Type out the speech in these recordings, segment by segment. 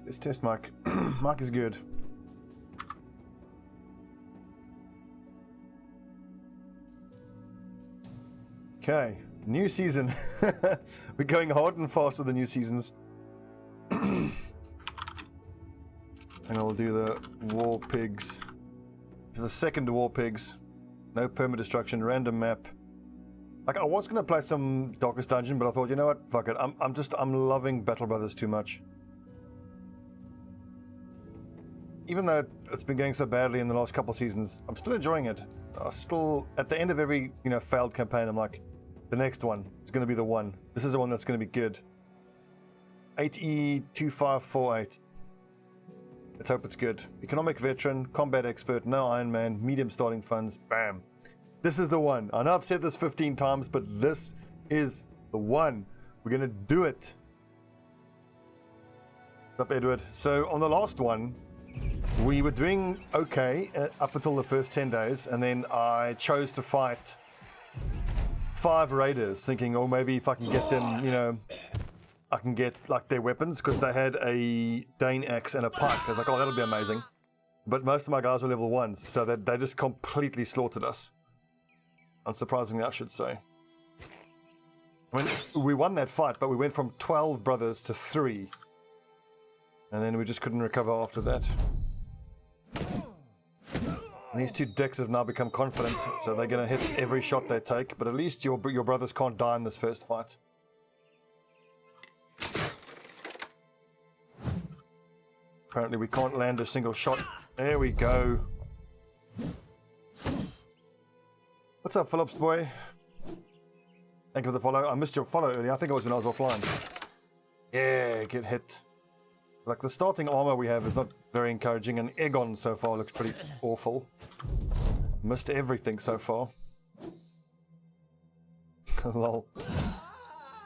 Let's test Mike. Mike is good. Okay, new season. We're going hard and fast with the new seasons. And I'll do the war pigs. This is the second war pigs. No perma destruction, random map. Like, I was gonna play some Darkest Dungeon, but I thought, you know what, fuck it. I'm loving Battle Brothers too much. Even though it's been going so badly in the last couple seasons, I'm still enjoying it. I still, at the end of every, failed campaign, I'm like, the next one is gonna be the one. This is the one that's gonna be good. 8E2548. Let's hope it's good. Economic veteran, combat expert, no Iron Man, medium starting funds, bam. This is the one. I know I've said this 15 times, but this is the one. We're gonna do it. What's up, Edward? So on the last one, we were doing okay up until the first 10 days, and then I chose to fight 5 raiders, thinking, oh, maybe if I can get them, I can get like their weapons, because they had a Dane axe and a pike. I was like, oh, that'll be amazing. But most of my guys were level 1s, so they just completely slaughtered us. Unsurprisingly, I should say. I mean, we won that fight, but we went from 12 brothers to 3. And then we just couldn't recover after that. And these 2 dicks have now become confident, so they're going to hit every shot they take. But at least your brothers can't die in this first fight. Apparently we can't land a single shot. There we go. What's up, Phillips boy? Thank you for the follow. I missed your follow earlier. I think it was when I was offline. Yeah, get hit. Like, the starting armor we have is not very encouraging, and Egon so far looks pretty awful. Missed everything so far. Lol.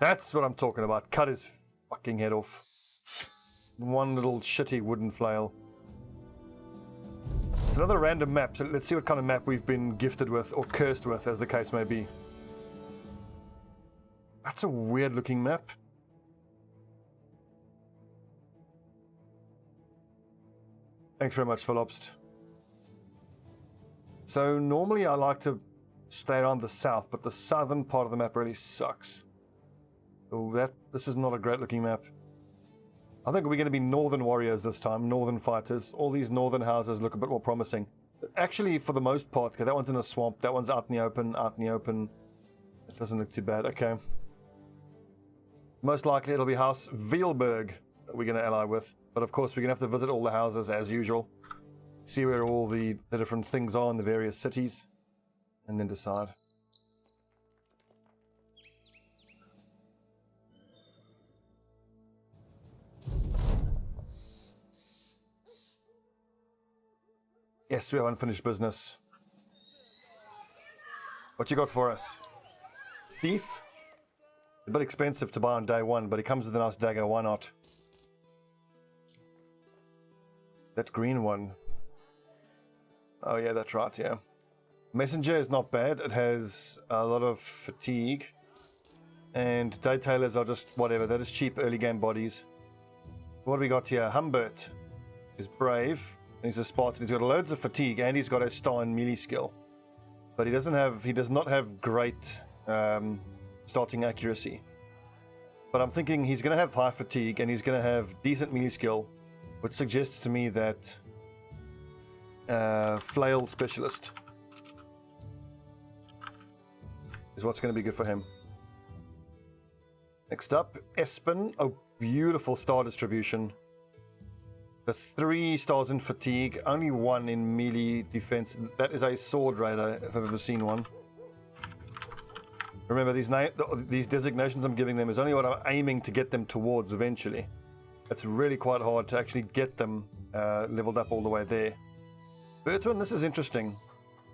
That's what I'm talking about. Cut his fucking head off. One little shitty wooden flail. It's another random map, so let's see what kind of map we've been gifted with, or cursed with, as the case may be. That's a weird looking map. Thanks very much, Philopst. So normally I like to stay around the south, but the southern part of the map really sucks. Oh, this is not a great looking map. I think we're going to be northern warriors this time, northern fighters. All these northern houses look a bit more promising. But actually, for the most part, okay, that one's in a swamp, that one's out in the open, It doesn't look too bad, okay. Most likely it'll be House Veilberg that we're going to ally with. But of course, we're going to have to visit all the houses as usual. See where all the different things are in the various cities. And then decide. Yes, we have unfinished business. What you got for us? Thief? A bit expensive to buy on day 1, but he comes with a nice dagger, why not? That green one. Oh yeah, that's right, yeah. Messenger is not bad. It has a lot of fatigue. And day tailors are just whatever. They're just cheap early game bodies. What do we got here? Humbert is brave. He's a Spartan. He's got loads of fatigue, and he's got a star in melee skill. But he does not have great starting accuracy. But I'm thinking he's going to have high fatigue, and he's going to have decent melee skill, which suggests to me that flail specialist is what's going to be good for him. Next up, Espen. Oh, beautiful star distribution. The 3 stars in fatigue, only 1 in melee defense. That is a sword raider, if I've ever seen one. Remember, these designations I'm giving them is only what I'm aiming to get them towards eventually. It's really quite hard to actually get them leveled up all the way there. Bertrand, this is interesting.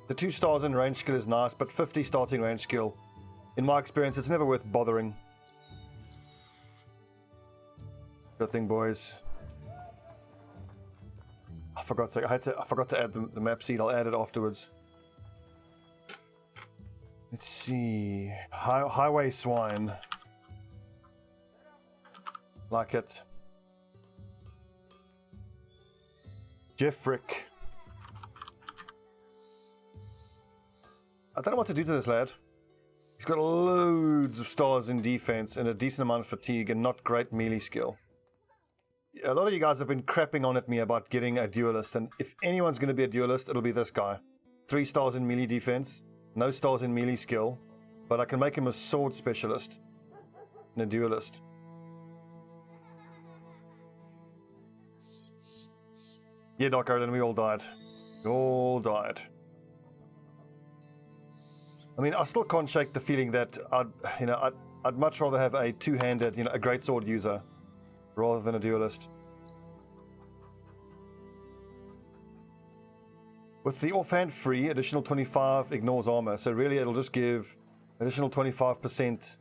The 2 stars in range skill is nice, but 50 starting range skill. In my experience, it's never worth bothering. Good thing, boys. I forgot to add the map seed. I'll add it afterwards. Let's see. Highway swine. Like it. Jeffrick. I don't know what to do to this lad. He's got loads of stars in defense and a decent amount of fatigue and not great melee skill. A lot of you guys have been crapping on at me about getting a duelist, and if anyone's going to be a duelist, it'll be this guy. 3 stars in melee defense, no stars in melee skill, but I can make him a sword specialist and a duelist. Yeah, Doc Odin, we all died. We all died. I mean, I still can't shake the feeling that I'd much rather have a two-handed, a greatsword user rather than a duelist. With the offhand free, additional 25 ignores armor, so really it'll just give additional 25%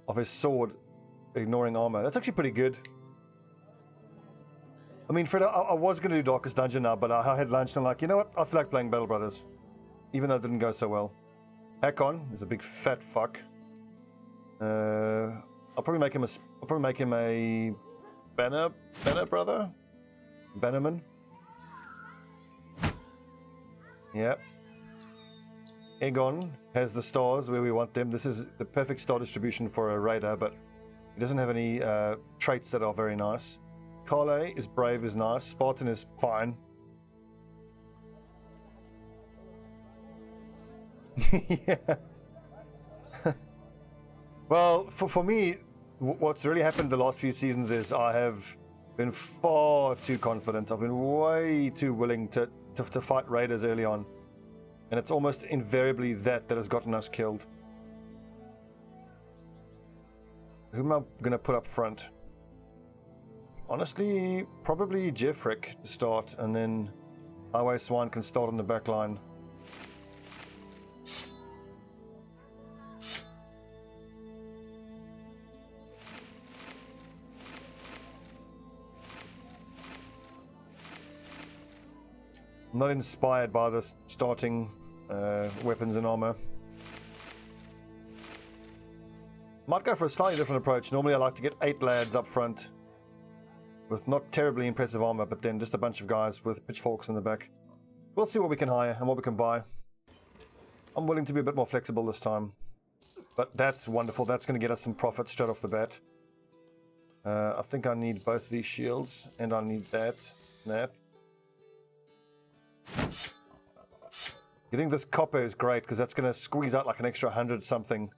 of his sword ignoring armor. That's actually pretty good. I mean, Fred, I was going to do Darkest Dungeon now, but I had lunch and I'm like, you know what? I feel like playing Battle Brothers, even though it didn't go so well. Hakon is a big fat fuck. I'll probably make him a Banner brother? Bannerman? Yeah. Egon has the stars where we want them. This is the perfect star distribution for a raider, but he doesn't have any traits that are very nice. Carle is brave, is nice. Spartan is fine. Yeah. Well, for me, what's really happened the last few seasons is I have been far too confident. I've been way too willing to fight raiders early on. And it's almost invariably that has gotten us killed. Who am I going to put up front? Honestly, probably Jeffrick to start, and then Highway Swine can start on the back line. I'm not inspired by the starting weapons and armor. Might go for a slightly different approach. Normally I like to get 8 lads up front with not terribly impressive armor, but then just a bunch of guys with pitchforks in the back. We'll see what we can hire and what we can buy. I'm willing to be a bit more flexible this time. But that's wonderful. That's going to get us some profit straight off the bat. I think I need both of these shields, and I need that. Getting this copper is great because that's going to squeeze out like an extra 100 something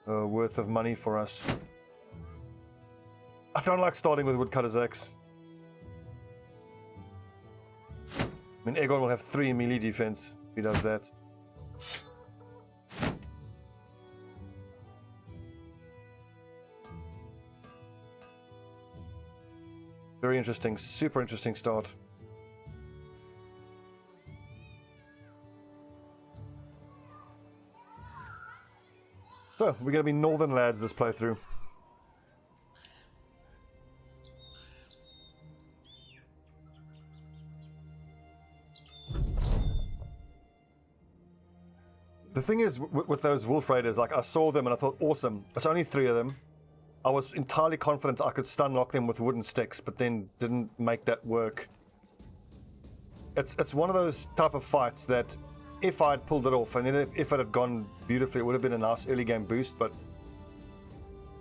worth of money for us. I don't like starting with Woodcutter's Axe. I mean, Egon will have 3 melee defense if he does that. Very interesting, super interesting start. So, we're going to be northern lads this playthrough. The thing is, with those wolf raiders, like I saw them and I thought, awesome, there's only 3 of them. I was entirely confident I could stun lock them with wooden sticks, but then didn't make that work. It's one of those type of fights that if I'd pulled it off, and then if it had gone beautifully, it would have been a nice early game boost, but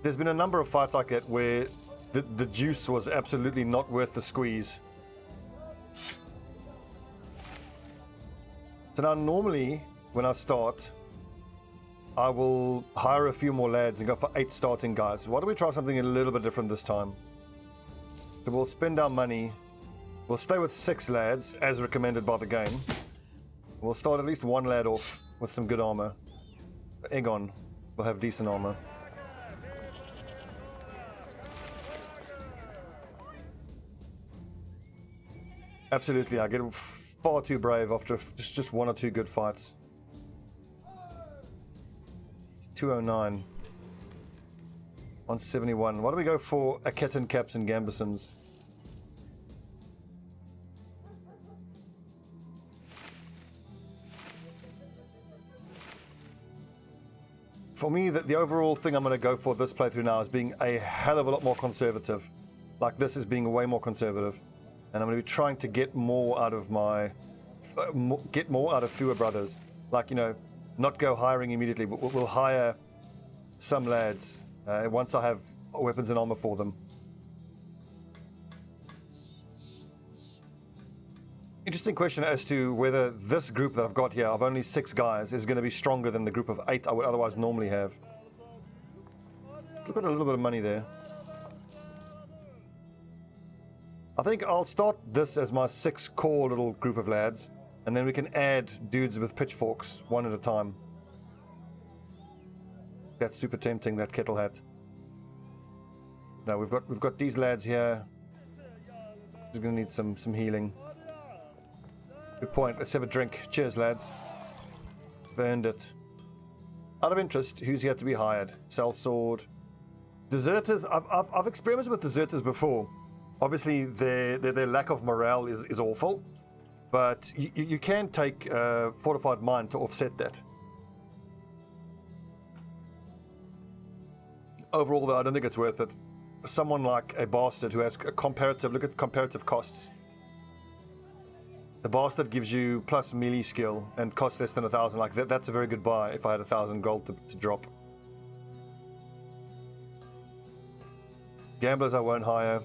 there's been a number of fights like that where the juice was absolutely not worth the squeeze. So now normally, when I start, I will hire a few more lads and go for 8 starting guys. Why don't we try something a little bit different this time? So we'll spend our money, we'll stay with 6 lads, as recommended by the game. We'll start at least 1 lad off with some good armor. Egon will have decent armor. Absolutely, I get far too brave after just 1 or 2 good fights. It's 209. 171. Why don't we go for a Ketan Caps and Gambesons? For me, the overall thing I'm going to go for this playthrough now is being a hell of a lot more conservative. Like, this is being way more conservative. And I'm going to be trying to get more out of my... get more out of fewer brothers. Like, you know, not go hiring immediately, but we'll hire some lads once I have weapons and armor for them. Interesting question as to whether this group that I've got here of only 6 guys is going to be stronger than the group of 8 I would otherwise normally have. Look at a little bit of money there. I think I'll start this as my 6 core little group of lads, and then we can add dudes with pitchforks one at a time. That's super tempting, that kettle hat. No, we've got these lads here. Just gonna need some healing. Good point. Let's have a drink. Cheers, lads. We've earned it. Out of interest, who's here to be hired? Sellsword. Deserters. I've experimented with deserters before. Obviously, their lack of morale is awful, but you can take fortified mind to offset that. Overall, though, I don't think it's worth it. Someone like a bastard who has a comparative, look at comparative costs. The bastard gives you plus melee skill and costs less than 1,000. Like that's a very good buy if I had 1,000 gold to drop. Gamblers I won't hire.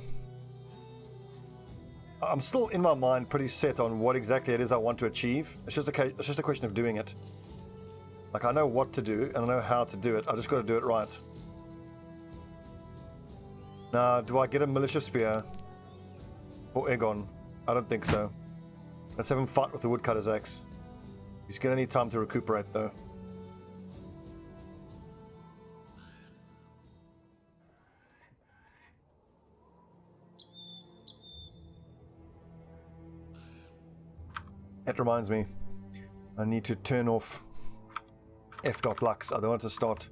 I'm still in my mind pretty set on what exactly it is I want to achieve. It's just a question of doing it. Like I know what to do and I know how to do it. I just got to do it right. Now, do I get a militia spear for Egon? I don't think so. Let's have him fight with the woodcutter's axe. He's gonna need time to recuperate though. That reminds me, I need to turn off f.lux. I don't want to start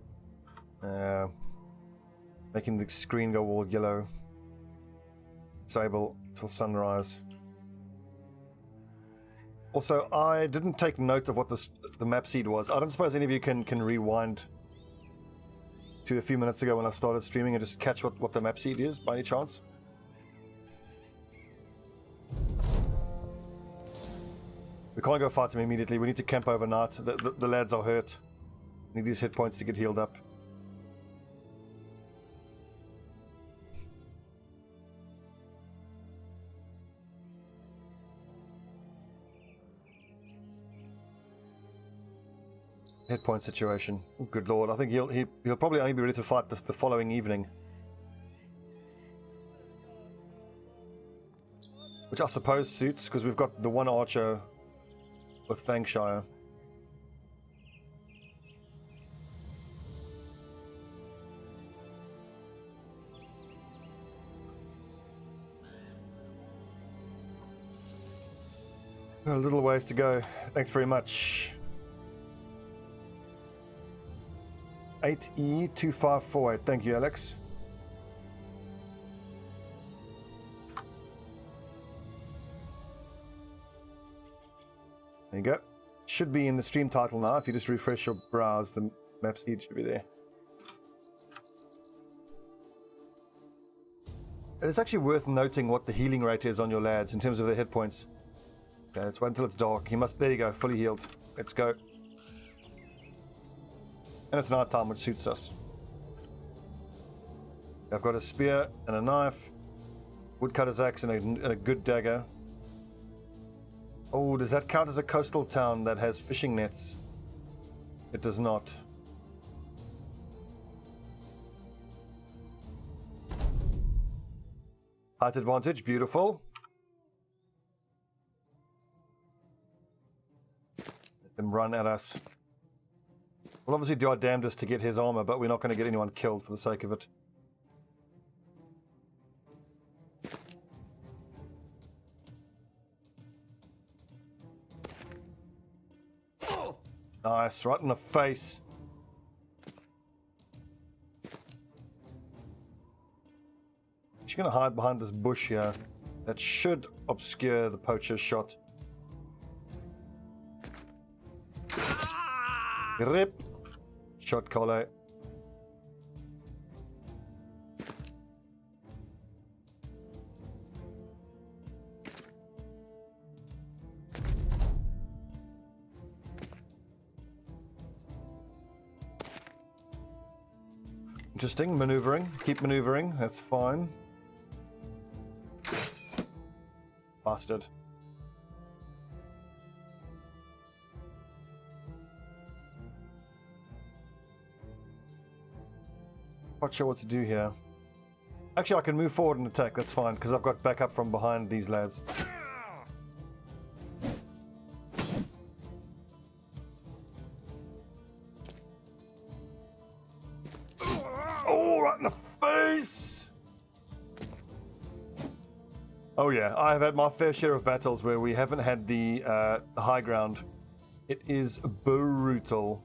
making the screen go all yellow. Disable till sunrise. Also, I didn't take note of what the map seed was. I don't suppose any of you can rewind to a few minutes ago when I started streaming and just catch what the map seed is by any chance. We can't go fight him immediately. We need to camp overnight. The lads are hurt. We need these hit points to get healed up. Hit point situation. Oh, good lord. I think he'll probably only be ready to fight the following evening. Which I suppose suits, because we've got the one archer with Fangshire. A little ways to go. Thanks very much. 8E2548. Thank you, Alex. There you go. Should be in the stream title now. If you just refresh your browse, the map seed should be there. It's actually worth noting what the healing rate is on your lads in terms of their hit points. Okay, let's wait until it's dark. He must. There you go, fully healed. Let's go. And it's night time, which suits us. I've got a spear and a knife, woodcutter's axe, and a good dagger. Oh, does that count as a coastal town that has fishing nets? It does not. Height advantage, beautiful. Let them run at us. We'll obviously do our damnedest to get his armor, but we're not going to get anyone killed for the sake of it. Nice, right in the face. She's going to hide behind this bush here. That should obscure the poacher's shot. Rip. Shot Cole. Interesting. Maneuvering. Keep maneuvering. That's fine. Bastard. Not sure what to do here. Actually, I can move forward and attack. That's fine, because I've got backup from behind these lads. Oh, right in the face! Oh yeah, I have had my fair share of battles where we haven't had the high ground. It is brutal.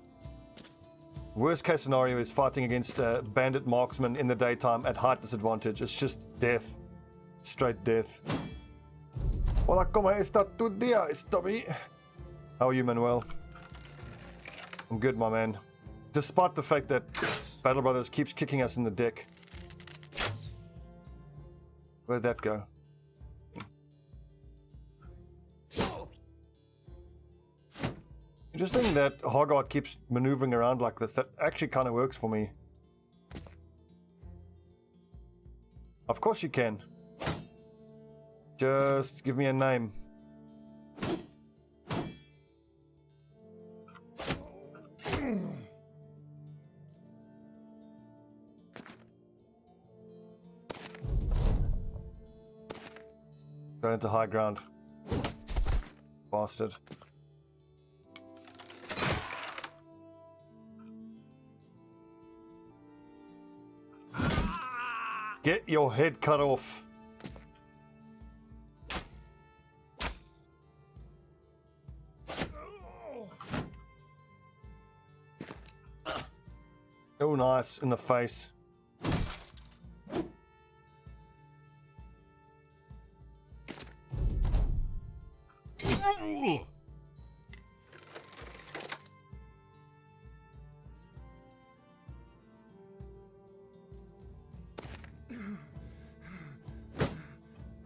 Worst case scenario is fighting against bandit marksmen in the daytime at height disadvantage. It's just death. Straight death. Hola, ¿cómo está tu día, Stubby? How are you, Manuel? I'm good, my man. Despite the fact that Battle Brothers keeps kicking us in the dick. Where'd that go? Interesting that Hogarth keeps maneuvering around like this. That actually kind of works for me. Of course you can. Just give me a name. Going into high ground. Bastard. Get your head cut off. Oh, nice. In the face.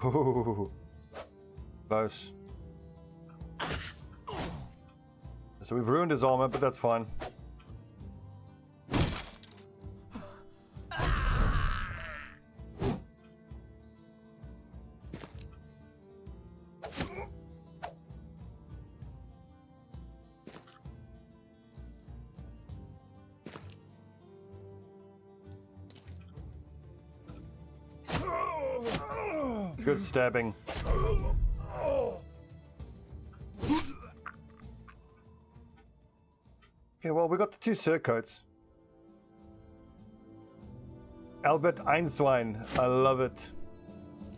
Ooh, close. So we've ruined his armor, but that's fine. Good stabbing. Okay, well, we got the two surcoats. Albert Einswein. I love it.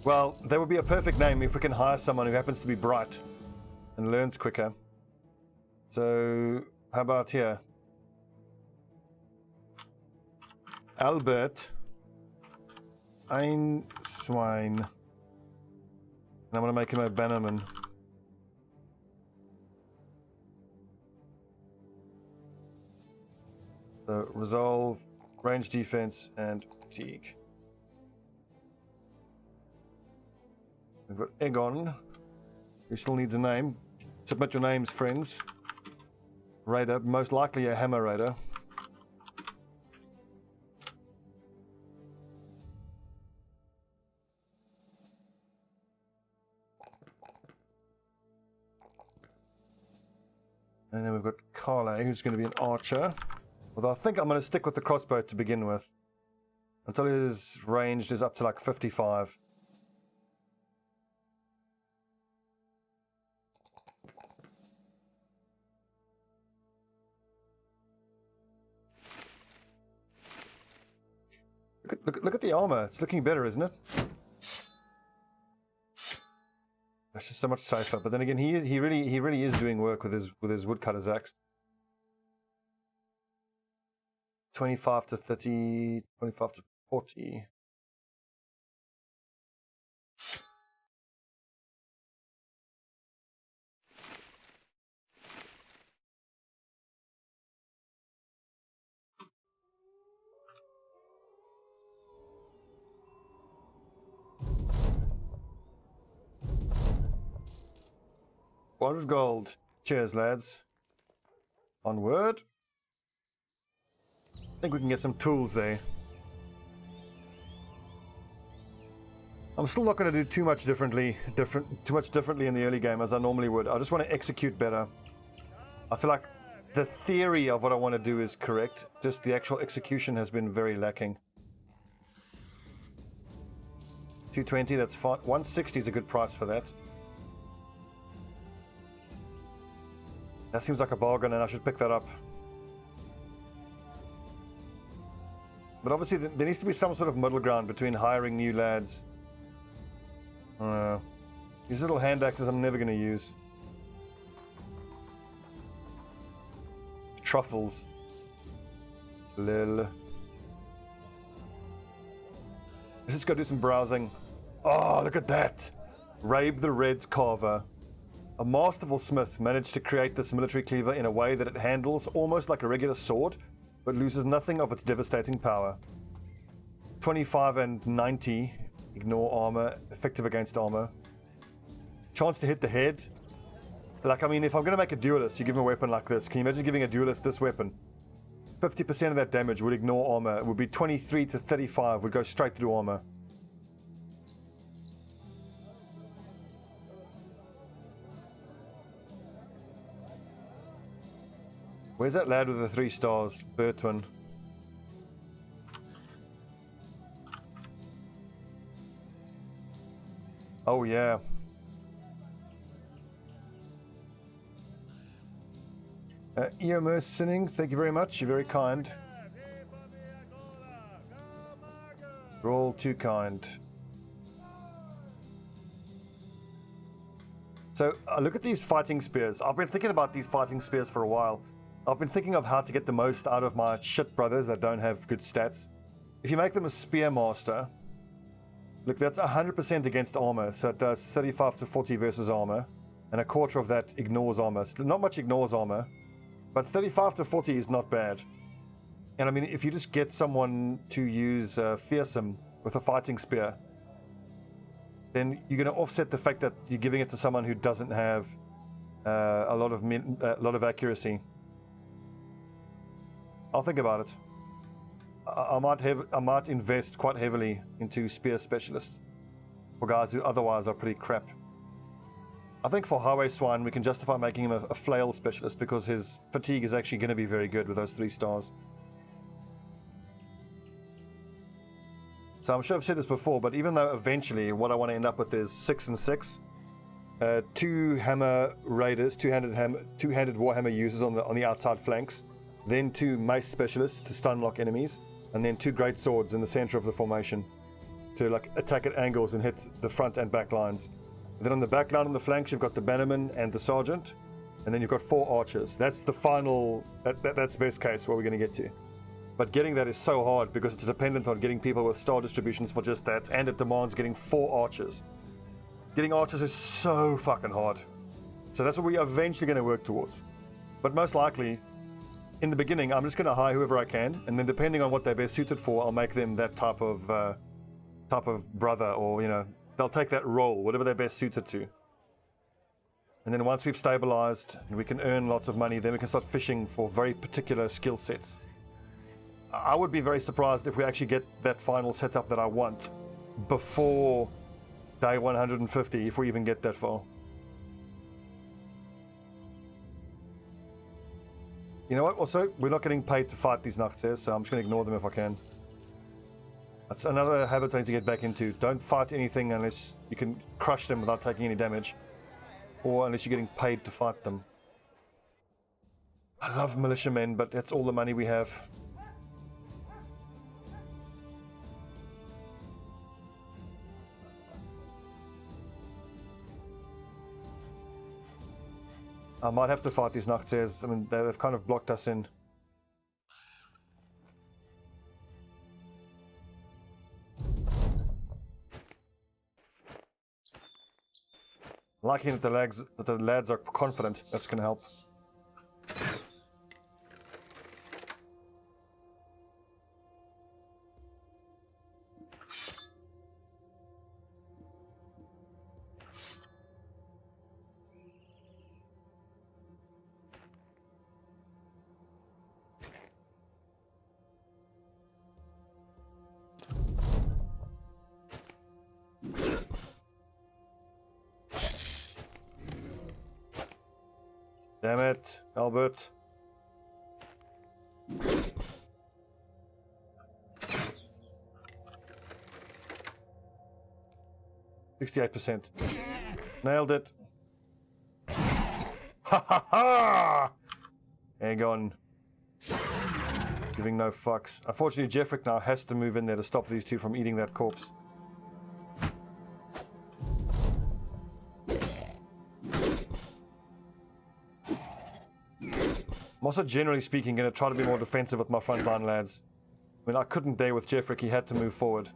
Well, that would be a perfect name if we can hire someone who happens to be bright and learns quicker. So, how about here? Albert Einswein. And I'm going to make him a bannerman. So, resolve, range defense, and fatigue. We've got Egon, who still needs a name. Submit your names, friends. Raider, most likely a hammer raider. And then we've got Carla, who's going to be an archer. Although I think I'm going to stick with the crossbow to begin with. Until his range is up to like 55. Look at the armor. It's looking better, isn't it? That's just so much safer. But then again, he really is doing work with his woodcutter's axe. 25 to 30, 25 to 40. $100 gold. Cheers, lads. Onward. I think we can get some tools there. I'm still not going to do too much differently in the early game as I normally would. I just want to execute better. I feel like the theory of what I want to do is correct, just the actual execution has been very lacking. 220, that's fine. 160 is a good price for that. That seems like a bargain and I should pick that up. But obviously there needs to be some sort of middle ground between hiring new lads. These little hand axes I'm never going to use. Truffles. Lil. Let's just go do some browsing. Oh, look at that! Rabe the Red's Carver. A masterful smith managed to create this military cleaver in a way that it handles almost like a regular sword, but loses nothing of its devastating power. 25 and 90, ignore armor, effective against armor. Chance to hit the head. Like, I mean, if I'm going to make a duelist, you give him a weapon like this. Can you imagine giving a duelist this weapon? 50% of that damage would ignore armor. It would be 23 to 35, would go straight through armor. Where's that lad with the 3 stars? Bertwin. Oh, yeah. Eomer Sinning, thank you very much. You're very kind. You're all too kind. So, look at these fighting spears. I've been thinking about these fighting spears for a while. I've been thinking of how to get the most out of my shit brothers that don't have good stats. If you make them a spear master, look, that's 100% against armor, so it does 35 to 40 versus armor, and a quarter of that ignores armor. So not much ignores armor, but 35 to 40 is not bad. And I mean, if you just get someone to use fearsome with a fighting spear, then you're going to offset the fact that you're giving it to someone who doesn't have a lot of accuracy. I'll think about it. I might invest quite heavily into spear specialists for guys who otherwise are pretty crap. I think for Highway Swine we can justify making him a flail specialist because his fatigue is actually going to be very good with those 3 stars. So I'm sure I've said this before, but even though eventually what I want to end up with is 6 and 6, 2 hammer raiders, two-handed warhammer users on the outside flanks, then 2 mace specialists to stun lock enemies, and then 2 great swords in the center of the formation to like attack at angles and hit the front and back lines. And then on the back line on the flanks you've got the bannerman and the sergeant, and then you've got 4 archers. That's the final, that's best case where we're going to get to. But getting that is so hard because it's dependent on getting people with star distributions for just that, and it demands getting 4 archers. Getting archers is so fucking hard. So that's what we're eventually going to work towards. But most likely, in the beginning, I'm just going to hire whoever I can, and then depending on what they're best suited for, I'll make them that type of brother, or, you know, they'll take that role, whatever they're best suited to. And then once we've stabilized and we can earn lots of money, then we can start fishing for very particular skill sets. I would be very surprised if we actually get that final setup that I want before day 150, if we even get that far. You know what, also, we're not getting paid to fight these Nachtseers, so I'm just going to ignore them if I can. That's another habit I need to get back into. Don't fight anything unless you can crush them without taking any damage. Or unless you're getting paid to fight them. I love militiamen, but that's all the money we have. I might have to fight these Nachtseers. I mean, they've kind of blocked us in. Liking that the lads are confident. That's going to help. Damn it, Albert. %68%. Nailed it. Ha ha ha! Aegon. Giving no fucks. Unfortunately, Jeffrick now has to move in there to stop these two from eating that corpse. I'm also, generally speaking, going to try to be more defensive with my front line, lads. I mean, I couldn't there with Jeffrick. He had to move forward.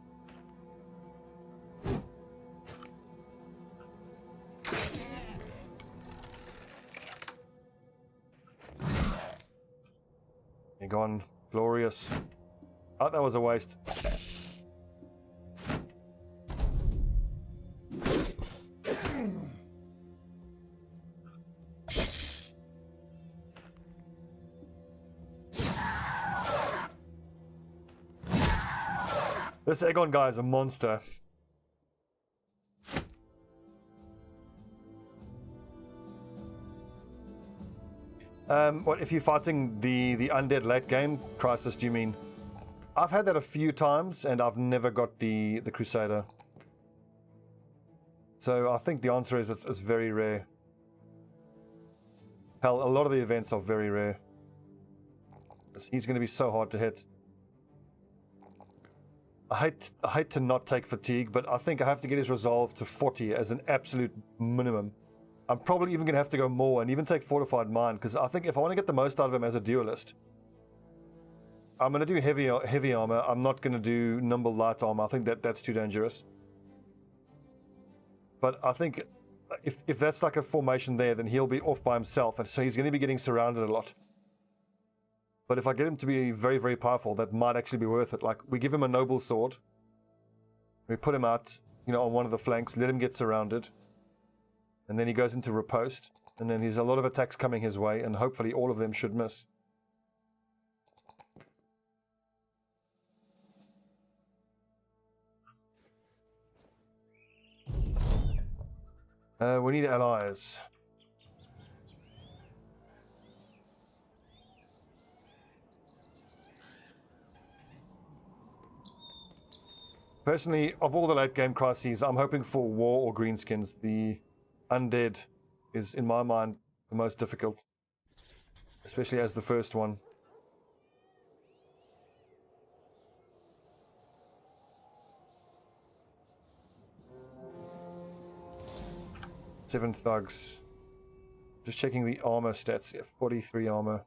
You're gone. Glorious. Oh, that was a waste. This Aegon guy is a monster. What if you're fighting the undead late game crisis? Do you mean? I've had that a few times, and I've never got the Crusader. So I think the answer is it's very rare. Hell, a lot of the events are very rare. He's going to be so hard to hit. I hate to not take fatigue, but I think I have to get his resolve to 40 as an absolute minimum. I'm probably even going to have to go more and even take fortified mind, because I think if I want to get the most out of him as a duelist, I'm going to do heavy armor. I'm not going to do nimble light armor. I think that's too dangerous. But I think if that's like a formation there, then he'll be off by himself, and so he's going to be getting surrounded a lot. But if I get him to be very, very powerful, that might actually be worth it. Like, we give him a noble sword. We put him out, on one of the flanks, let him get surrounded. And then he goes into riposte. And then there's a lot of attacks coming his way, and hopefully all of them should miss. We need allies. Personally, of all the late game crises, I'm hoping for war or greenskins. The undead is, in my mind, the most difficult, especially as the first one. Seven thugs. Just checking the armor stats. Yeah, 43 armor.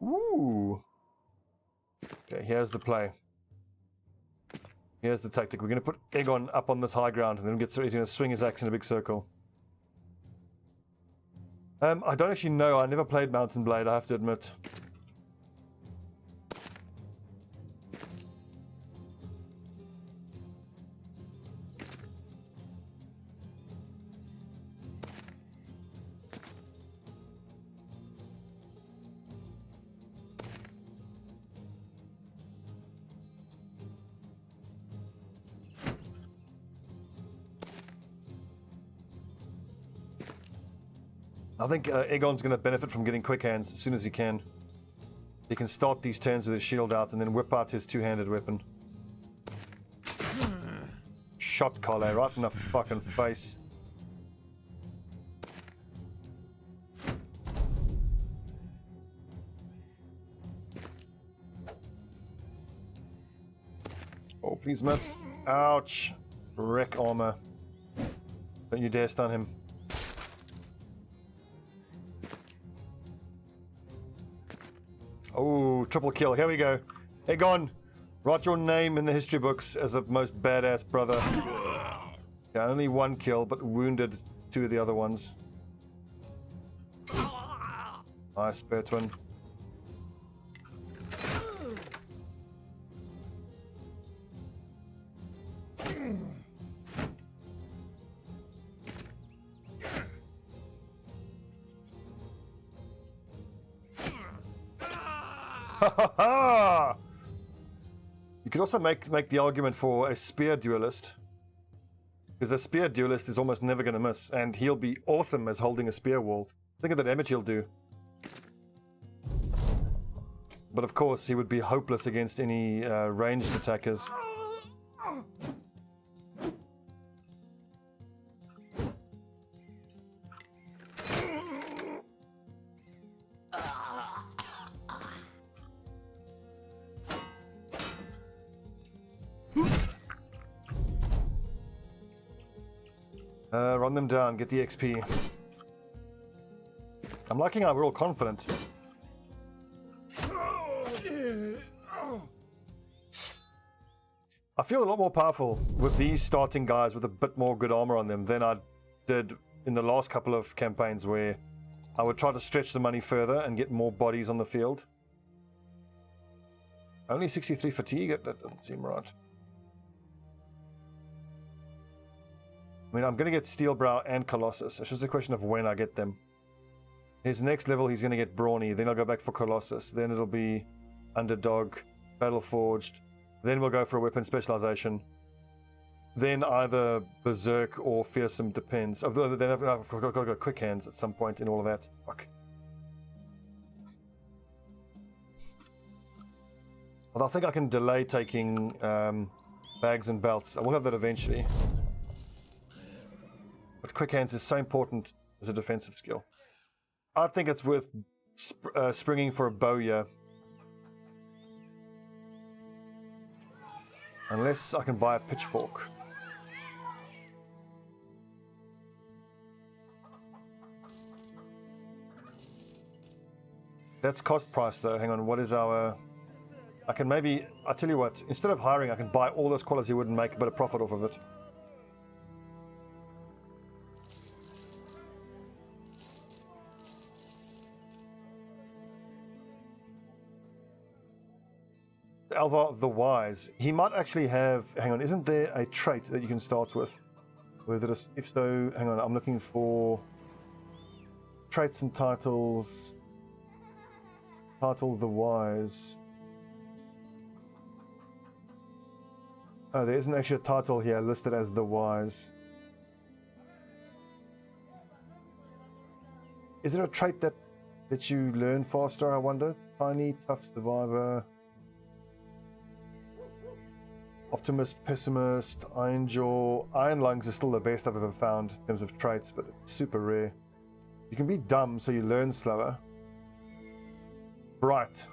Ooh. Okay, here's the play. Here's the tactic. We're going to put Aegon up on this high ground, and then he's going to swing his axe in a big circle. I don't actually know. I never played Mountain Blade, I have to admit. I think Aegon's going to benefit from getting quick hands as soon as he can. He can start these turns with his shield out and then whip out his two-handed weapon. Shot Collet right in the fucking face. Oh, please miss. Ouch. Wreck armor. Don't you dare stun him. Oh, triple kill. Here we go. Aegon, write your name in the history books as the most badass brother. Yeah, only one kill, but wounded two of the other ones. Nice, Bear Twin. You could also make the argument for a spear duelist, because a spear duelist is almost never going to miss, and he'll be awesome as holding a spear wall. Think of the damage he'll do. But of course, he would be hopeless against any ranged attackers. Run them down, get the XP. I'm liking how we're all confident. I feel a lot more powerful with these starting guys with a bit more good armor on them than I did in the last couple of campaigns, where I would try to stretch the money further and get more bodies on the field. Only 63 fatigue? That doesn't seem right. I mean, I'm going to get Steelbrow and Colossus. It's just a question of when I get them. His next level, he's going to get Brawny. Then I'll go back for Colossus. Then it'll be Underdog, Battleforged. Then we'll go for a weapon specialization. Then either Berserk or Fearsome, depends. Then I've got to go Quick Hands at some point in all of that. Fuck. Well, I think I can delay taking bags and belts. I will have that eventually. But Quick Hands is so important as a defensive skill. I think it's worth springing for a Bowyer. Unless I can buy a Pitchfork. That's cost price though. Hang on, what is our... I can maybe... I tell you what, instead of hiring, I can buy all those quality wood and make a bit of profit off of it. Alvar the Wise. He might actually have... Hang on, isn't there a trait that you can start with? Whether it's, if so, hang on, I'm looking for traits and titles. Title the Wise. Oh, there isn't actually a title here listed as the Wise. Is there a trait that you learn faster, I wonder? Tiny, tough survivor... Optimist, Pessimist, Iron Jaw. Iron Lungs is still the best I've ever found in terms of traits, but it's super rare. You can be dumb, so you learn slower. Bright.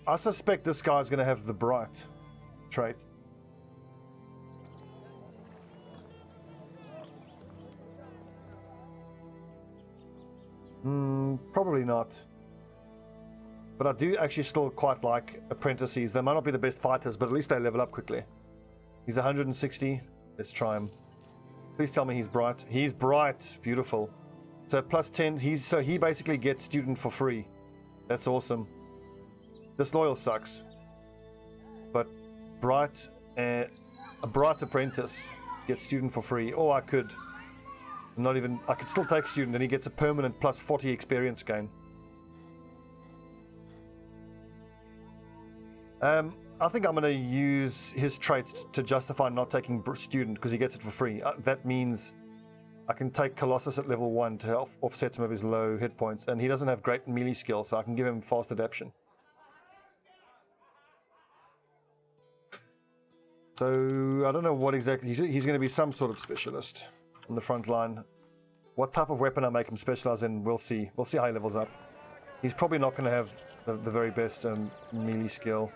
I suspect this guy's going to have the Bright trait. Probably not. But I do actually still quite like apprentices. They might not be the best fighters, but at least they level up quickly. He's 160. Let's try him. Please tell me he's bright. He's bright. Beautiful. So plus 10. He basically gets student for free. That's awesome. Disloyal sucks. But bright, a bright apprentice gets student for free. Or I could still take student and he gets a permanent plus 40 experience gain. I think I'm going to use his traits to justify not taking student because he gets it for free. That means I can take Colossus at level 1 to help offset some of his low hit points, and he doesn't have great melee skill, so I can give him fast adaptation. So I don't know what exactly he's going to be. Some sort of specialist on the front line. What type of weapon I make him specialize in, we'll see. We'll see how he levels up. He's probably not going to have the very best melee skill.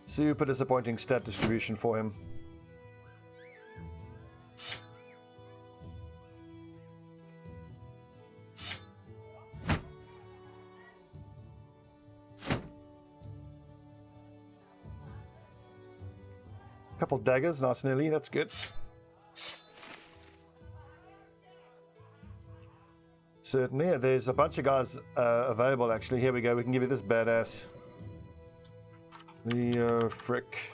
Super disappointing stat distribution for him. Couple daggers, nice and early, that's good. Certainly, there's a bunch of guys available actually. Here we go, we can give you this badass. Leo Frick.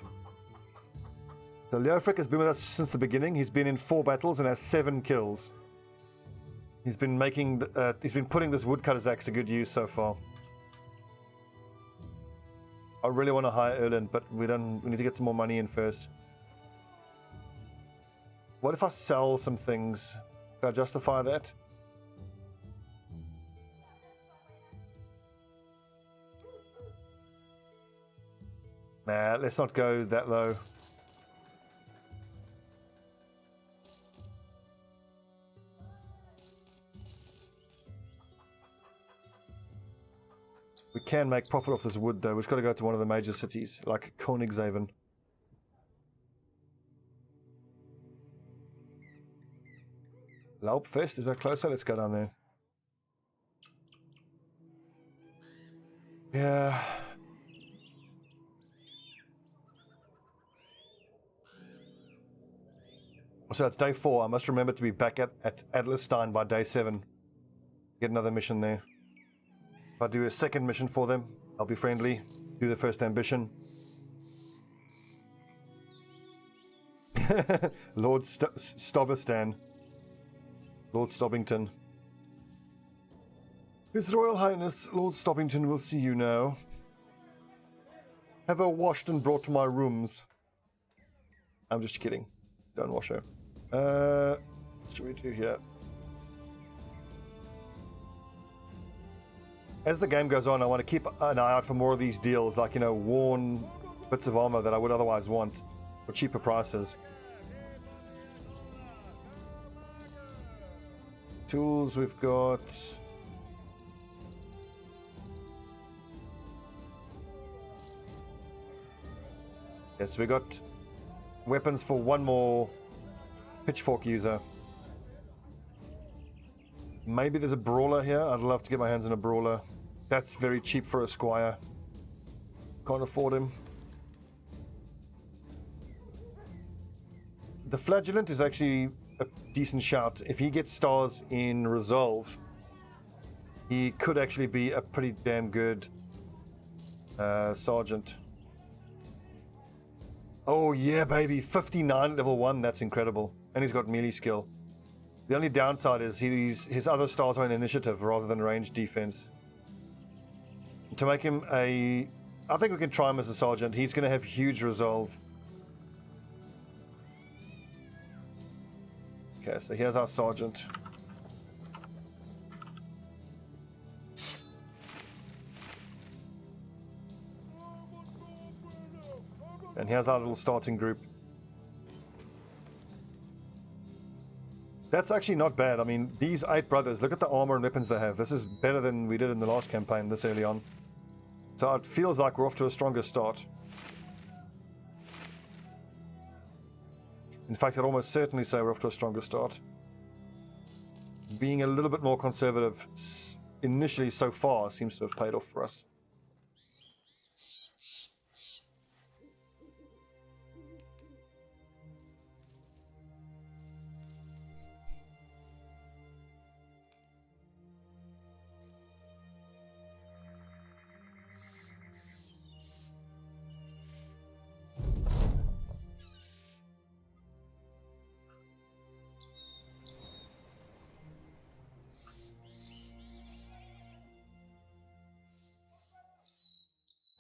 So Leo Frick has been with us since the beginning. He's been in 4 battles and has 7 kills. He's been putting this woodcutter's axe to good use so far. I really want to hire Erland, but we need to get some more money in first. What if I sell some things? Can I justify that? Nah, let's not go that low. We can make profit off this wood though. We've got to go to one of the major cities, like Koningshaven. Laupfest, is that closer? Let's go down there. Yeah. So it's day 4. I must remember to be back at Adlerstein by day 7. Get another mission there. If I do a second mission for them, I'll be friendly. Do the first ambition. Lord Stobbistan. Lord Stobbington. His Royal Highness, Lord Stobbington will see you now. Have her washed and brought to my rooms. I'm just kidding. Don't wash her. What should we do here? As the game goes on, I want to keep an eye out for more of these deals, like, you know, worn bits of armor that I would otherwise want for cheaper prices. Tools, we've got... Yes, we got weapons for one more pitchfork user. Maybe there's a brawler here. I'd love to get my hands on a brawler. That's very cheap for a squire. Can't afford him. The flagellant is actually a decent shout. If he gets stars in Resolve, he could actually be a pretty damn good sergeant. Oh yeah, baby, 59 level 1, that's incredible. And he's got melee skill. The only downside is his other stars are in initiative rather than range defense. To make him I think we can try him as a sergeant. He's going to have huge resolve. Okay, so here's our sergeant. And here's our little starting group. That's actually not bad. I mean, these 8 brothers, look at the armor and weapons they have. This is better than we did in the last campaign this early on. So it feels like we're off to a stronger start. In fact, I'd almost certainly say we're off to a stronger start. Being a little bit more conservative initially so far seems to have paid off for us.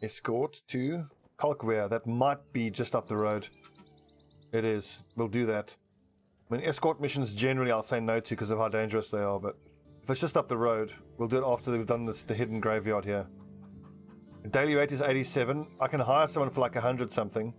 Escort to Kalkware. That might be just up the road. It is. We'll do that. I mean, escort missions generally I'll say no to because of how dangerous they are, but if it's just up the road, we'll do it after we've done the hidden graveyard here. The daily rate is 87. I can hire someone for like 100 something.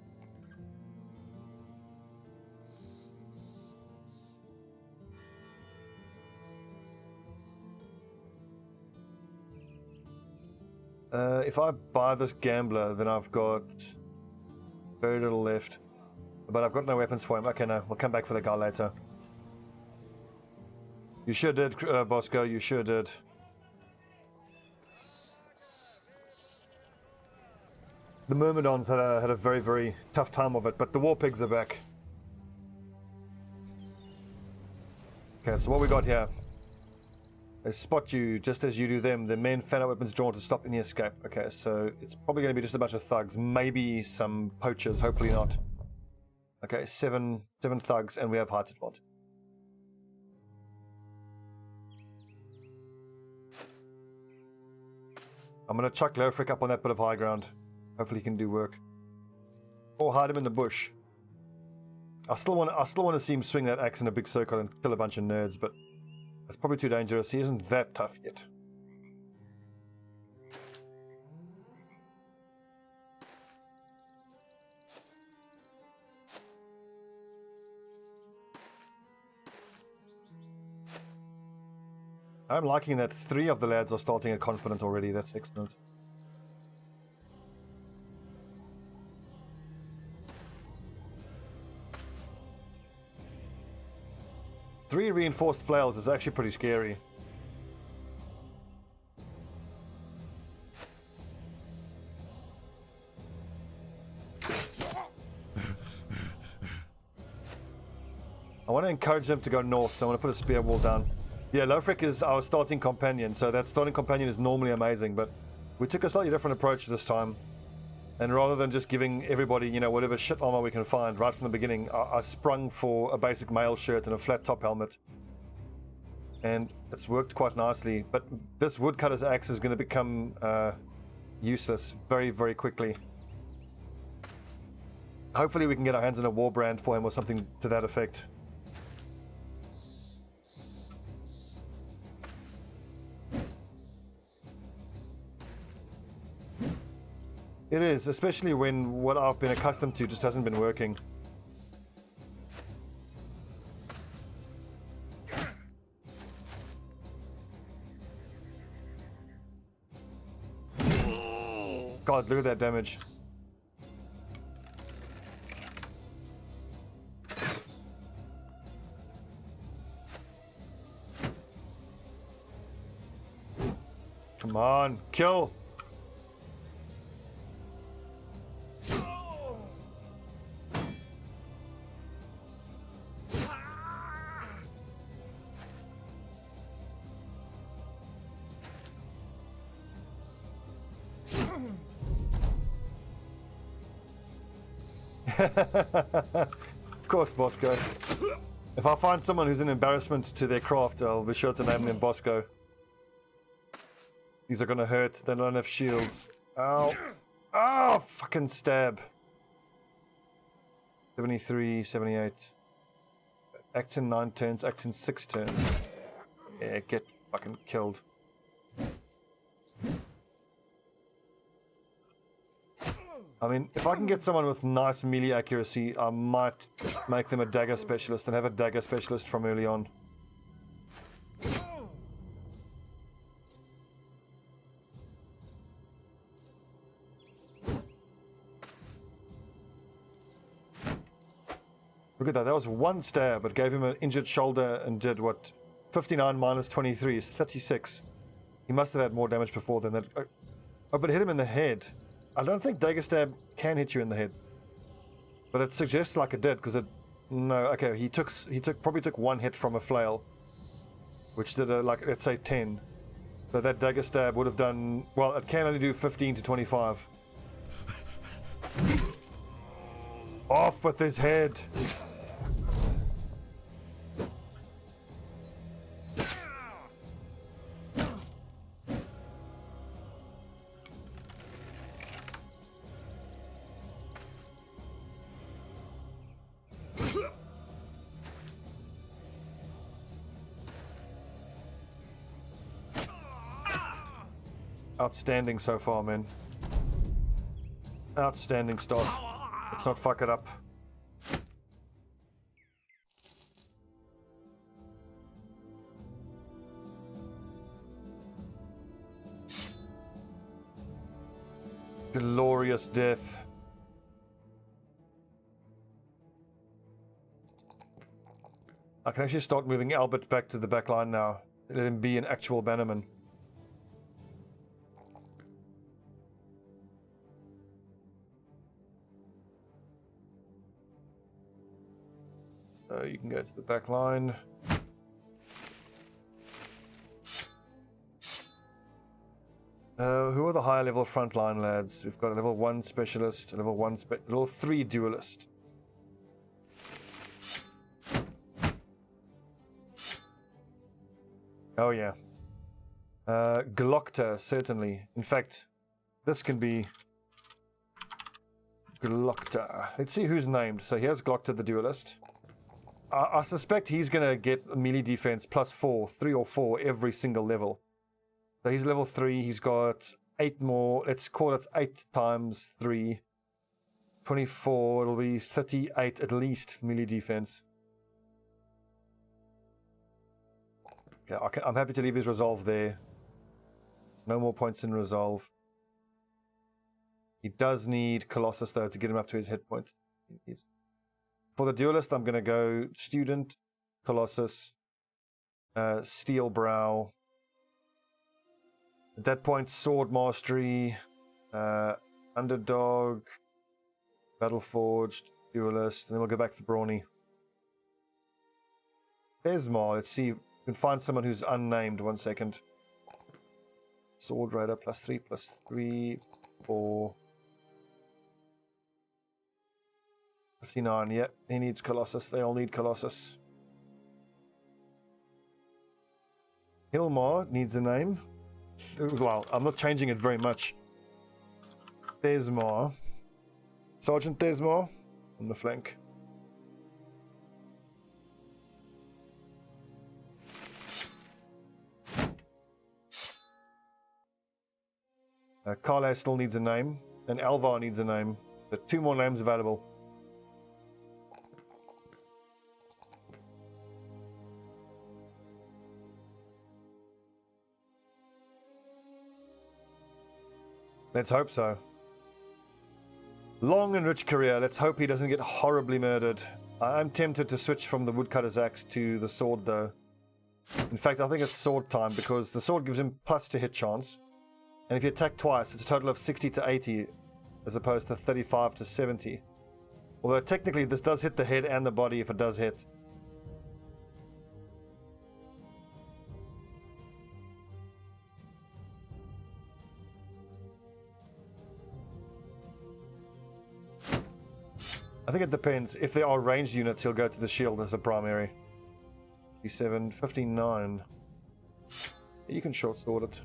If I buy this gambler, then I've got very little left. But I've got no weapons for him. Okay, no. We'll come back for the guy later. You sure did, Bosco. You sure did. The Myrmidons had a very, very tough time of it, but the War Pigs are back. Okay, so what we got here? They spot you just as you do them. The men fan out weapons drawn to stop any escape. Okay, so it's probably going to be just a bunch of thugs. Maybe some poachers. Hopefully not. Okay, seven thugs, and we have height advantage. I'm going to chuck Lofric up on that bit of high ground. Hopefully he can do work. Or hide him in the bush. I still want to see him swing that axe in a big circle and kill a bunch of nerds, but that's probably too dangerous. He isn't that tough yet. I'm liking that 3 of the lads are starting at confident already. That's excellent. Three reinforced flails is actually pretty scary. I want to encourage them to go north, so I want to put a spear wall down. Yeah, Lofric is our starting companion, so that starting companion is normally amazing, but we took a slightly different approach this time. And rather than just giving everybody, you know, whatever shit armor we can find right from the beginning, I sprung for a basic mail shirt and a flat top helmet. And it's worked quite nicely, but this woodcutter's axe is going to become useless very, very quickly. Hopefully we can get our hands on a war brand for him or something to that effect. It is, especially when what I've been accustomed to just hasn't been working. God, look at that damage. Come on, kill! Of course, Bosco. If I find someone who's an embarrassment to their craft, I'll be sure to name them Bosco. These are gonna hurt. They don't have shields. Ow. Oh, fucking stab. 73, 78. Acts in 9 turns, acts in 6 turns. Yeah, get fucking killed. I mean, if I can get someone with nice melee accuracy, I might make them a dagger specialist and have a dagger specialist from early on. Look at that, that was one stab. It gave him an injured shoulder and did what? 59 minus 23 is 36. He must have had more damage before than that. Oh, but it hit him in the head. I don't think dagger stab can hit you in the head, but it suggests like it did because it. No, okay. He probably took one hit from a flail, which did like let's say 10. So that dagger stab would have done well. It can only do 15 to 25. Off with his head. Outstanding so far, man. Outstanding start. Let's not fuck it up. Glorious death. I can actually start moving Albert back to the back line now. Let him be an actual bannerman. You can go to the back line. Who are the higher level frontline lads? We've got a level 1 specialist, a level 1 level 3 duelist. Oh yeah. Glockta, certainly. In fact, this can be Glockta. Let's see who's named. So here's Glockta the duelist. I suspect he's going to get melee defense plus 4, 3 or 4 every single level. So he's level 3. He's got 8 more. Let's call it 8 times 3. 24. It'll be 38 at least melee defense. Yeah, okay, I'm happy to leave his resolve there. No more points in resolve. He does need Colossus, though, to get him up to his hit point. For the duelist, I'm going to go Student, Colossus, Steel Brow. At that point, Sword Mastery, Underdog, Battleforged, Duelist, and then we'll go back for Brawny. Esmar, let's see if we can find someone who's unnamed. 1 second. Sword Raider, +3, 4. 59, yep, he needs Colossus. They all need Colossus. Hilmar needs a name. Well, I'm not changing it very much. Desmar. Sergeant Desmar on the flank. Carla still needs a name, and Alvar needs a name. There are 2 more names available. Let's hope so. Long and rich career. Let's hope he doesn't get horribly murdered. I'm tempted to switch from the woodcutter's axe to the sword, though. In fact, I think it's sword time, because the sword gives him plus to hit chance. And if you attack twice, it's a total of 60 to 80, as opposed to 35 to 70. Although technically this does hit the head and the body if it does hit. I think it depends. If there are ranged units, he'll go to the shield as a primary. 57, 59. You can short sword it.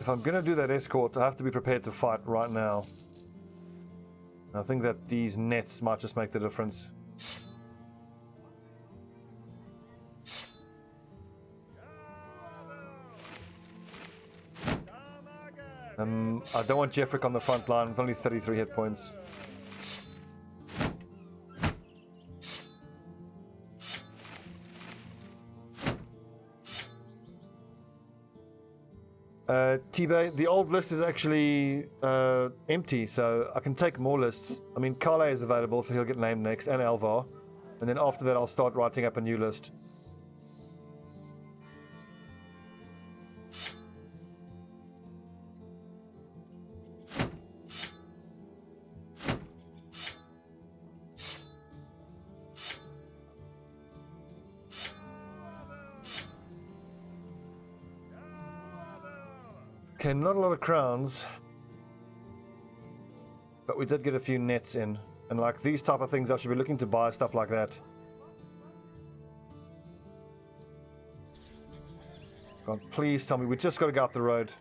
If I'm going to do that escort, I have to be prepared to fight right now. I think that these nets might just make the difference. I don't want Jeffrick on the front line with only 33 hit points. T-Bay, the old list is actually empty, so I can take more lists. I mean, Carle is available, so he'll get named next, and Alvar. And then after that, I'll start writing up a new list. Okay, not a lot of crowns, but we did get a few nets in, and like these type of things I should be looking to buy stuff like that. God, please tell me we just got to go up the road.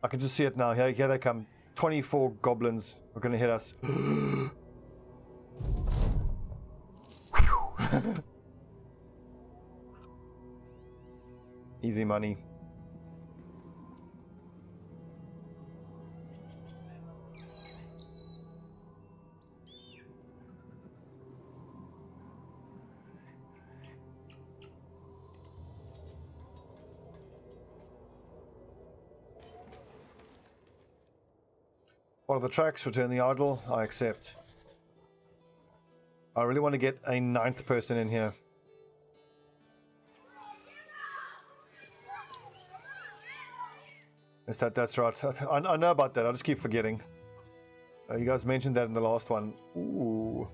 I can just see it now. Here they come. 24 goblins are going to hit us. Easy money. One of the tracks, return the idol, I accept. I really want to get a 9th person in here. That's right. I know about that. I just keep forgetting. You guys mentioned that in the last one. Ooh.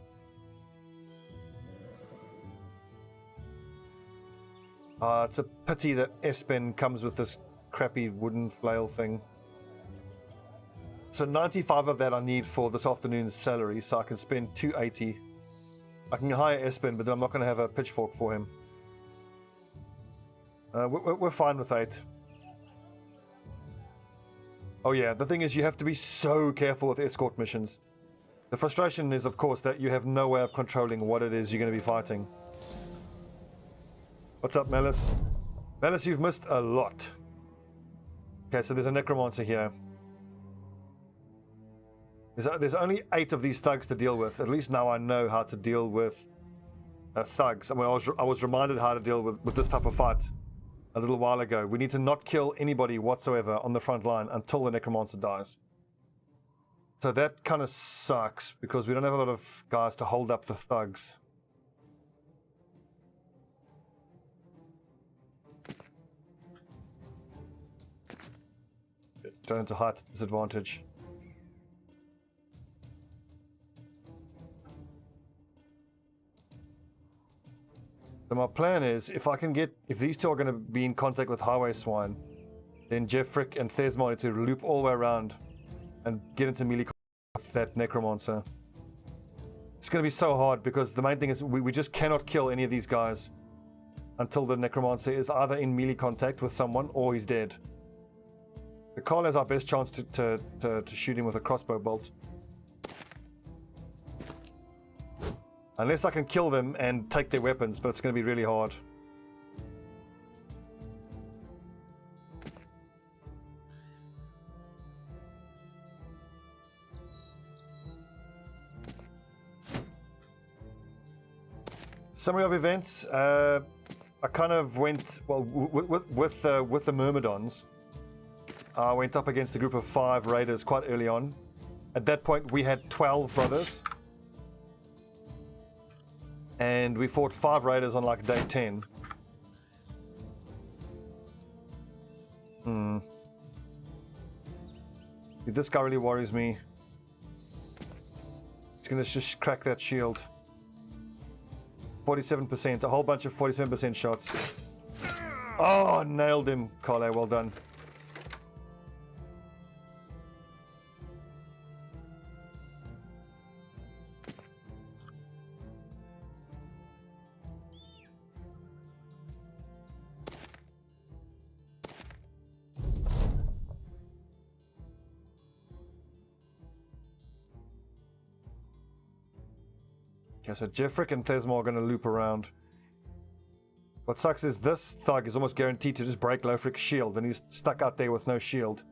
It's a pity that S-Pen comes with this crappy wooden flail thing. So 95 of that I need for this afternoon's salary, so I can spend 280. I can hire S-Pen, but I'm not going to have a pitchfork for him. We're fine with 8. Oh yeah, the thing is you have to be so careful with escort missions. The frustration is, of course, that you have no way of controlling what it is you're going to be fighting. What's up, Malice? Malice, you've missed a lot. Okay, so there's a necromancer here. There's only 8 of these thugs to deal with. At least now I know how to deal with thugs. I mean, I was reminded how to deal with this type of fight a little while ago. We need to not kill anybody whatsoever on the front line until the necromancer dies. So that kind of sucks because we don't have a lot of guys to hold up the thugs. Turn into height disadvantage. So my plan is, if these two are going to be in contact with Highway Swine, then Jeff Frick and Thesmar need to loop all the way around and get into melee contact with that necromancer. It's going to be so hard because the main thing is we just cannot kill any of these guys until the necromancer is either in melee contact with someone or he's dead. The Carl has our best chance to shoot him with a crossbow bolt. Unless I can kill them and take their weapons, but it's going to be really hard. Summary of events. I kind of went, well, with the Myrmidons, I went up against a group of 5 raiders quite early on. At that point, we had 12 brothers. And we fought 5 raiders on like day 10. This guy really worries me. He's gonna just crack that shield. 47%, a whole bunch of 47% shots. Oh, nailed him, Carle, well done. Okay, so Jeffrick and Thesmar are going to loop around. What sucks is this thug is almost guaranteed to just break Lofric's shield, and he's stuck out there with no shield.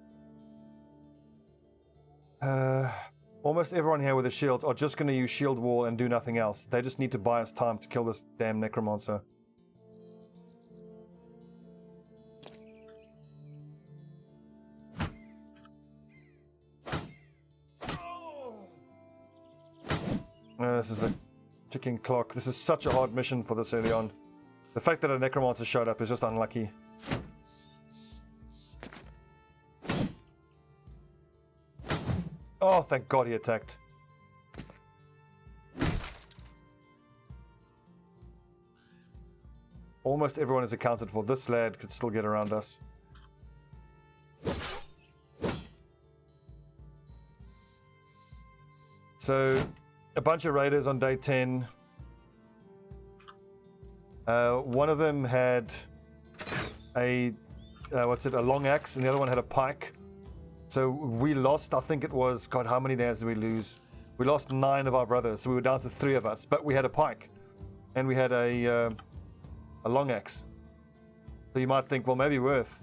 Almost everyone here with the shields are just going to use shield wall and do nothing else. They just need to buy us time to kill this damn necromancer. This is a ticking clock. This is such a hard mission for this early on. The fact that a necromancer showed up is just unlucky. Oh, thank God he attacked. Almost everyone is accounted for. This lad could still get around us. So, a bunch of raiders on day 10. One of them had a long axe, and the other one had a pike. So we lost, I think it was, God, how many days did we lose? We lost 9 of our brothers, so we were down to 3 of us. But we had a pike, and we had a long axe. So you might think, well, maybe worth.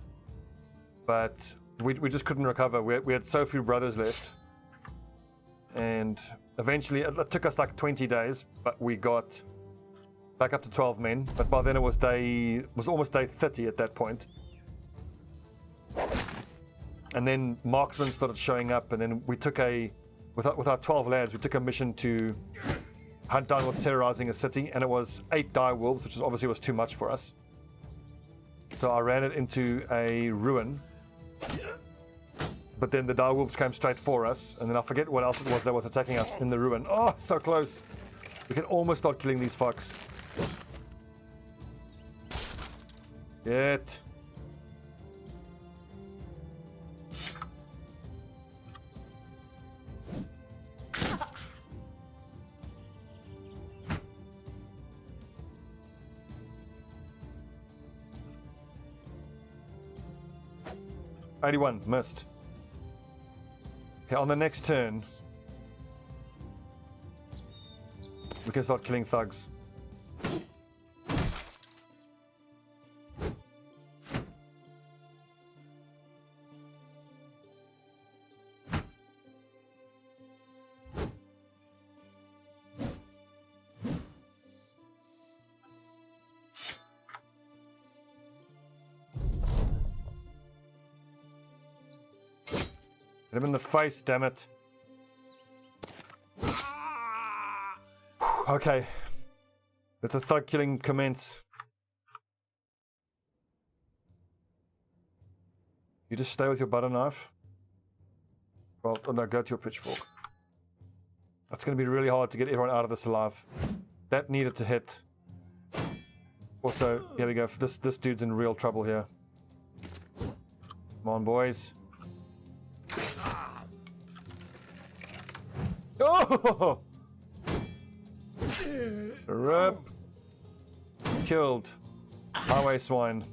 But we just couldn't recover. We had so few brothers left. And eventually, it took us like 20 days, but we got back up to 12 men. But by then it was almost day 30 at that point. And then marksmen started showing up, and then we took with our 12 lads, we took a mission to hunt down what's terrorizing a city, and it was 8 dire wolves, which obviously was too much for us. So I ran it into a ruin. But then the dire wolves came straight for us, and then I forget what else it was that was attacking us in the ruin. Oh, so close. We can almost start killing these fucks. Get. '81 missed. Okay, on the next turn, we can start killing thugs. Hit him in the face, damn it. Okay. Let the thug killing commence. You just stay with your butter knife. Well, oh no, go to your pitchfork. That's going to be really hard to get everyone out of this alive. That needed to hit. Also, here we go. This dude's in real trouble here. Come on, boys. Oh! Rip. Killed. Highway swine.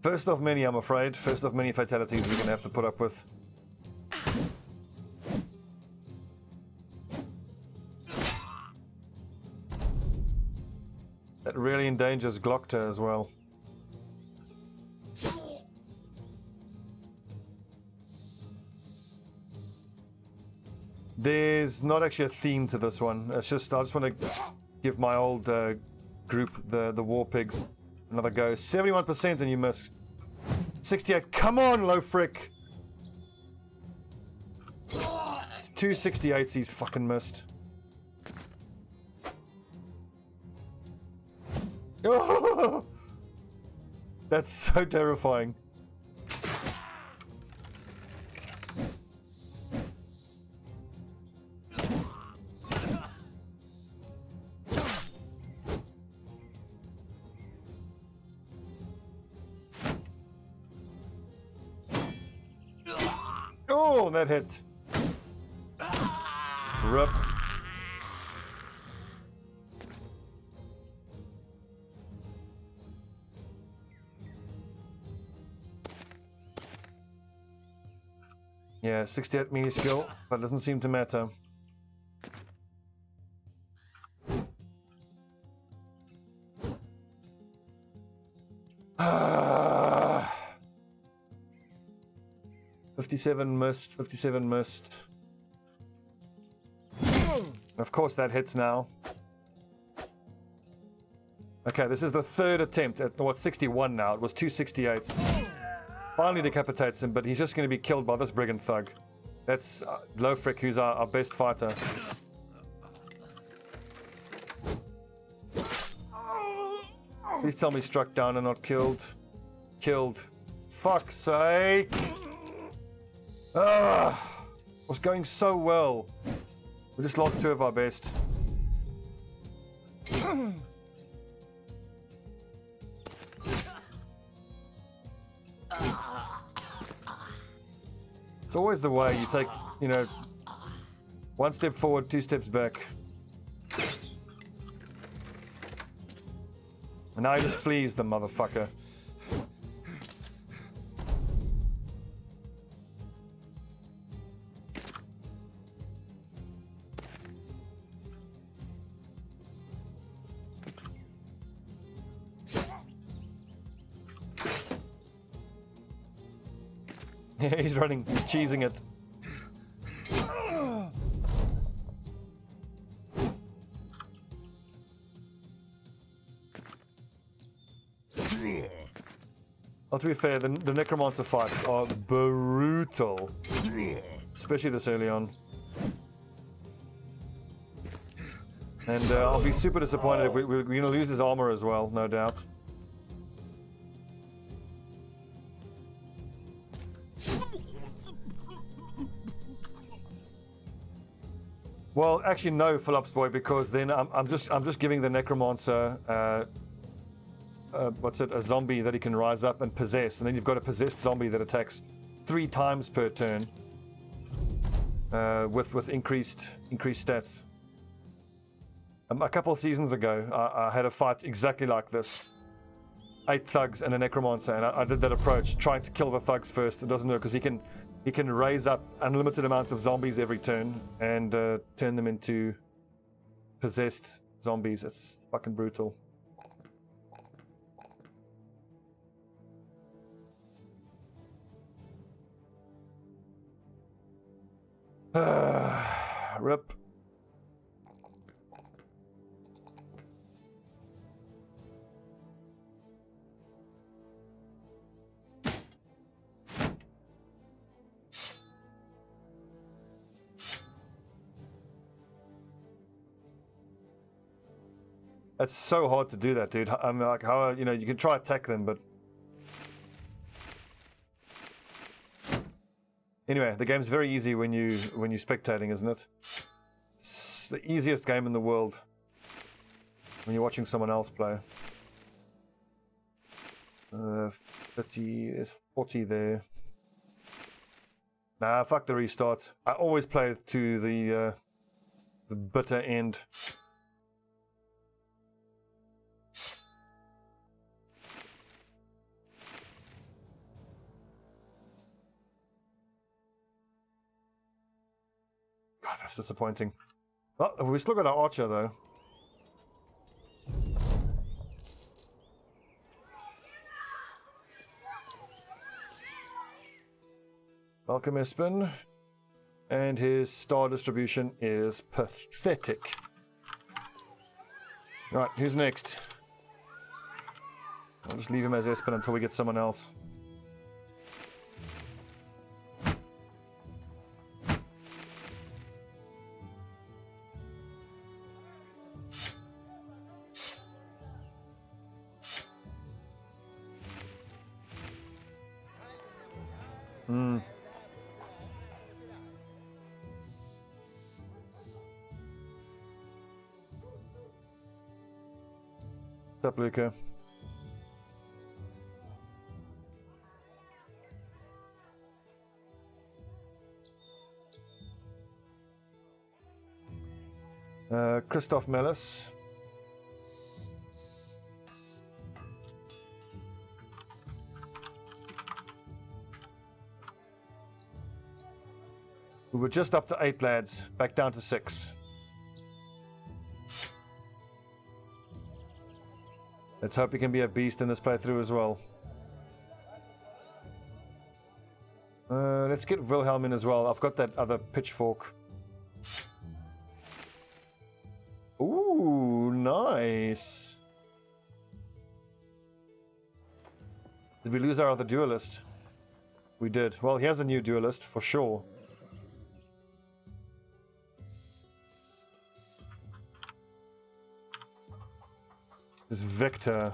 First of many, I'm afraid. First of many fatalities we're going to have to put up with. That really endangers Glockter as well. There's not actually a theme to this one. It's just, I just want to give my old group, the war pigs, another go. 71% and you miss. 68, come on, low frick. It's 268s he's fucking missed. Oh, that's so terrifying. Oh, that hit. Rip. Yeah, 68 mini skill, but it doesn't seem to matter. Ah. 57 missed, 57 missed. Of course that hits now. Okay, this is the third attempt at, what's 61 now? It was 268s. Finally decapitates him, but he's just going to be killed by this brigand thug. That's Lofric, who's our best fighter. Please tell me struck down and not killed. Killed. Fuck's sake! Ah, it was going so well. We just lost 2 of our best. It's always the way you take, you know, 1 step forward, 2 steps back. And now he just flees the motherfucker. Yeah, he's running, he's cheesing it. Well, to be fair, the necromancer fights are brutal, especially this early on. And I'll be super disappointed if we're going to lose his armor as well, no doubt. Well, actually, no, Phillips boy, because then I'm just giving the necromancer a zombie that he can rise up and possess, and then you've got a possessed zombie that attacks 3 times per turn with increased stats. A couple of seasons ago, I had a fight exactly like this. 8 thugs and a necromancer, and I did that approach, trying to kill the thugs first. It doesn't work because he can raise up unlimited amounts of zombies every turn and turn them into possessed zombies. It's fucking brutal. Rip. It's so hard to do that, dude. I'm like, how, you know, you can try attack them, but anyway, the game's very easy when you're spectating, isn't it? It's the easiest game in the world when you're watching someone else play. 30, there's 40 there. Nah, fuck the restart. I always play to the bitter end. God, that's disappointing. Oh, we still got our archer, though. Welcome, Espen. And his star distribution is pathetic. Right, who's next? I'll just leave him as Espen until we get someone else. What's up, Luca? Christoph Mellis. We were just up to 8 lads, back down to 6. Let's hope he can be a beast in this playthrough as well. Let's get Wilhelm in as well. I've got that other pitchfork. Ooh, nice. Did we lose our other duelist? We did. Well, he has a new duelist, for sure. This Victor.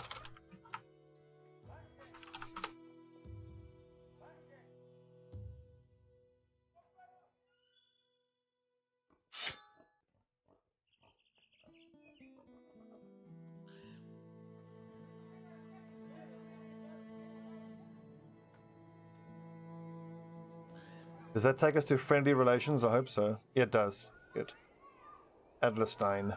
Does that take us to friendly relations? I hope so. Yeah, it does. Good. Adlerstein.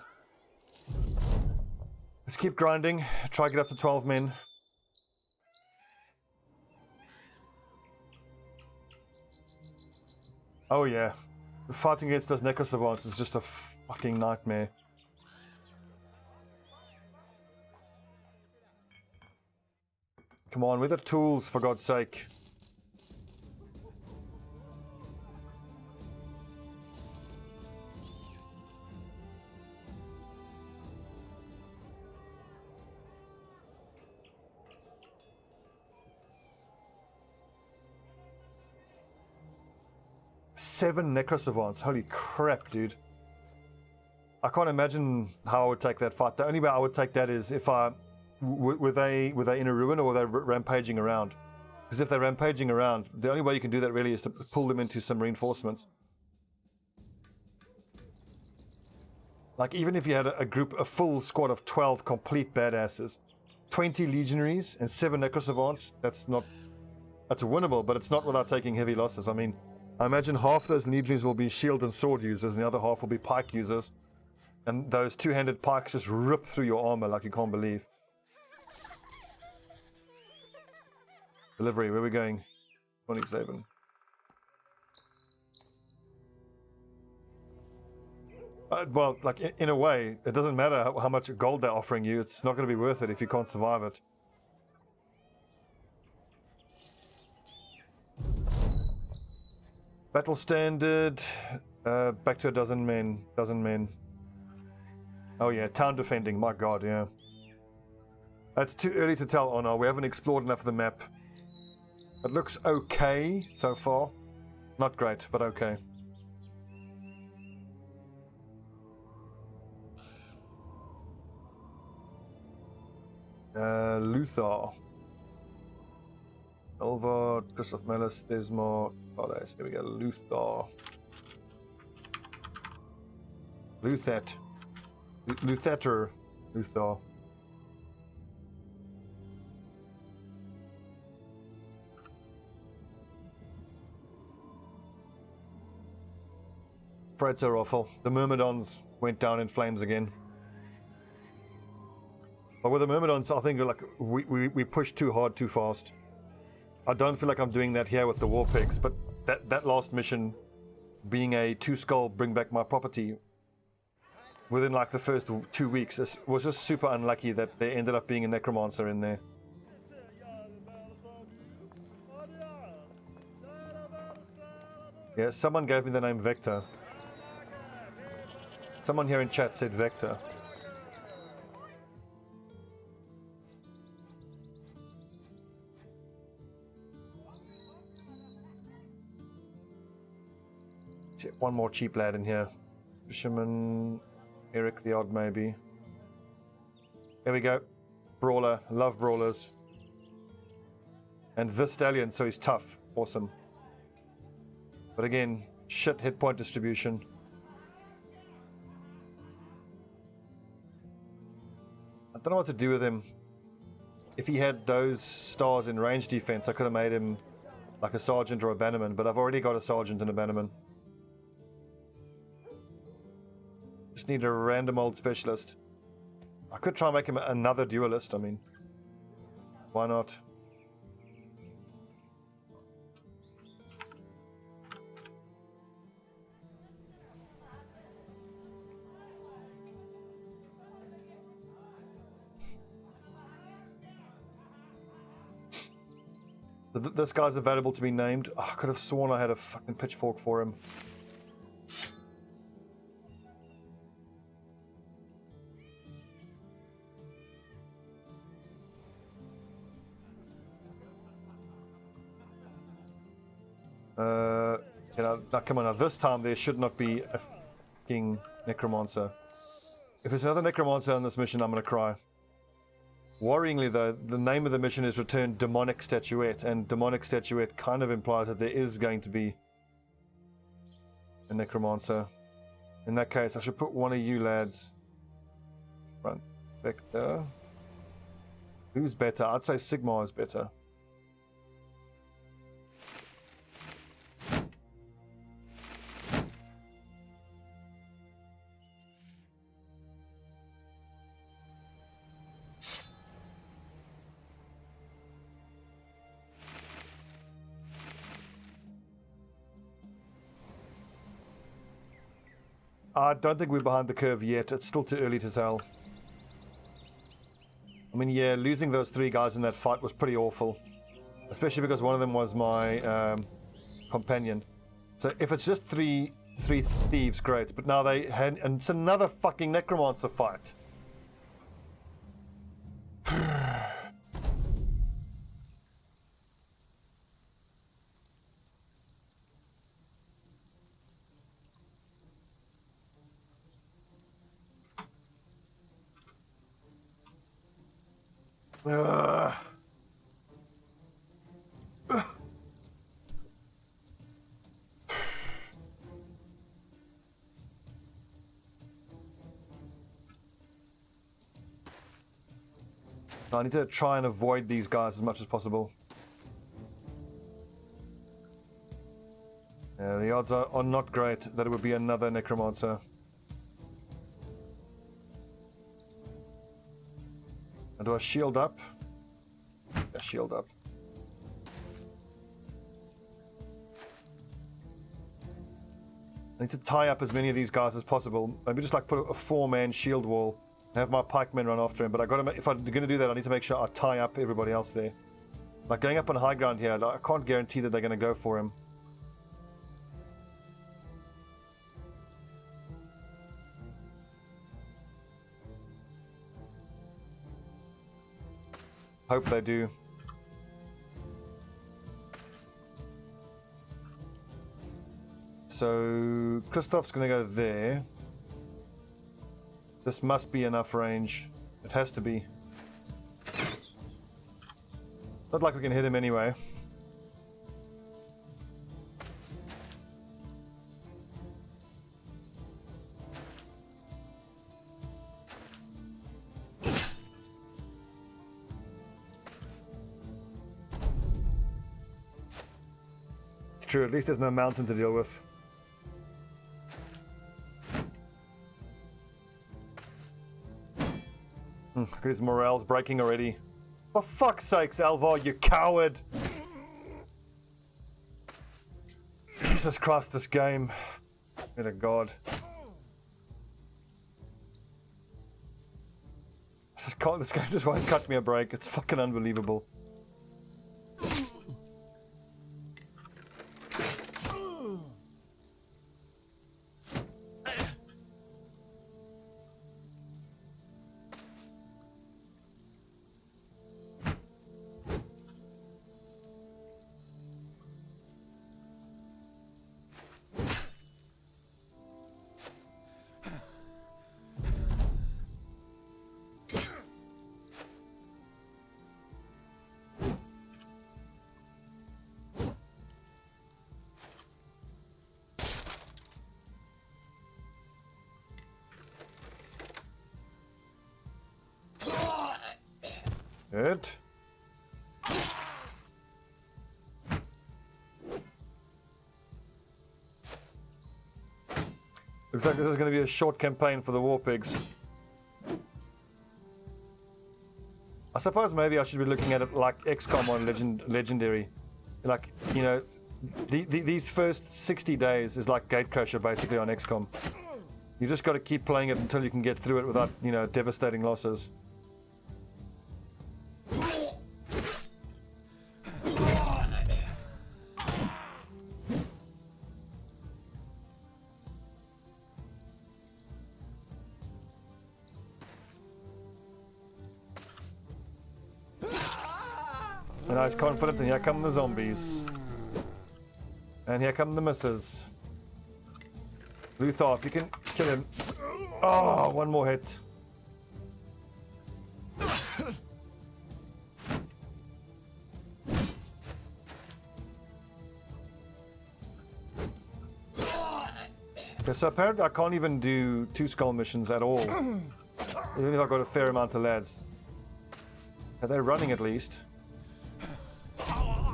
Let's keep grinding. Try to get up to 12 men. Oh yeah. Fighting against those necro savants is just a fucking nightmare. Come on, with the tools, for God's sake. Seven necro savants. Holy crap, dude. I can't imagine how I would take that fight. The only way I would take that is if were they in a ruin or were they rampaging around? Because if they're rampaging around, the only way you can do that really is to pull them into some reinforcements. Like even if you had a full squad of 12 complete badasses, 20 legionaries and 7 necrosavants, that's winnable, but it's not without taking heavy losses. I mean, I imagine half those legionaries will be shield and sword users and the other half will be pike users. And those two-handed pikes just rip through your armor like you can't believe. Delivery, where are we going? Koningshaven. Well, like in a way, it doesn't matter how much gold they're offering you. It's not going to be worth it if you can't survive it. Battle standard. Back to a dozen men. Oh yeah, town defending. My god, yeah. It's too early to tell. Oh no, we haven't explored enough of the map. It looks okay so far. Not great, but okay. Luthor. Elvar, Christoph Melis, there's more. Oh, there's. Here we go. Luthor. Luthor. Afraid so awful. The Myrmidons went down in flames again. But with the Myrmidons, I think like we pushed too hard, too fast. I don't feel like I'm doing that here with the War Pigs, but that last mission, being a 2-skull bring back my property, within like the first 2 weeks, was just super unlucky that there ended up being a necromancer in there. Yeah, someone gave me the name Vector. Someone here in chat said Vector. One more cheap lad in here. Fisherman, Eric the odd maybe. There we go. Brawler, love brawlers. And this stallion, so he's tough. Awesome. But again, shit hit point distribution. I don't know what to do with him. If he had those stars in range defense, I could have made him like a sergeant or a bannerman, but I've already got a sergeant and a bannerman. Just need a random old specialist. I could try and make him another duelist, I mean. Why not? This guy's available to be named. Oh, I could have sworn I had a fucking pitchfork for him. You know, now come on, now this time there should not be a fucking necromancer. If there's another necromancer on this mission, I'm gonna cry. Worryingly though, the name of the mission is Return Demonic Statuette, and Demonic Statuette kind of implies that there is going to be a necromancer. In that case, I should put one of you lads front. Vector. Who's better? I'd say Sigmar is better. I don't think we're behind the curve yet. It's still too early to tell. I mean, yeah, losing those 3 guys in that fight was pretty awful. Especially because one of them was my companion. So if it's just three thieves, great. But now they had... And it's another fucking necromancer fight. Ugh. I need to try and avoid these guys as much as possible. Yeah, the odds are not great that it would be another necromancer. And do I shield up? Yeah, shield up. I need to tie up as many of these guys as possible. Maybe just like put a 4-man shield wall and have my pikemen run after him. But I got to, if I'm going to do that, I need to make sure I tie up everybody else there. Like going up on high ground here, I can't guarantee that they're going to go for him. Hope they do. So Christoph's going to go there. This must be enough range. It has to be. Not like we can hit him anyway. It's true, at least there's no mountain to deal with. His morale's breaking already. For fuck's sakes, Alvar, you coward! Jesus Christ, this game. Oh to God. This game just won't cut me a break. It's fucking unbelievable. Good. Looks like this is going to be a short campaign for the war pigs. I suppose maybe I should be looking at it like XCOM on Legendary. Like, you know, these first 60 days is like Gatecrasher basically on XCOM. You just got to keep playing it until you can get through it without, you know, devastating losses. And I was confident, and here come the zombies. And here come the misses. Luthor, if you can kill him. Oh, one more hit. Okay, so apparently I can't even do 2 skull missions at all. Even if I've got a fair amount of lads. Are they running at least?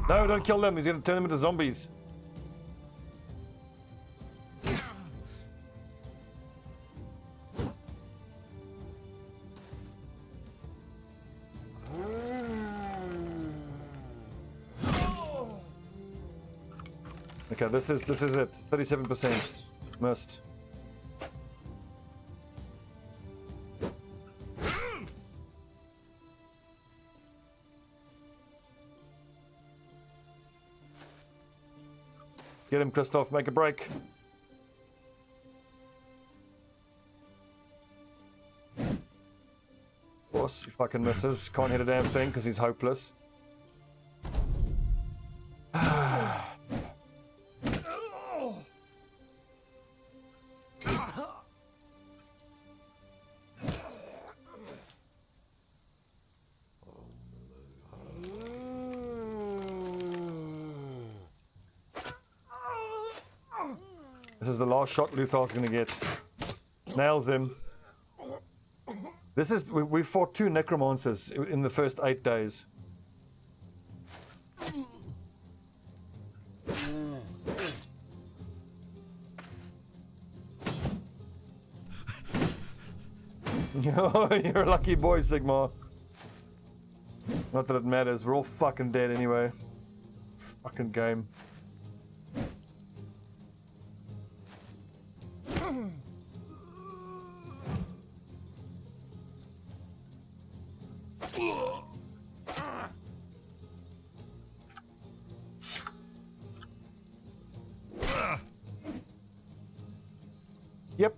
No, don't kill them. He's going to turn them into zombies. Okay, this is it. 37% missed. Get him, Christoph. Make a break. Of course, he fucking misses. Can't hit a damn thing because he's hopeless. This is the last shot Luthar's going to get. Nails him. This is... We fought 2 necromancers in the first 8 days. You're a lucky boy, Sigmar. Not that it matters. We're all fucking dead anyway. Fucking game. Yep.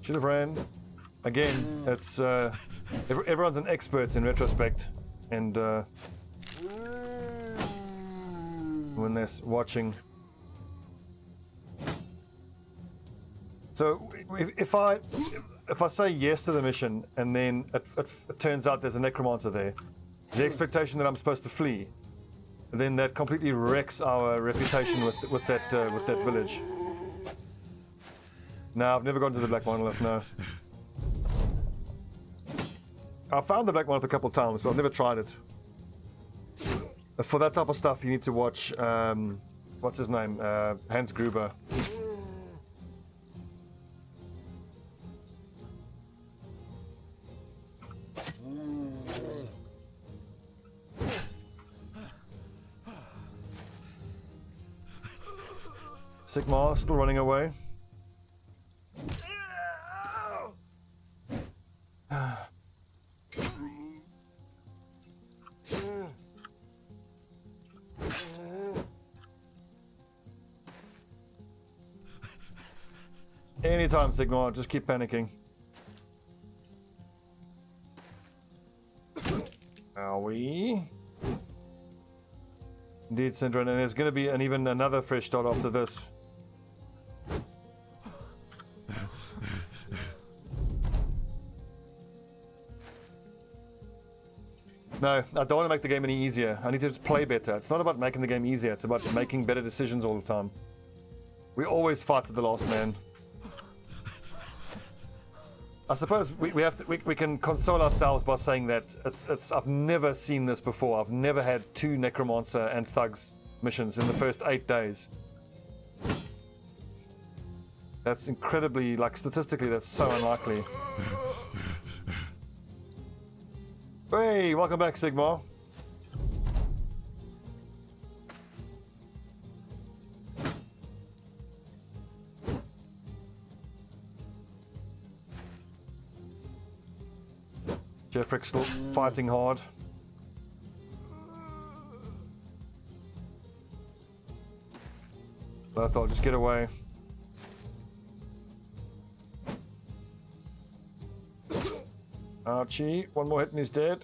Should have ran. Again, it's everyone's an expert in retrospect, and when they're watching. So if I say yes to the mission and then it turns out there's a necromancer there, the expectation that I'm supposed to flee, then that completely wrecks our reputation with that village. No, I've never gone to the Black Monolith. No. I found the Black Monolith a couple of times, but I've never tried it. For that type of stuff, you need to watch, what's his name? Hans Gruber. Sigmar still running away. Anytime, Sigmar, just keep panicking. Are we? Indeed, Syndron, and there's going to be even another fresh start after this. No, I don't want to make the game any easier. I need to just play better. It's not about making the game easier, it's about making better decisions all the time. We always fight to the last man. I suppose we can console ourselves by saying that I've never seen this before. I've never had 2 necromancer and thugs missions in the first 8 days. That's incredibly, like, statistically, that's so unlikely. Hey, welcome back, Sigmar. Jeffrick's still fighting hard. But I thought, just get away. Archie, one more hit and he's dead.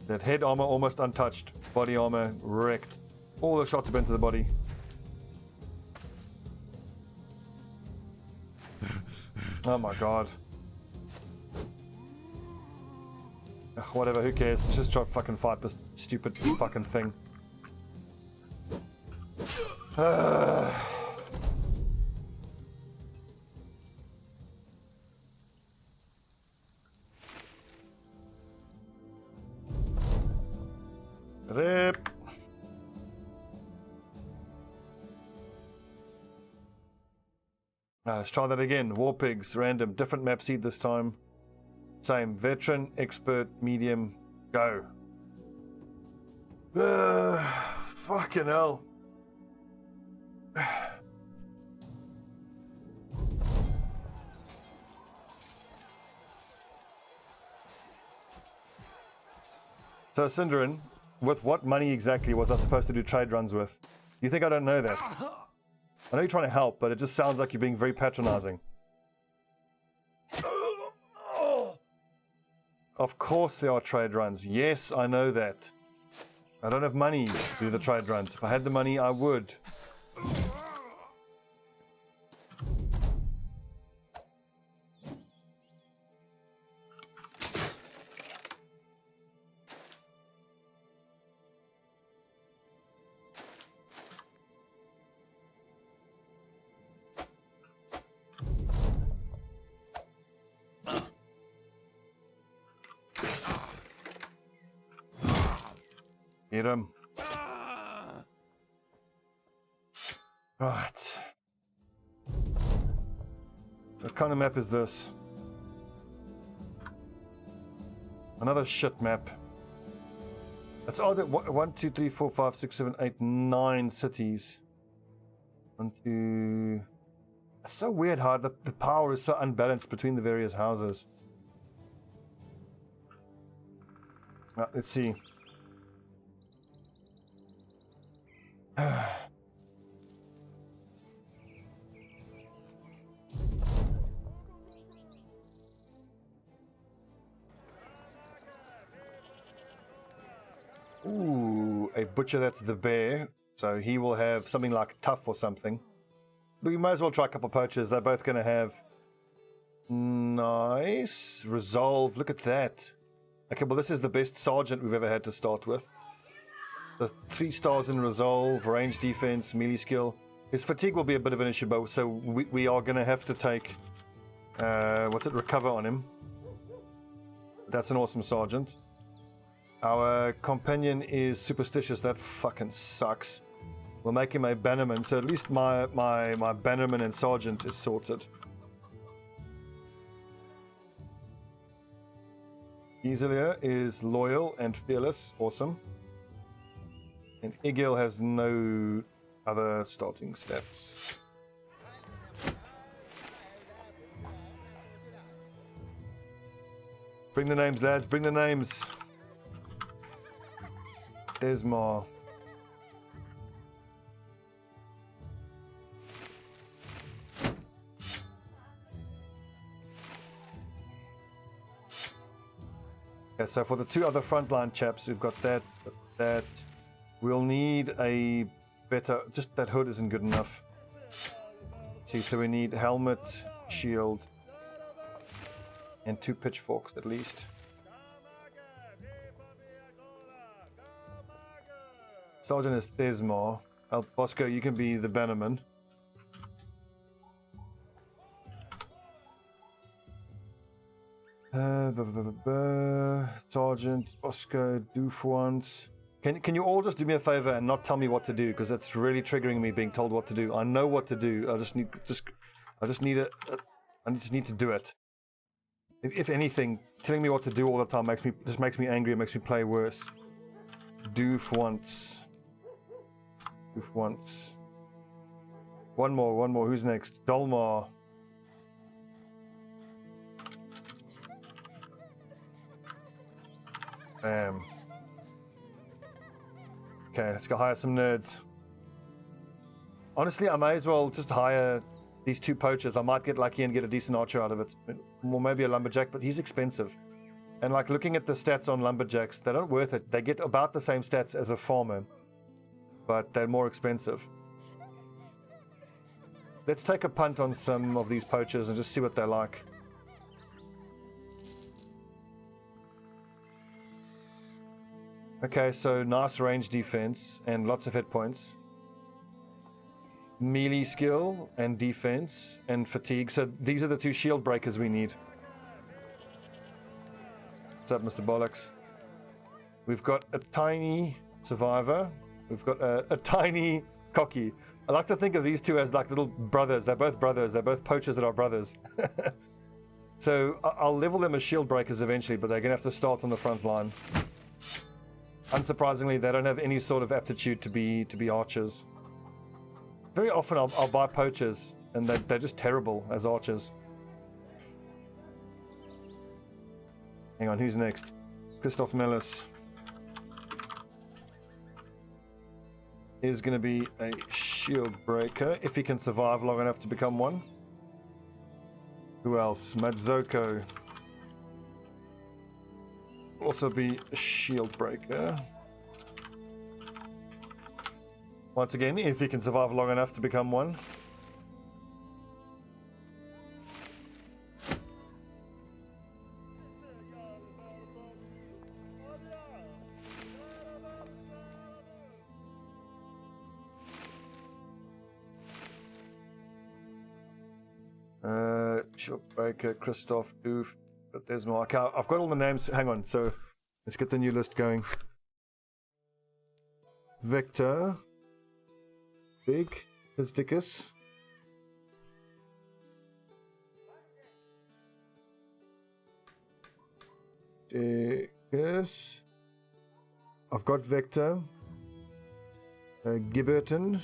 That head armor almost untouched. Body armor wrecked. All the shots have been to the body. Oh my god. Ugh, whatever, who cares? Let's just try to fucking fight this stupid fucking thing. Rip. Let's try that again. War pigs, random, different map seed this time. Same, veteran, expert, medium, go. Fucking hell. So, Syndron, with what money exactly was I supposed to do trade runs with? You think I don't know that? I know you're trying to help, but it just sounds like you're being very patronizing. Of course there are trade runs. Yes, I know that. I don't have money to do the trade runs. If I had the money, I would. Get him. Right. What kind of map is this? Another shit map. It's odd that 1, 2, 3, 4, 5, 6, 7, 8, 9 cities. 1, 2. It's so weird how the power is so unbalanced between the various houses. Let's see. Ooh, a butcher, that's the bear. So he will have something like tough or something. We might as well try a couple poachers. They're both going to have nice resolve. Look at that. Okay, well, this is the best sergeant we've ever had to start with. The 3 stars in resolve, range defense, melee skill. His fatigue will be a bit of an issue, but so we are going to have to take recover on him. That's an awesome sergeant. Our companion is superstitious. That fucking sucks. We'll make him a bannerman, so at least my bannerman and sergeant is sorted. Iselia is loyal and fearless. Awesome. And Egil has no other starting stats. Bring the names, lads. Bring the names. Desmar. Okay, so for the 2 other frontline chaps, we've got that. We'll need a better... Just that hood isn't good enough. See, so we need helmet, shield, and 2 pitchforks at least. Sergeant is Desmar. Bosco, you can be the bannerman. Sergeant, Bosco, Doof once. Can you all just do me a favor and not tell me what to do, because that's really triggering me being told what to do. I know what to do. I just need to do it. If anything, telling me what to do all the time makes me angry. It makes me play worse. Doof once. Doof once. One more. Who's next? Dolmar. Bam. Okay, let's go hire some nerds. Honestly, I may as well just hire these 2 poachers. I might get lucky and get a decent archer out of it. Or maybe a lumberjack, but he's expensive. And like looking at the stats on lumberjacks, they're not worth it. They get about the same stats as a farmer, but they're more expensive. Let's take a punt on some of these poachers and just see what they're like. Okay, so nice range defense and lots of hit points. Melee skill and defense and fatigue. So these are the 2 shield breakers we need. What's up, Mr. Bollocks? We've got a tiny survivor. We've got a tiny cocky. I like to think of these 2 as like little brothers. They're both brothers. They're both poachers that are brothers. So I'll level them as shield breakers eventually, but they're going to have to start on the front line. Unsurprisingly, they don't have any sort of aptitude to be archers. Very often I'll buy poachers, and they're just terrible as archers. Hang on, who's next? Christoph Mellis is going to be a shield breaker, if he can survive long enough to become one. Who else? Madzoko. also be a shield breaker. Once again, if he can survive long enough to become one. Shield breaker, Christoph, Doof, but there's more. Okay, I've got all the names. Hang on, so let's get the new list going. Victor, Big, Hisdicus, Dicus. I've got Victor, Gibberton.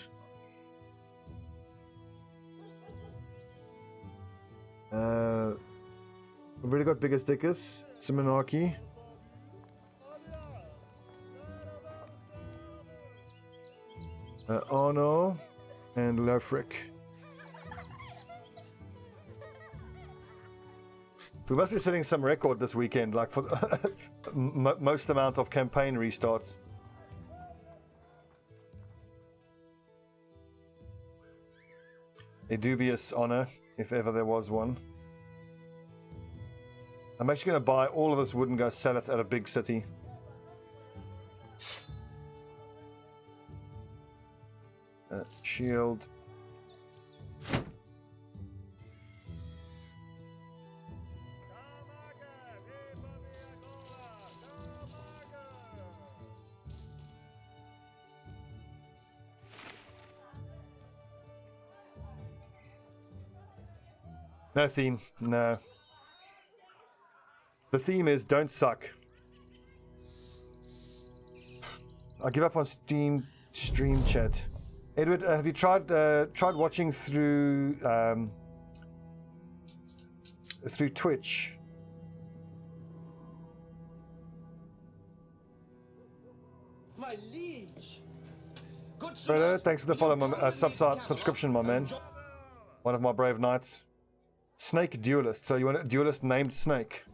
We've already got Biggest Dickus, Simonaki. Arno and Lofric. We must be setting some record this weekend, like for most amount of campaign restarts. A dubious honor, if ever there was one. I'm actually going to buy all of this wood and go sell it at a big city. Shield. No theme, no. The theme is don't suck. I give up on stream chat. Edward, have you tried watching through Twitch? My liege. Good Fredo, thanks for the follow, subscription, my man. One of my brave knights. Snake duelist. So you want a duelist named Snake?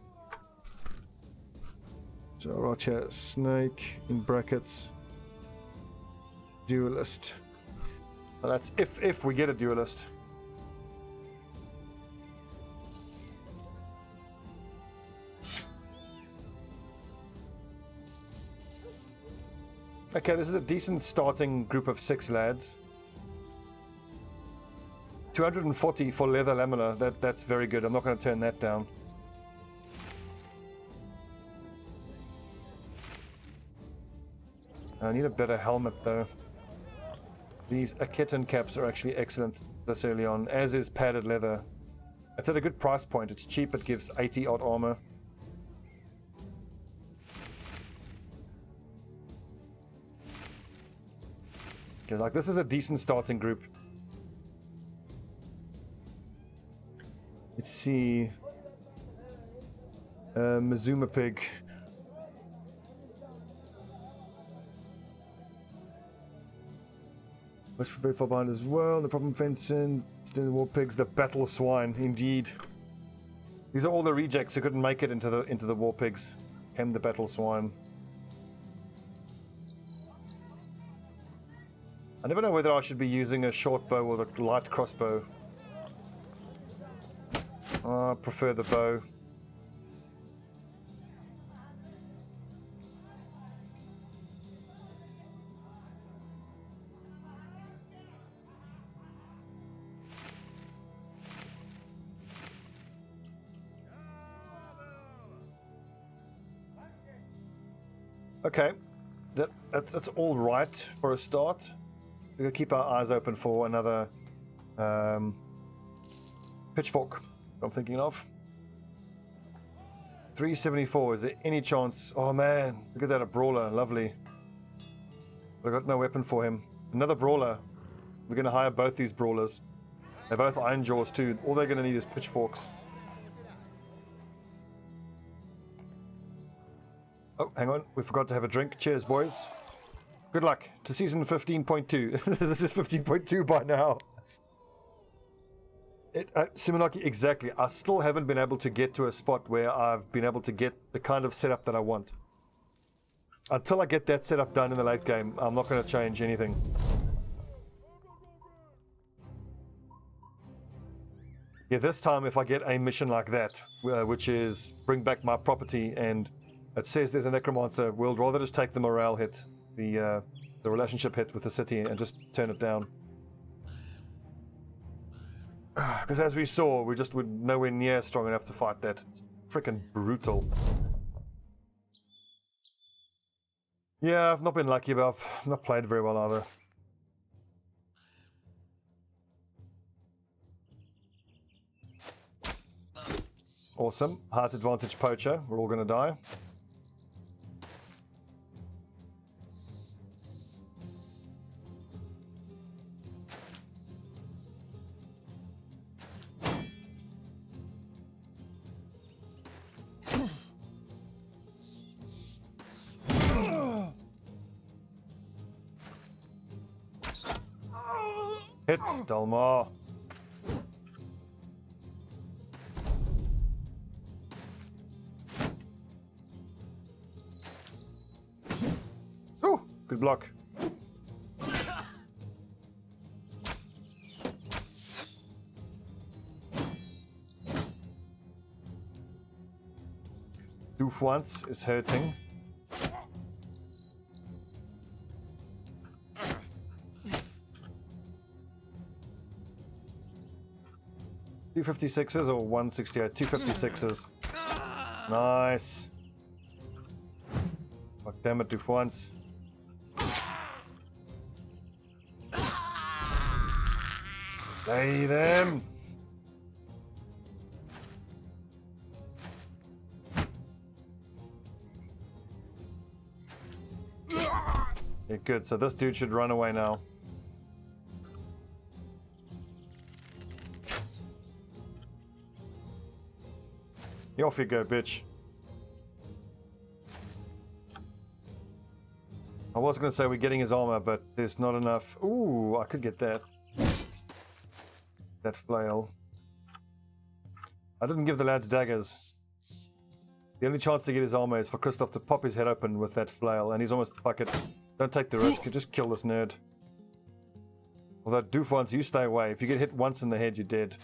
So right here, Snake in brackets. Duelist. Well, that's if we get a duelist. Okay, this is a decent starting group of 6 lads. 240 for leather lamellar. That's very good. I'm not going to turn that down. I need a better helmet though. These kitten caps are actually excellent this early on, as is padded leather. It's at a good price point. It's cheap. It gives 80 odd armor. Okay, like this is a decent starting group. Let's see. Mazuma pig. Much very far behind as well. The problem fencing, the war pigs, the battle swine, indeed. These are all the rejects who couldn't make it into the war pigs. Came the battle swine. I never know whether I should be using a short bow or the light crossbow. I prefer the bow. Okay, that's all right for a start. We're gonna keep our eyes open for another pitchfork. I'm thinking of 374. Is there any chance? Oh man, look at that, a brawler, lovely. I've got no weapon for him. Another brawler. We're gonna hire both these brawlers. They're both iron jaws too. All they're gonna need is pitchforks. Oh, hang on. We forgot to have a drink. Cheers, boys. Good luck to season 15.2. This is 15.2 by now. Simonaki, exactly. I still haven't been able to get to a spot where I've been able to get the kind of setup that I want. until I get that setup done in the late game, I'm not going to change anything. Yeah, this time if I get a mission like that, which is bring back my property and it says there's a necromancer, we'll rather just take the morale hit, the relationship hit with the city and just turn it down. Because as we saw, we just were nowhere near strong enough to fight that. It's freaking brutal. Yeah, I've not been lucky, but I've not played very well either. Awesome. Heart advantage poacher. We're all going to die. Hit, Dalmar. Oh, good block. Doof once is hurting. $256s or 168? 256s. Nice. Fuck damn it, Doof once. Slay them. Yeah, good. So this dude should run away now. Yeah, off you go, bitch. I was going to say we're getting his armor, but there's not enough. Ooh, I could get that. That flail. I didn't give the lads daggers. The only chance to get his armor is for Christoph to pop his head open with that flail, and he's almost, fuck it. Don't take the risk, you just kill this nerd. Although, Doof once, you stay away. If you get hit once in the head, you're dead.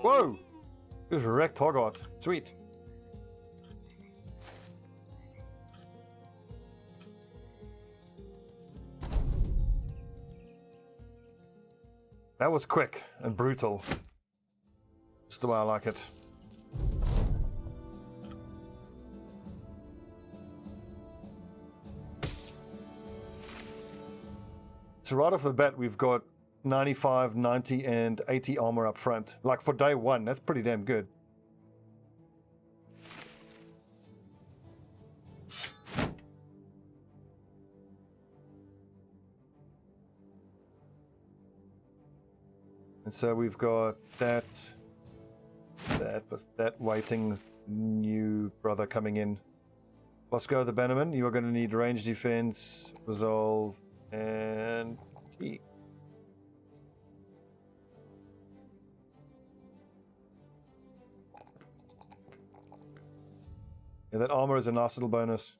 Whoa! Just wrecked Hoggart. Sweet. That was quick and brutal. Just the way I like it. So right off the bat, we've got 95, 90, and 80 armor up front. Like for day one, that's pretty damn good. And so we've got that waiting new brother coming in. Bosco the Bannerman, you are going to need range defense, resolve, and key. Yeah, that armor is a nice little bonus.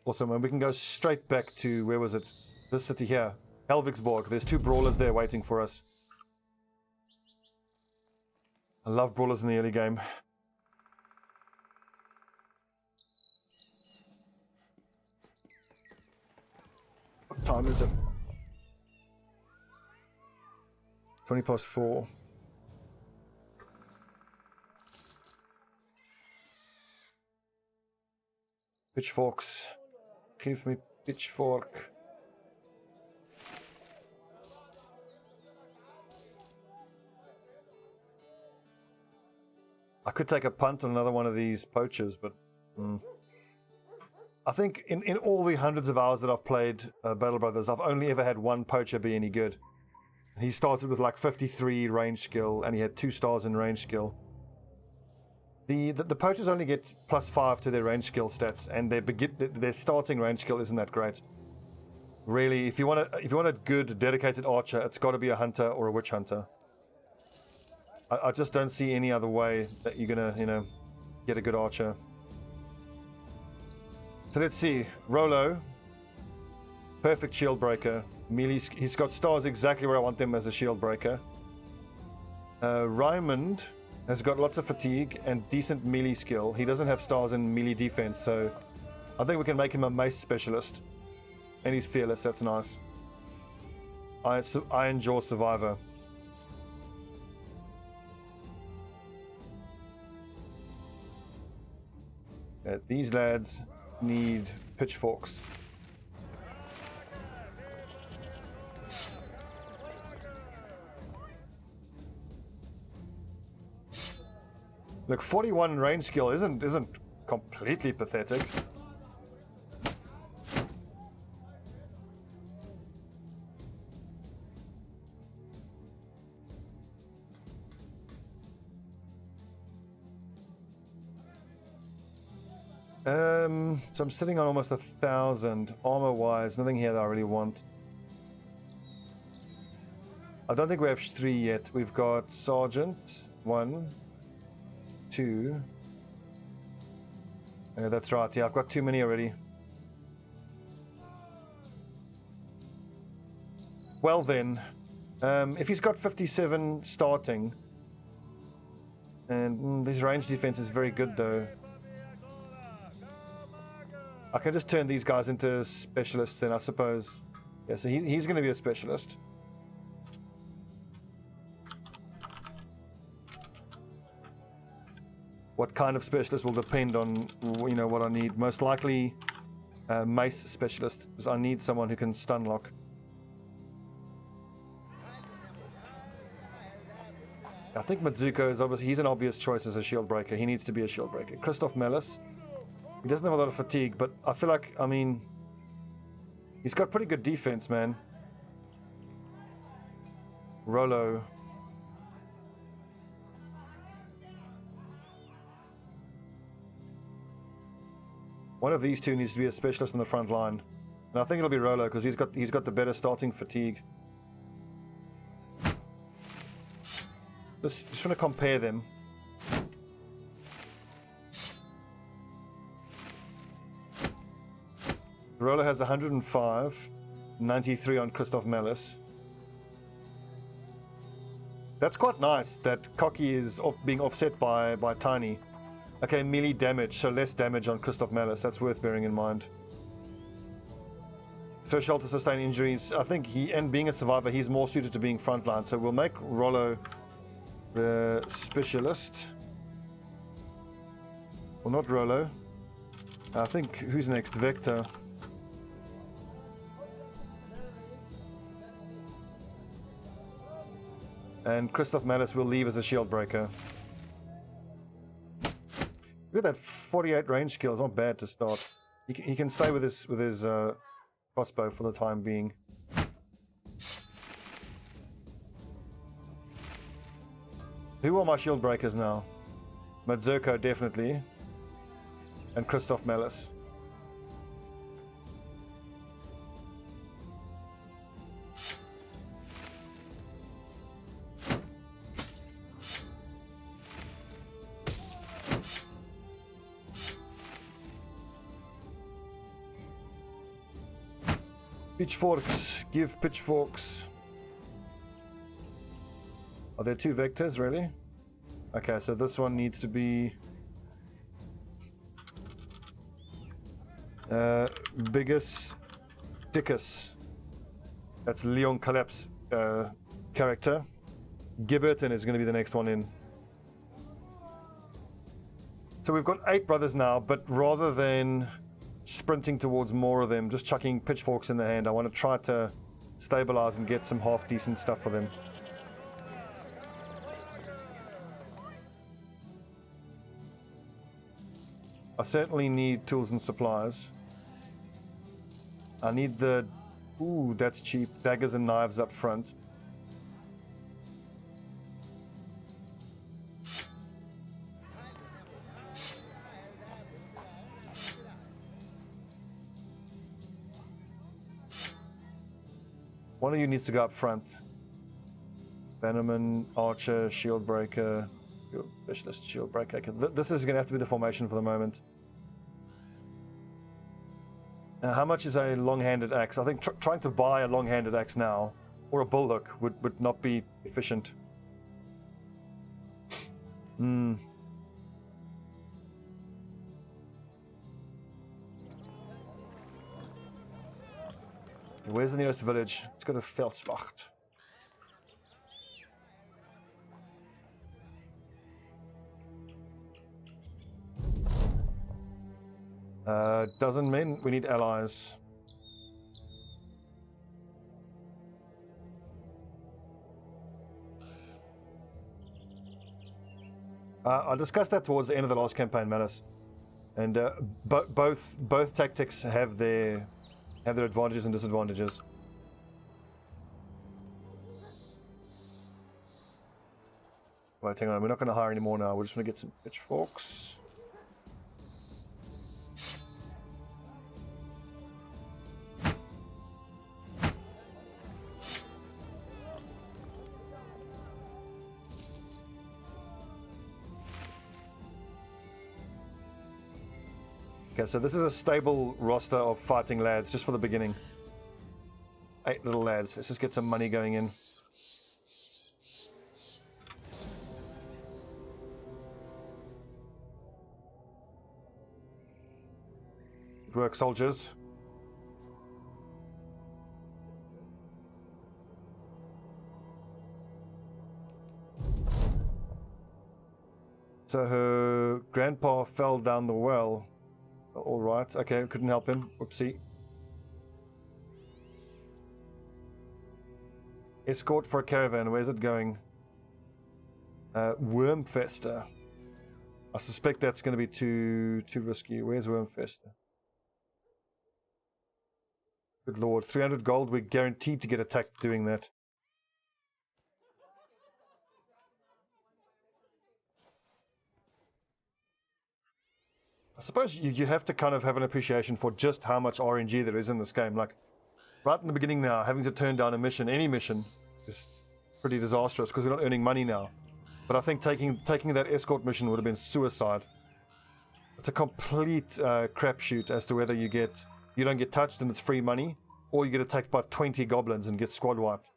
Awesome, and we can go straight back to, where was it? This city here, Helviksborg. There's two brawlers there waiting for us. I love brawlers in the early game. What time is it? 20 past 4. Pitchforks. Give me pitchfork. I could take a punt on another one of these poachers, but I think in all the hundreds of hours that I've played Battle Brothers, I've only ever had one poacher be any good. He started with like 53 range skill, and he had 2 stars in range skill. The poachers only get +5 to their range skill stats, and their starting range skill isn't that great. Really, if you want a good dedicated archer, it's got to be a hunter or a witch hunter. I just don't see any other way that you're gonna, you know, get a good archer. So let's see. Rolo, perfect shield breaker. Melee, he's got stars exactly where I want them as a shield breaker. Raymond has got lots of fatigue and decent melee skill. He doesn't have stars in melee defense, so I think we can make him a mace specialist. And he's fearless, that's nice. I enjoy survivor. These lads need pitchforks. Look, 41 range skill isn't completely pathetic. So I'm sitting on almost 1,000 armor-wise. Nothing here that I really want. I don't think we have 3 yet. We've got Sergeant 1, 2. That's right. Yeah, I've got too many already. Well then, if he's got 57 starting, and this range defense is very good though. I can just turn these guys into specialists then, I suppose. Yeah, so he's going to be a specialist. What kind of specialist will depend on, you know, what I need. Most likely mace specialist, because I need someone who can stun lock. I think Mitsuko is obviously, he's an obvious choice as a shield breaker. He needs to be a shield breaker. Christoph Mellis. He doesn't have a lot of fatigue, but I feel like, I mean, he's got pretty good defense, man. Rolo. One of these two needs to be a specialist on the front line. And I think it'll be Rolo, because he's got the better starting fatigue. Just want to compare them. Rolo has 105, 93 on Christoph Mellis. That's quite nice that Cocky is being offset by Tiny. Okay, melee damage, so less damage on Christoph Mellis. That's worth bearing in mind. Threshold to sustain injuries. I think and being a survivor, he's more suited to being frontline. So we'll make Rolo the specialist. Well, not Rolo. I think, who's next? Vector. And Christoph Mellis will leave as a shield breaker. Look at that 48 range skill. It's not bad to start. He can stay with his crossbow for the time being. Who are my shield breakers now? Mazurko definitely. And Christoph Mellis. Pitchforks. Give pitchforks. Are there 2 vectors, really? Okay, so this one needs to be biggest, thickest. That's Leon Kalep's character. Gibberton is going to be the next one in. So we've got 8 brothers now, but rather than sprinting towards more of them, just chucking pitchforks in the hand, I want to try to stabilize and get some half decent stuff for them. I certainly need tools and supplies. I need the... Ooh, that's cheap. Daggers and knives up front. One of you needs to go up front. Bannerman, Archer, Shield Breaker, Specialist, Shield Breaker. Okay, this is going to have to be the formation for the moment. Now, how much is a long-handed axe? I think trying to buy a long-handed axe now, or a bullock, would not be efficient. Where's the nearest village? Let's go to Veldslacht. Doesn't mean we need allies. I discussed that towards the end of the last campaign, Malice, and both tactics have their advantages and disadvantages. Right, hang on. We're not going to hire any more now. We're just going to get some pitchforks. Okay, so this is a stable roster of fighting lads, just for the beginning. 8 little lads. Let's just get some money going in. Good work, soldiers. So her grandpa fell down the well. All right. Okay, couldn't help him. Whoopsie. Escort for a caravan. Where's it going? Wormfester. I suspect that's going to be too risky. Where's Wormfester? Good lord. 300 gold. We're guaranteed to get attacked doing that. I suppose you have to kind of have an appreciation for just how much RNG there is in this game. Like, right in the beginning now, having to turn down a mission, any mission, is pretty disastrous because we're not earning money now. But I think taking that escort mission would have been suicide. It's a complete crapshoot as to whether you don't get touched and it's free money, or you get attacked by 20 goblins and get squad wiped.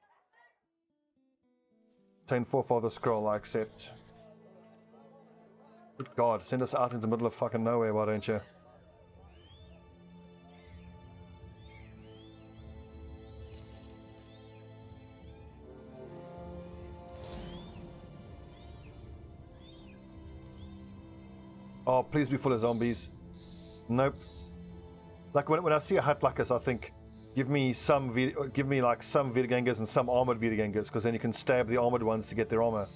10 Forefather Scroll, I accept. Good God, send us out into the middle of fucking nowhere, why don't you? Oh, please be full of zombies. Nope. Like when I see a hut like this, I think, give me like some Wiedergangers and some armored Wiedergangers, because then you can stab the armored ones to get their armor.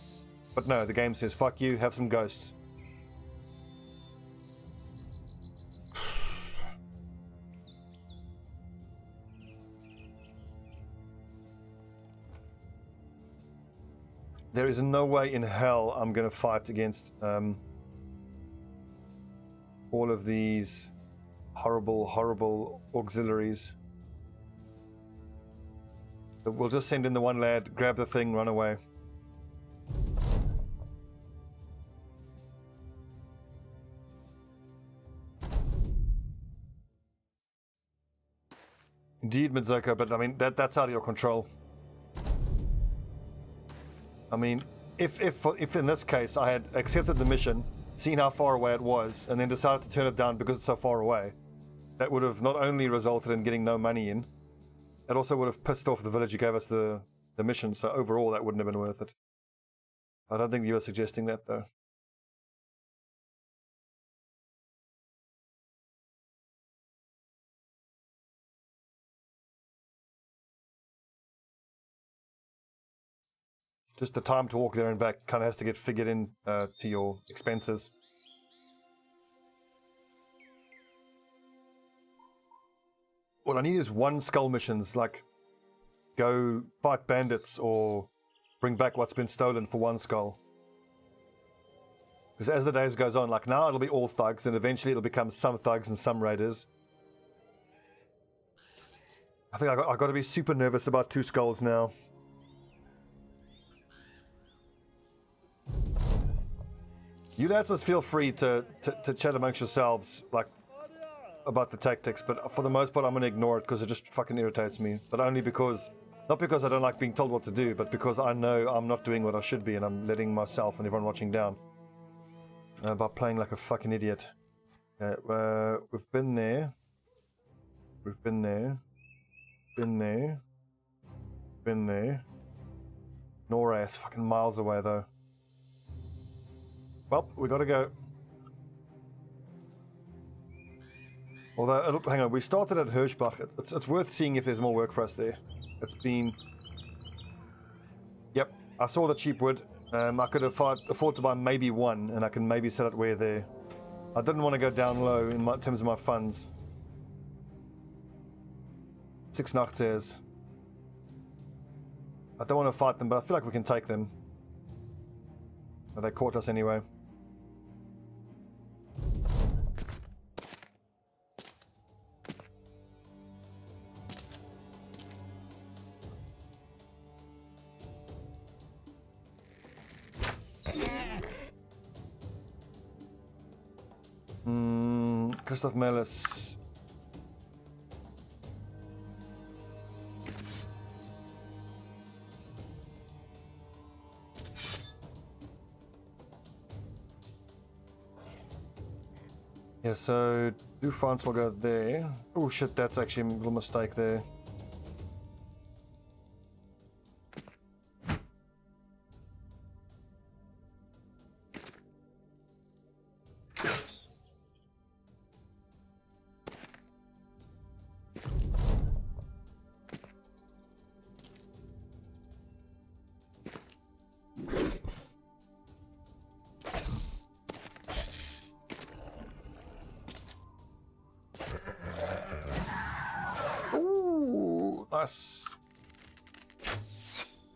But no, the game says, fuck you, have some ghosts. There is no way in hell I'm going to fight against all of these horrible auxiliaries. But we'll just send in the one lad, grab the thing, run away. Indeed, Midzoko, but I mean, that's out of your control. I mean, if in this case I had accepted the mission, seen how far away it was, and then decided to turn it down because it's so far away, that would have not only resulted in getting no money in, it also would have pissed off the village who gave us the mission, so overall that wouldn't have been worth it. I don't think you were suggesting that, though. Just the time to walk there and back kind of has to get figured in to your expenses. What I need is one skull missions, like go fight bandits or bring back what's been stolen for one skull. Because as the days goes on, like now it'll be all thugs, and eventually it'll become some thugs and some raiders. I think I got to be super nervous about 2 skulls now. You lads must feel free to chat amongst yourselves, like, about the tactics, but for the most part I'm going to ignore it because it just fucking irritates me. But only because, not because I don't like being told what to do, but because I know I'm not doing what I should be and I'm letting myself and everyone watching down. By playing like a fucking idiot. We've been there. We've been there. Been there. Been there. Nora's fucking miles away though. Well, we gotta go. Although, hang on, we started at Hirschbach. It's worth seeing if there's more work for us there. It's been... Yep, I saw the cheap wood. I could afford to buy maybe 1, and I can maybe sell it where there. I didn't want to go down low in terms of my funds. 6 Nachtseers. I don't want to fight them, but I feel like we can take them. But they caught us anyway. Christoph Mellis. Yeah, so do France will go there. Oh shit, that's actually a little mistake there.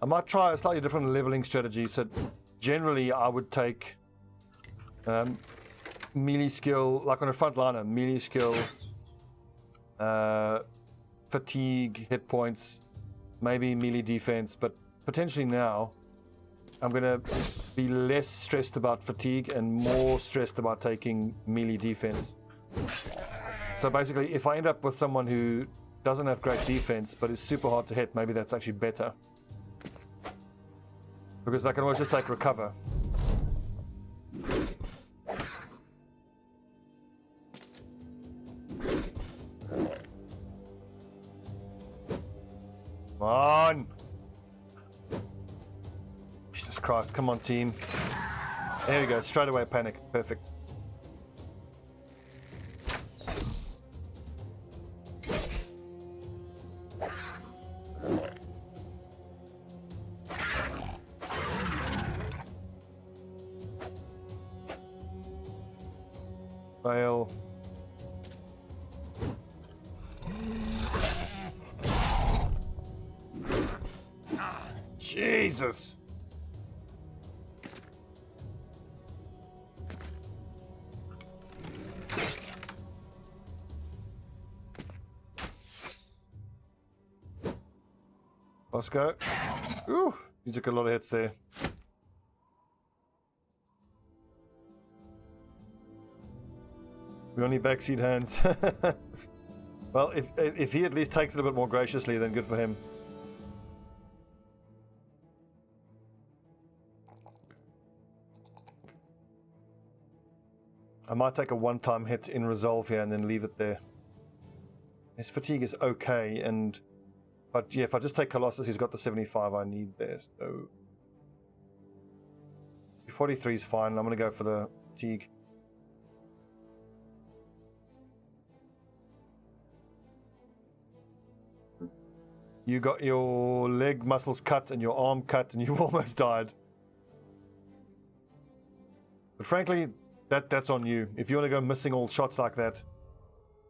I might try a slightly different leveling strategy. So generally I would take melee skill, like on a frontliner, melee skill, fatigue, hit points, maybe melee defense, but potentially now I'm going to be less stressed about fatigue and more stressed about taking melee defense. So basically if I end up with someone who doesn't have great defense but is super hard to hit, maybe that's actually better. Because I can always just take recover. Come on! Jesus Christ, come on team. There we go, straight away panic, perfect. Fail. Jesus. Let's go. Ooh, you took a lot of hits there. We only backseat hands. Well, if he at least takes it a bit more graciously, then good for him. I might take a one-time hit in resolve here and then leave it there. His fatigue is okay, but yeah, if I just take Colossus, he's got the 75 I need there. So 43 is fine. I'm going to go for the fatigue. You got your leg muscles cut and your arm cut and you almost died. But frankly, that's on you. If you want to go missing all shots like that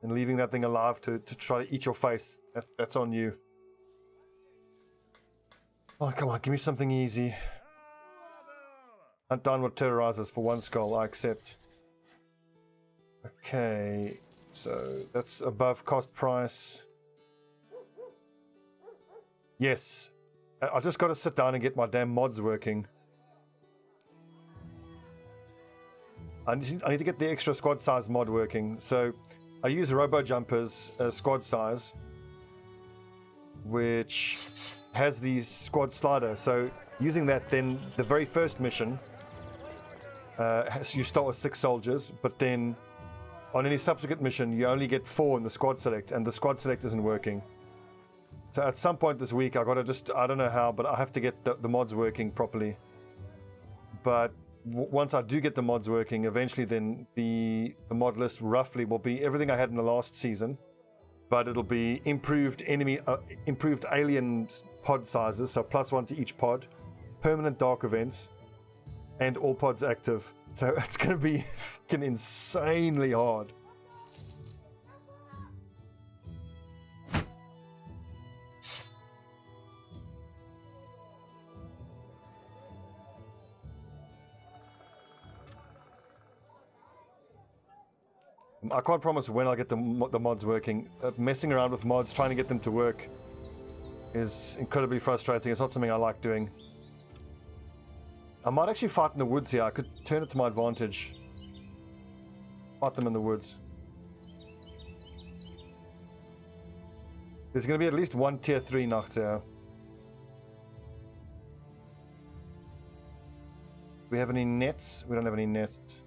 and leaving that thing alive to try to eat your face, that's on you. Oh, come on, give me something easy. Hunt down what terrorizes for 1 skull, I accept. Okay, so that's above cost price. Yes. I just got to sit down and get my damn mods working. I need to get the extra squad size mod working. So I use Robo Jumpers squad size, which has the squad slider. So using that, then the very first mission, you start with 6 soldiers, but then on any subsequent mission, you only get 4 in the squad select, and the squad select isn't working. So at some point this week, I don't know how, but I have to get the mods working properly. But once I do get the mods working, eventually then the mod list roughly will be everything I had in the last season, but it'll be improved alien pod sizes, so +1 to each pod, permanent dark events, and all pods active. So it's going to be fucking insanely hard. I can't promise when I'll get the mods working. Messing around with mods, trying to get them to work, is incredibly frustrating. It's not something I like doing. I might actually fight in the woods here. I could turn it to my advantage. Fight them in the woods. There's going to be at least one tier 3 nachts here. Do we have any nets? We don't have any nets.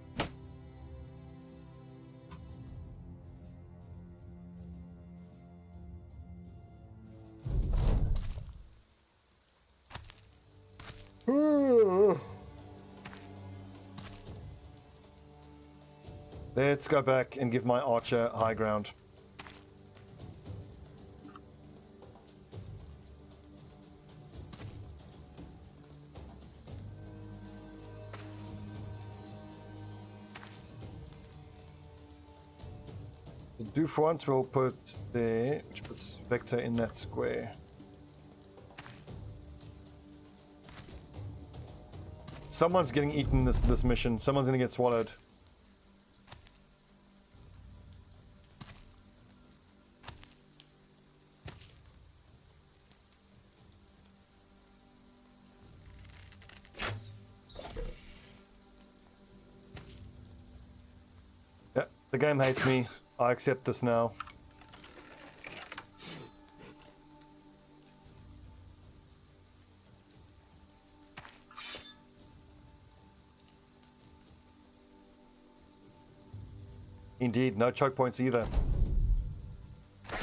Let's go back and give my archer high ground. Do for once we'll put there, which puts Vector in that square. Someone's getting eaten this mission. Someone's gonna get swallowed. Yeah, the game hates me. I accept this now. Indeed, no choke points either. I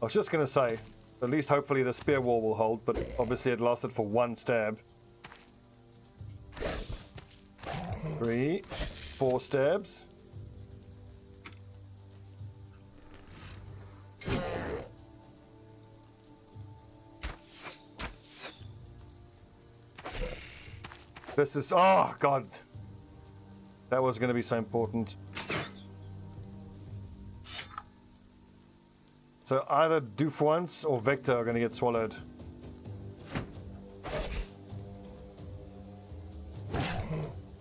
was just going to say, at least hopefully the spear wall will hold, but obviously it lasted for 1 stab. 3, 4 stabs. This is, oh god. That was going to be so important. So either Doof once or Vector are going to get swallowed.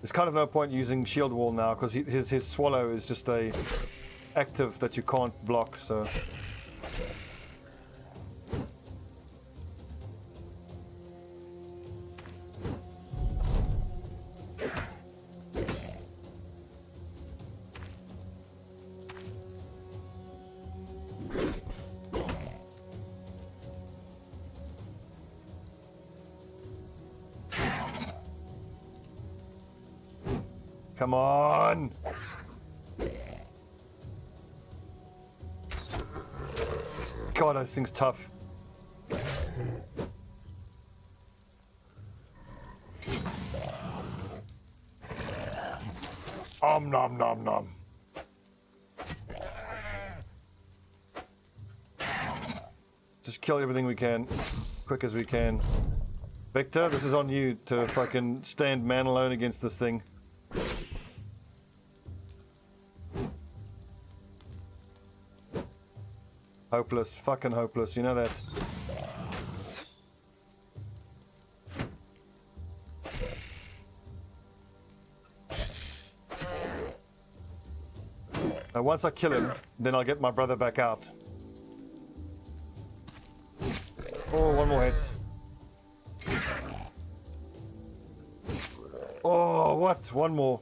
There's kind of no point using shield wall now because his swallow is just a active that you can't block. So come on! God, this thing's tough. Nom nom nom. Just kill everything we can, quick as we can. Victor, this is on you to fucking stand man alone against this thing. Hopeless, fucking hopeless, you know that. Now once I kill him, then I'll get my brother back out. Oh, one more hit. Oh, what? One more.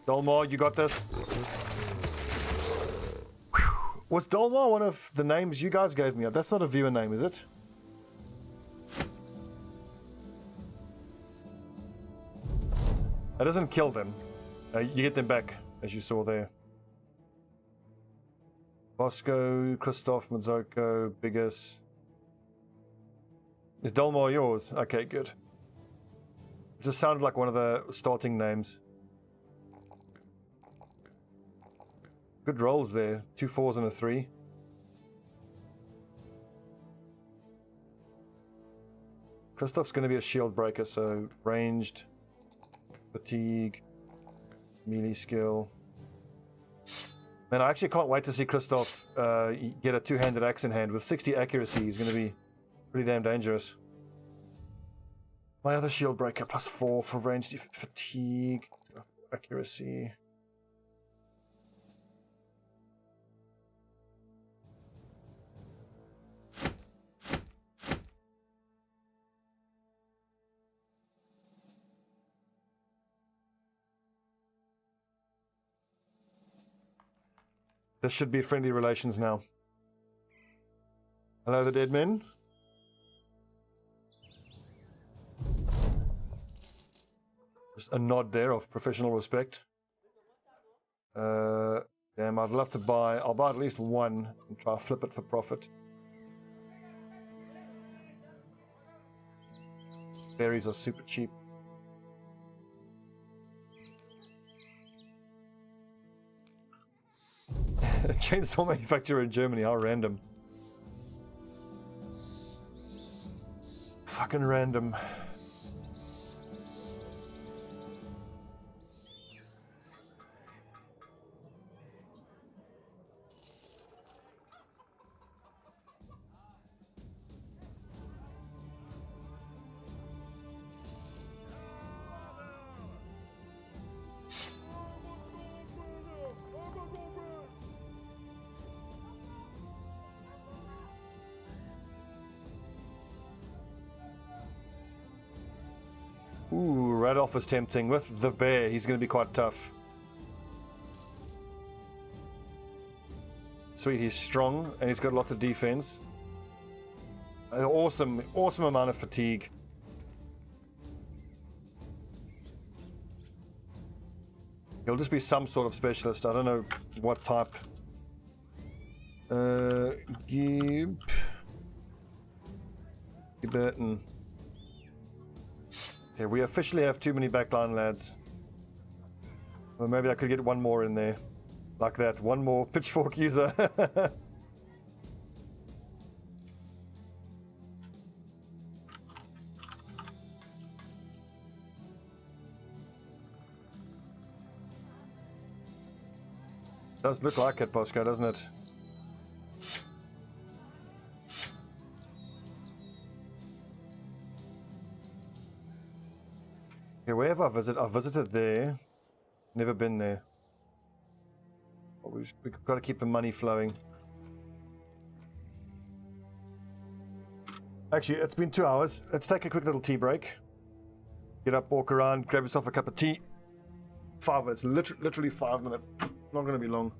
Dolmar, you got this. Whew. Was Dolmar one of the names you guys gave me? That's not a viewer name, is it? That doesn't kill them. You get them back, as you saw there. Bosco, Christoph, Mazoko, Biggest. Is Dolmar yours? Okay, good. It just sounded like one of the starting names. Good rolls there. 2 4s and a 3. Christoph's going to be a shield breaker, so ranged, fatigue, melee skill. Man, I actually can't wait to see Christoph get a two-handed axe in hand. With 60 accuracy, he's going to be pretty damn dangerous. My other shield breaker, +4 for ranged fatigue, accuracy. This should be friendly relations now. Hello, the dead men. Just a nod there of professional respect. Damn, I'd love to buy. I'll buy at least one and try to flip it for profit. Berries are super cheap. Chainsaw manufacturer in Germany, how random. Fucking random. Ooh, Radolf is tempting. With the bear, he's going to be quite tough. Sweet, he's strong and he's got lots of defense. An awesome amount of fatigue. He'll just be some sort of specialist. I don't know what type. Burton. Okay, we officially have too many backline lads. Well, maybe I could get one more in there. Like that. One more pitchfork user. Does look like it, Bosco, doesn't it? Okay, where have I visited? I've visited there. Never been there. But we've got to keep the money flowing. Actually, it's been 2 hours. Let's take a quick little tea break. Get up, walk around, grab yourself a cup of tea. 5 minutes, literally 5 minutes. Not going to be long.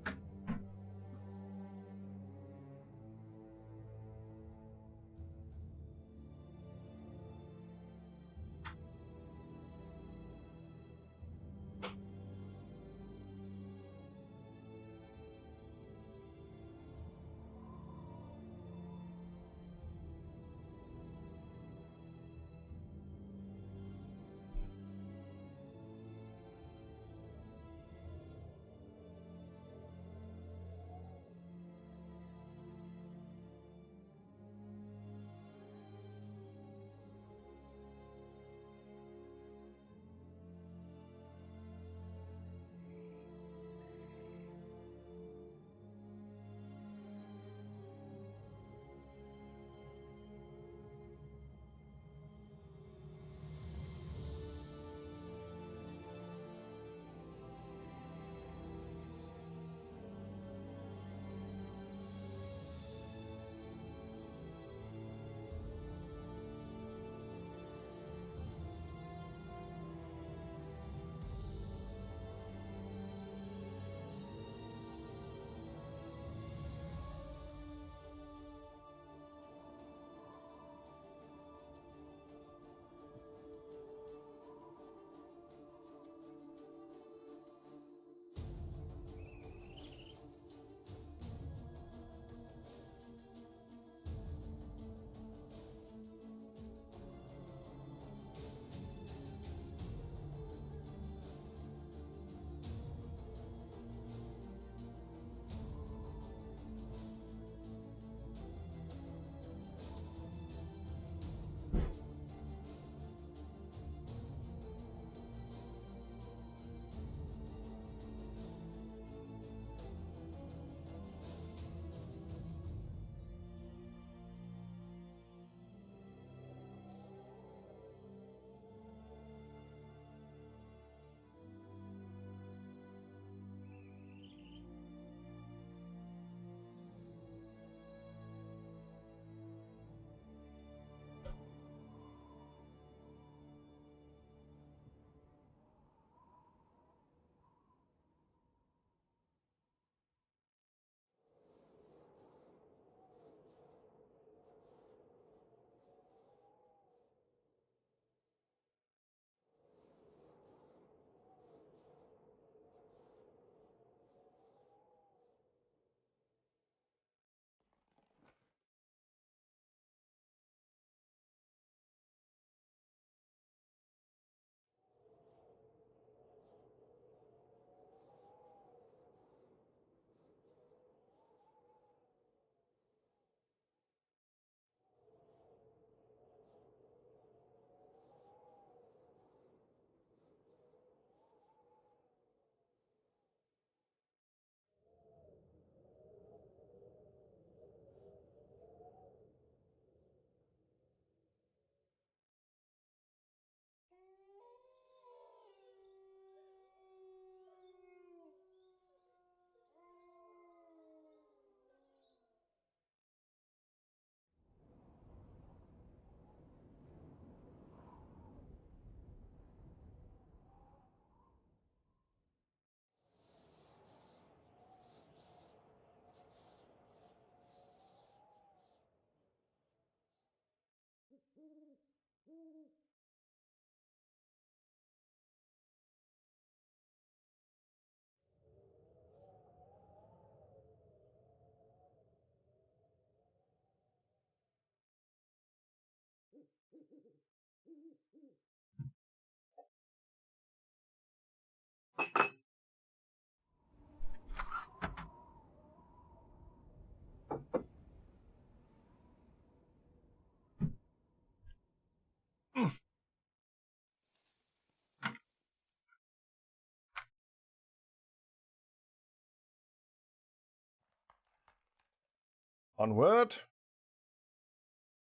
Onward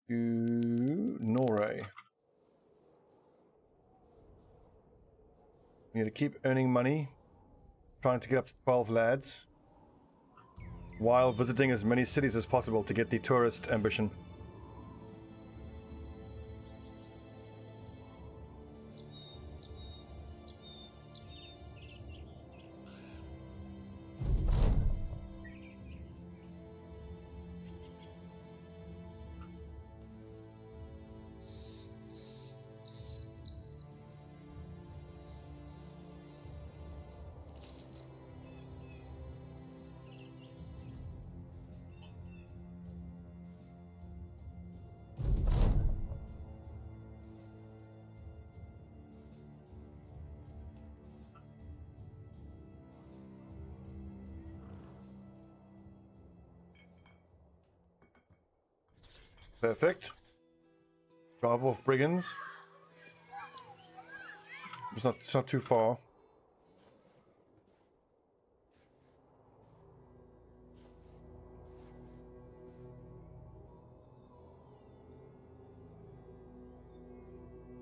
to Norway. We need to keep earning money, trying to get up to 12 lads, while visiting as many cities as possible to get the tourist ambition. Perfect. Drive off brigands. It's not too far.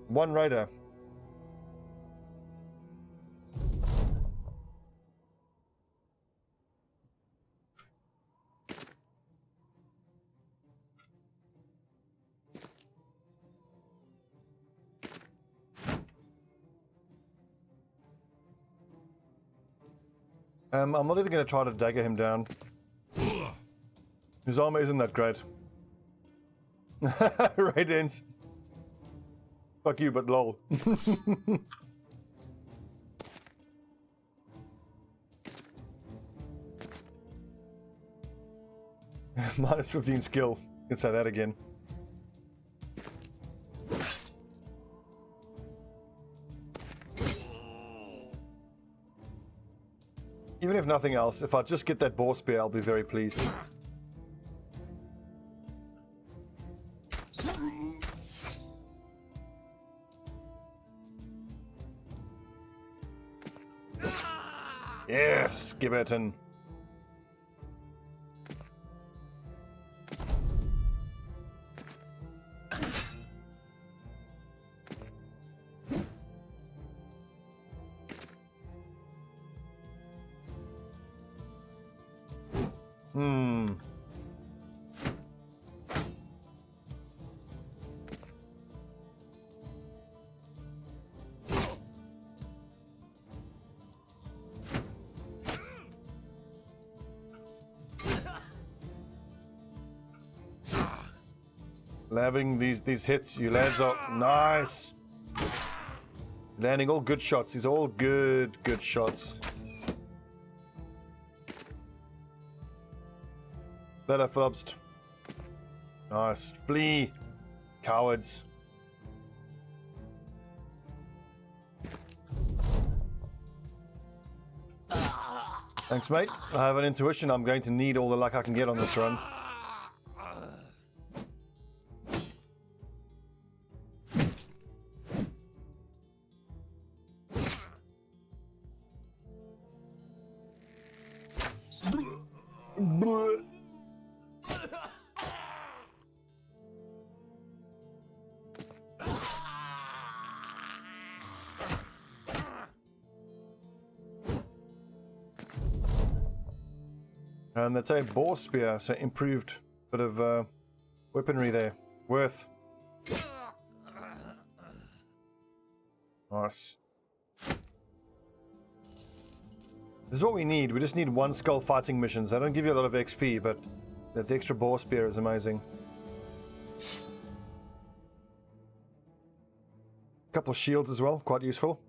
One raider. I'm not even going to try to dagger him down. His armor isn't that great. Raidens. Fuck you, but lol. Minus 15 skill. You can say that again. Even if nothing else, if I just get that boar spear, I'll be very pleased. Yes, Gibberton. Having these hits, you lads are nice. Landing all good shots. These are all good shots. Letter flubst. Nice. Flee. Cowards. Thanks, mate. I have an intuition I'm going to need all the luck I can get on this run. And that's a boar spear, so improved bit of weaponry there. Worth. Nice. This is what we need. We just need one skull fighting missions. They don't give you a lot of XP, but the extra boar spear is amazing. A couple of shields as well, quite useful.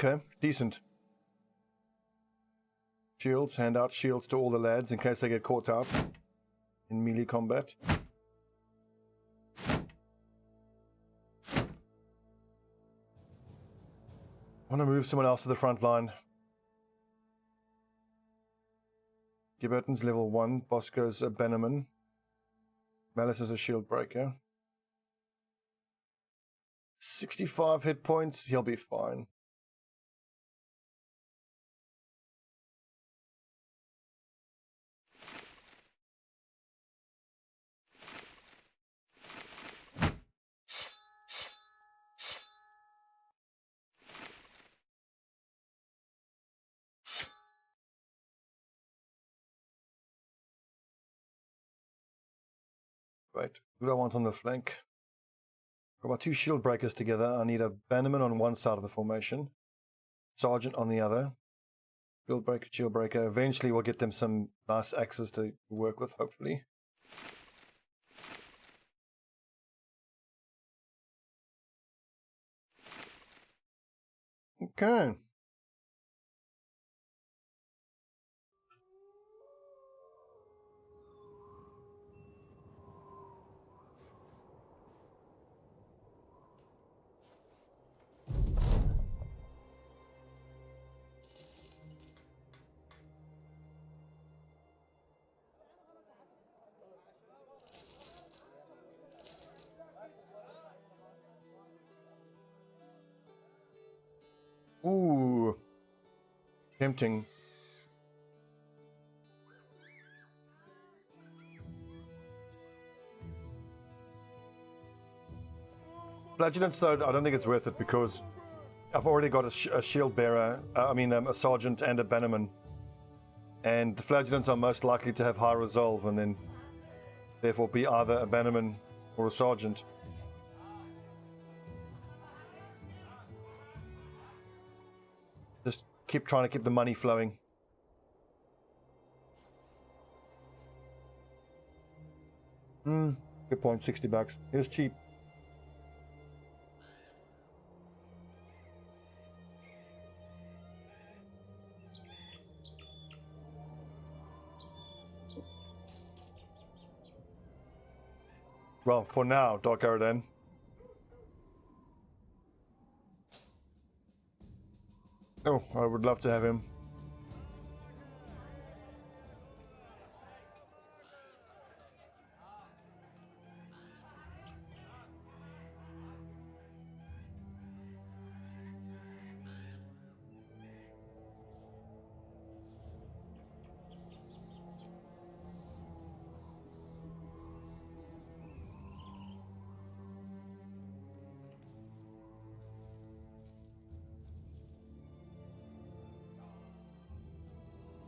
Okay, decent. Shields, hand out shields to all the lads in case they get caught out in melee combat. I want to move someone else to the front line. Gibberton's level 1, Bosco's a Bannerman. Malice is a shield breaker. 65 hit points, he'll be fine. Right, who do I want on the flank? Got my 2 shield breakers together. I need a Bannerman on one side of the formation, Sergeant on the other. Shield breaker. Eventually we'll get them some nice axes to work with, hopefully. Okay. Ooh. Tempting. Flagellants, though, I don't think it's worth it because I've already got a shield bearer, a sergeant and a bannerman. And the flagellants are most likely to have high resolve and then therefore be either a bannerman or a sergeant. Just keep trying to keep the money flowing. Good point, $60. It was cheap. Well, for now, Doc Aradan. Oh, I would love to have him.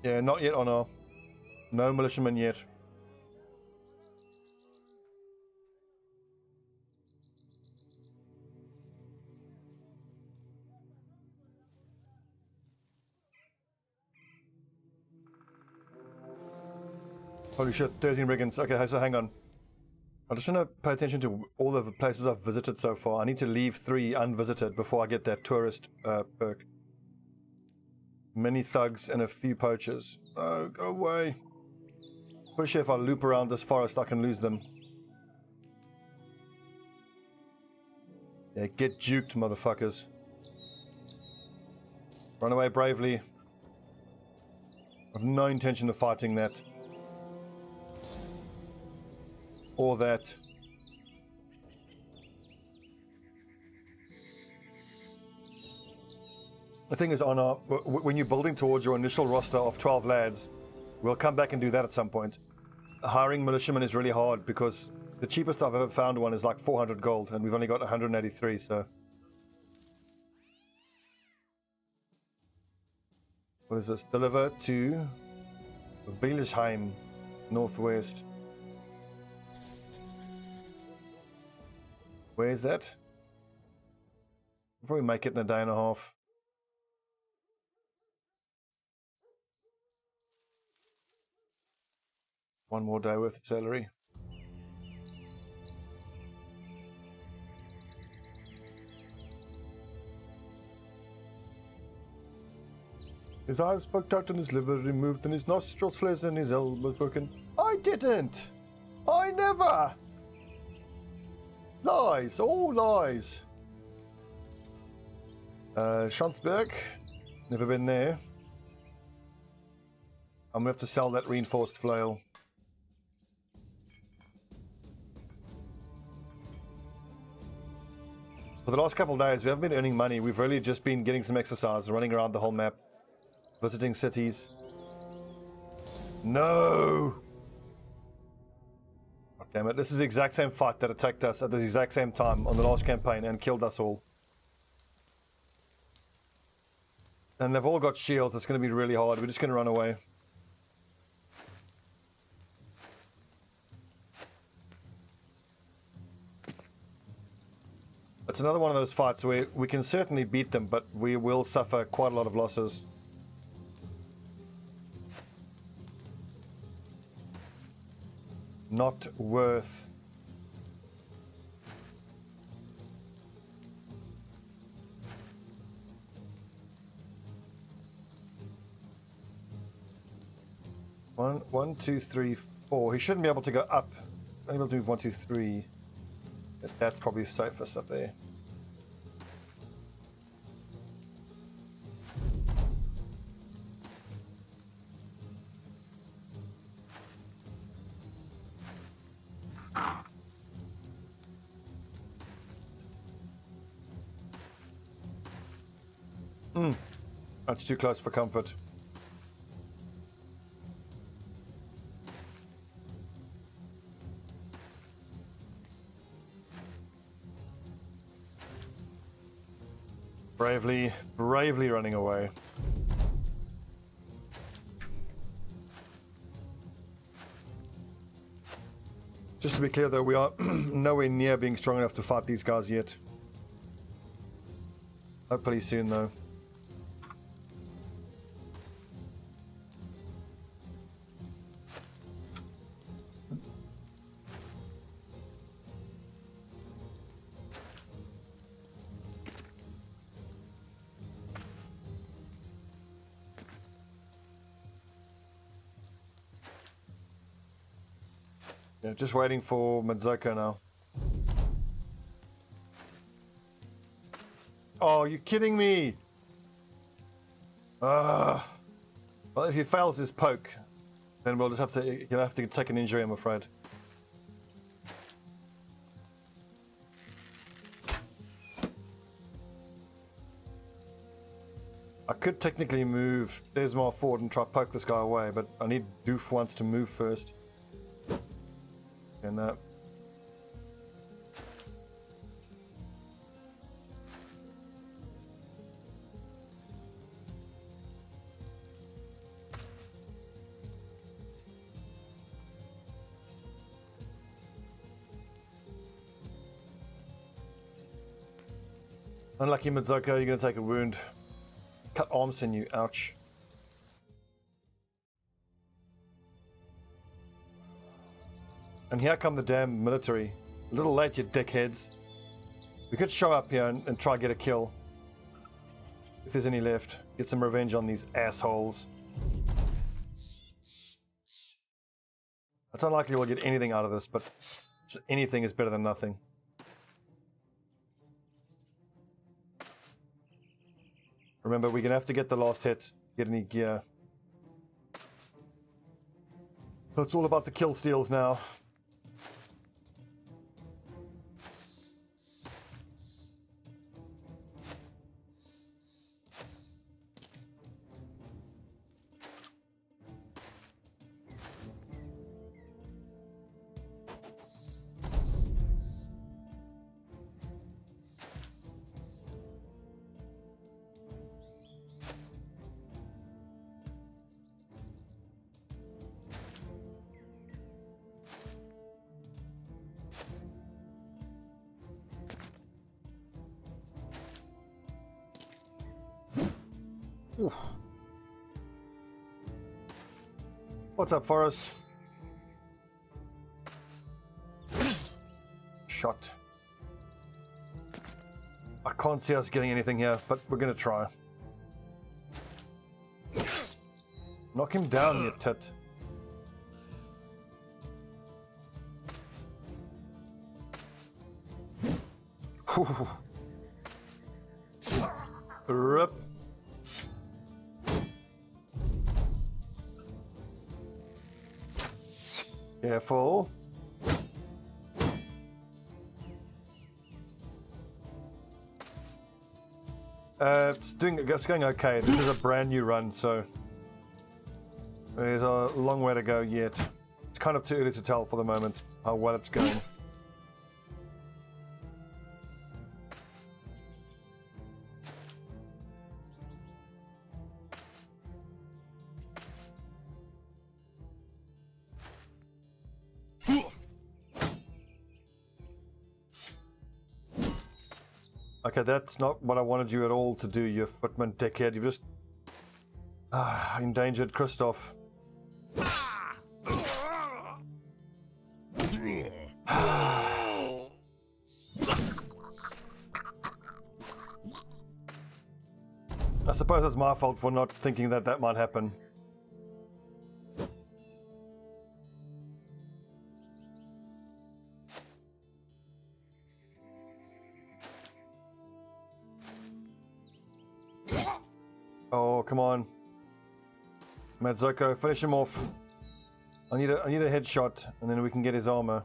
Yeah, not yet, Honor. No militiamen yet. Holy shit, 13 brigands. Okay, so hang on. I just want to pay attention to all the places I've visited so far. I need to leave 3 unvisited before I get that tourist perk. Many thugs and a few poachers. Oh, go away. Pretty sure if I loop around this forest, I can lose them. Yeah, get juked, motherfuckers. Run away bravely. I have no intention of fighting that. Or that. The thing is, Honor, when you're building towards your initial roster of 12 lads, we'll come back and do that at some point. Hiring militiamen is really hard because The cheapest I've ever found one is like 400 gold, and we've only got 183, so... What is this? Deliver to Wielisheim, northwest. Where is that? We'll probably make it in a day and a half. One more day worth of salary. His eyes poked out and his liver removed and his nostrils flares and his elbows broken. I didn't! I never! Lies, all lies. Schanzberg, never been there. I'm gonna have to sell that reinforced flail. For the last couple of days, we haven't been earning money. We've really just been getting some exercise, running around the whole map, visiting cities. No! God damn it. This is the exact same fight that attacked us at the exact same time on the last campaign and killed us all. And they've all got shields. It's going to be really hard. We're just going to run away. It's another one of those fights where we can certainly beat them, but we will suffer quite a lot of losses. Not worth. One, two, three, four. He shouldn't be able to go up. Only able to move 1, 2, 3. That's probably safest up there. That's too close for comfort. Bravely running away. Just to be clear though, we are nowhere near being strong enough to fight these guys yet. Hopefully soon though. Yeah, just waiting for Mazoko now. Oh, you're kidding me! Well, if he fails his poke, then we'll just have to. He'll have to take an injury, I'm afraid. I could technically move Desmar forward and try to poke this guy away, but I need Doof once to move first. And unlucky Mazoko, you're going to take a wound. Cut arm sinew, ouch. And here come the damn military. A little late, you dickheads. We could show up here and try to get a kill. If there's any left. Get some revenge on these assholes. It's unlikely we'll get anything out of this, but anything is better than nothing. Remember, we're going to have to get the last hit, get any gear. It's all about the kill steals now. Oof. What's up, Forrest? Shot. I can't see us getting anything here, but we're gonna try. Knock him down, you tit. Whew. Rip. Careful. It's going okay. This is a brand new run, so there's a long way to go yet. It's kind of too early to tell for the moment how well it's going. Okay, that's not what I wanted you at all to do, you footman dickhead. You've just endangered Christoph. I suppose it's my fault for not thinking that that might happen. Oh, come on. Madzoko, finish him off. I need a headshot, and then we can get his armor.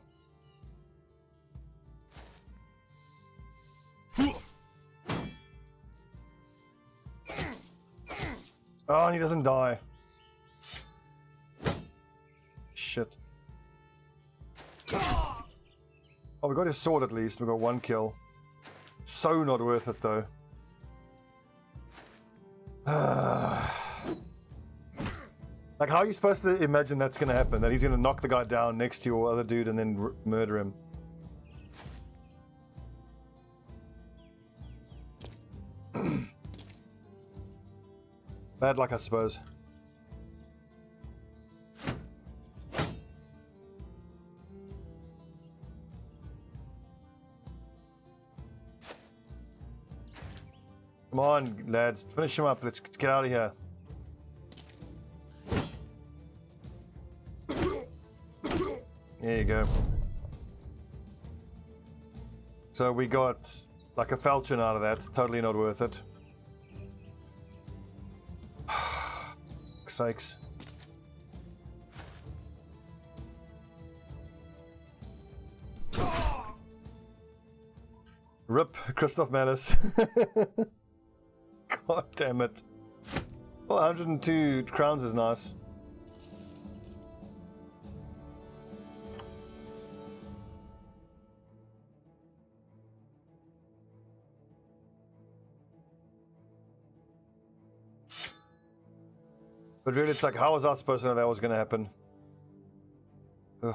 Oh, and he doesn't die. Shit. Oh, we got his sword at least. We got one kill. So not worth it though. Like, how are you supposed to imagine that's going to happen? That he's going to knock the guy down next to your other dude and then murder him? Bad luck, I suppose. Come on, lads. Finish him up. Let's get out of here. There you go. So we got like a falchion out of that. Totally not worth it. Sakes. Rip Christoph Malice. God damn it. Well, 102 crowns is nice. But really, it's like, how was I supposed to know that was going to happen? Ugh.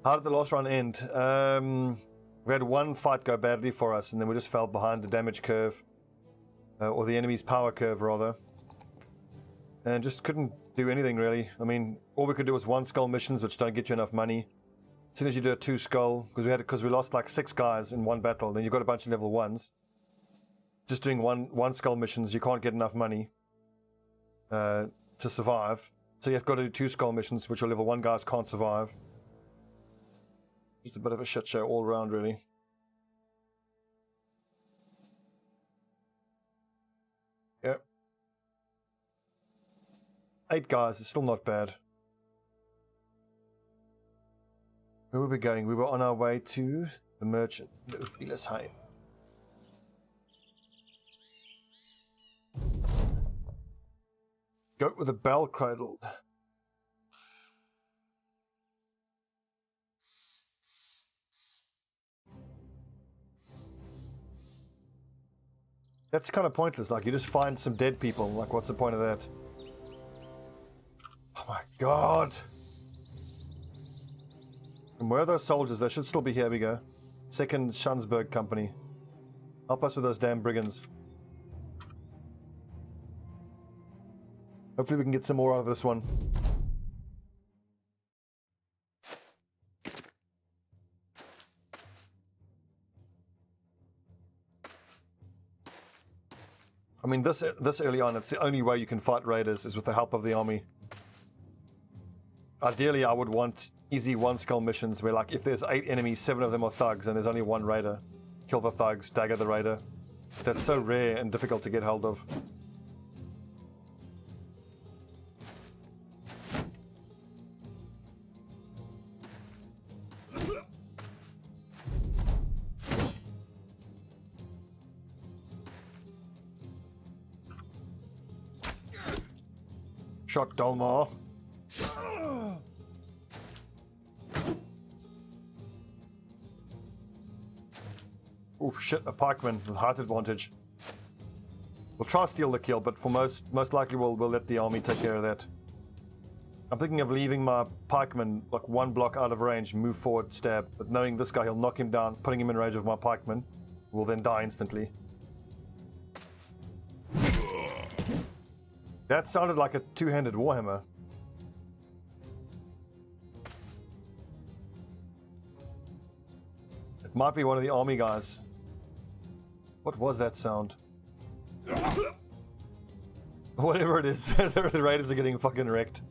How did the last run end? We had one fight go badly for us, and then we just fell behind the damage curve. Or the enemy's power curve, rather. And just couldn't do anything, really. I mean, all we could do was one skull missions, which don't get you enough money. As soon as you do a 2 skull, because we lost like 6 guys in one battle, then you've got a bunch of level 1s. Just doing one skull missions, you can't get enough money to survive. So you've got to do 2 skull missions, which your level 1 guys can't survive. Just a bit of a shit show all around, really. Yep. 8 guys is still not bad. Where were we going? We were on our way to the merchant. High. Goat with a bell cradled. That's kind of pointless. Like, you just find some dead people. Like, what's the point of that? Oh my god. And where are those soldiers? They should still be here. Here we go. Second Shunsburg Company. Help us with those damn brigands. Hopefully we can get some more out of this one. I mean, this early on, it's the only way you can fight raiders is with the help of the army. Ideally, I would want easy one-skull missions where, like, if there's 8 enemies, 7 of them are thugs, and there's only 1 raider. Kill the thugs, dagger the raider. That's so rare and difficult to get hold of. Shot Dolmar. Oh shit, a pikeman with height advantage. We'll try to steal the kill, but for most likely we'll let the army take care of that. I'm thinking of leaving my pikeman like 1 block out of range, move forward, stab, but knowing this guy, he'll knock him down, putting him in range of my pikeman, who will then die instantly. That sounded like a 2-handed warhammer. It might be one of the army guys. What was that sound? Whatever it is, the raiders are getting fucking wrecked.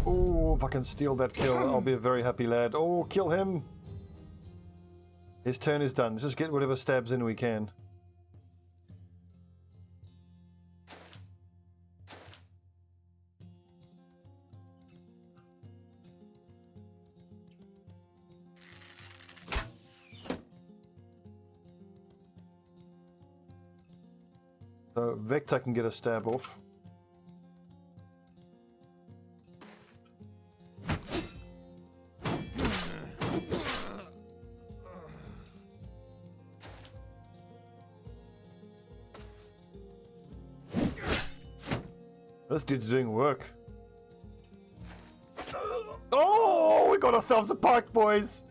Oh, if I can steal that kill, I'll be a very happy lad. Oh, kill him! His turn is done. Let's just get whatever stabs in we can. So Vector can get a stab off. This dude's doing work. Oh, we got ourselves a pike, boys.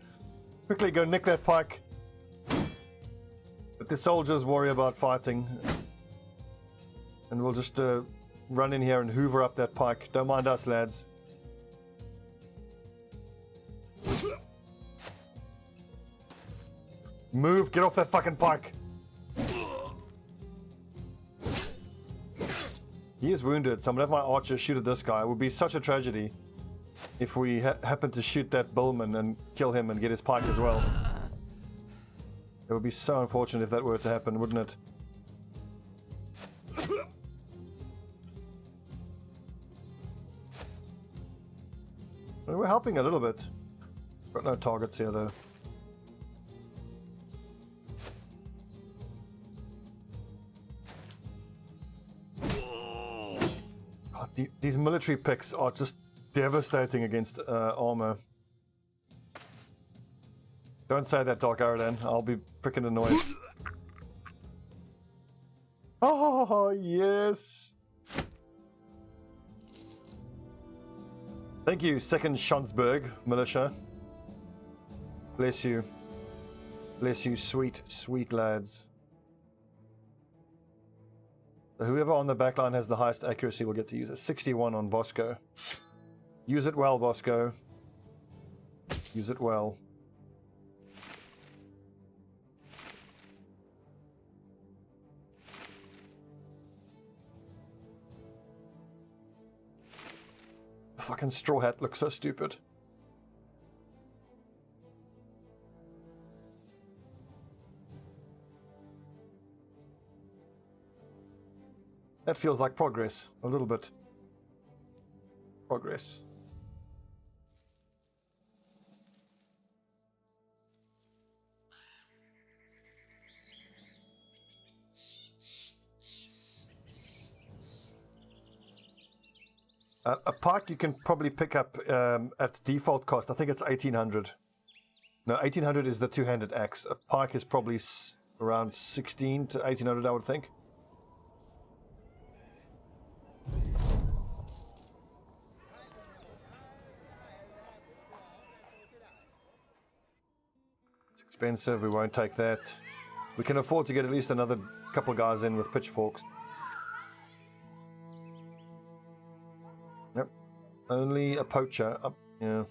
Quickly go nick that pike. But the soldiers worry about fighting. And we'll just run in here and hoover up that pike. Don't mind us, lads. Move, get off that fucking pike. He is wounded, so I'm gonna have my archer shoot at this guy. It would be such a tragedy if we happen to shoot that bowman and kill him and get his pike as well. It would be so unfortunate if that were to happen, wouldn't it? We're helping a little bit. Got no targets here though. God, these military picks are just devastating against armor. Don't say that, Dark Aradan. I'll be freaking annoyed. Oh, yes. Thank you, 2nd Shunsburg militia. Bless you. Bless you, sweet, sweet lads. So whoever on the back line has the highest accuracy will get to use it. 61 on Bosco. Use it well, Bosco. Use it well. The fucking straw hat looks so stupid. That feels like progress, a little bit. Progress. A pike you can probably pick up at default cost. I think it's 1800. No, 1800 is the two-handed axe. A pike is probably around 16 to 1800, I would think. It's expensive, we won't take that. We can afford to get at least another couple of guys in with pitchforks. Yep. Only a poacher. Yeah.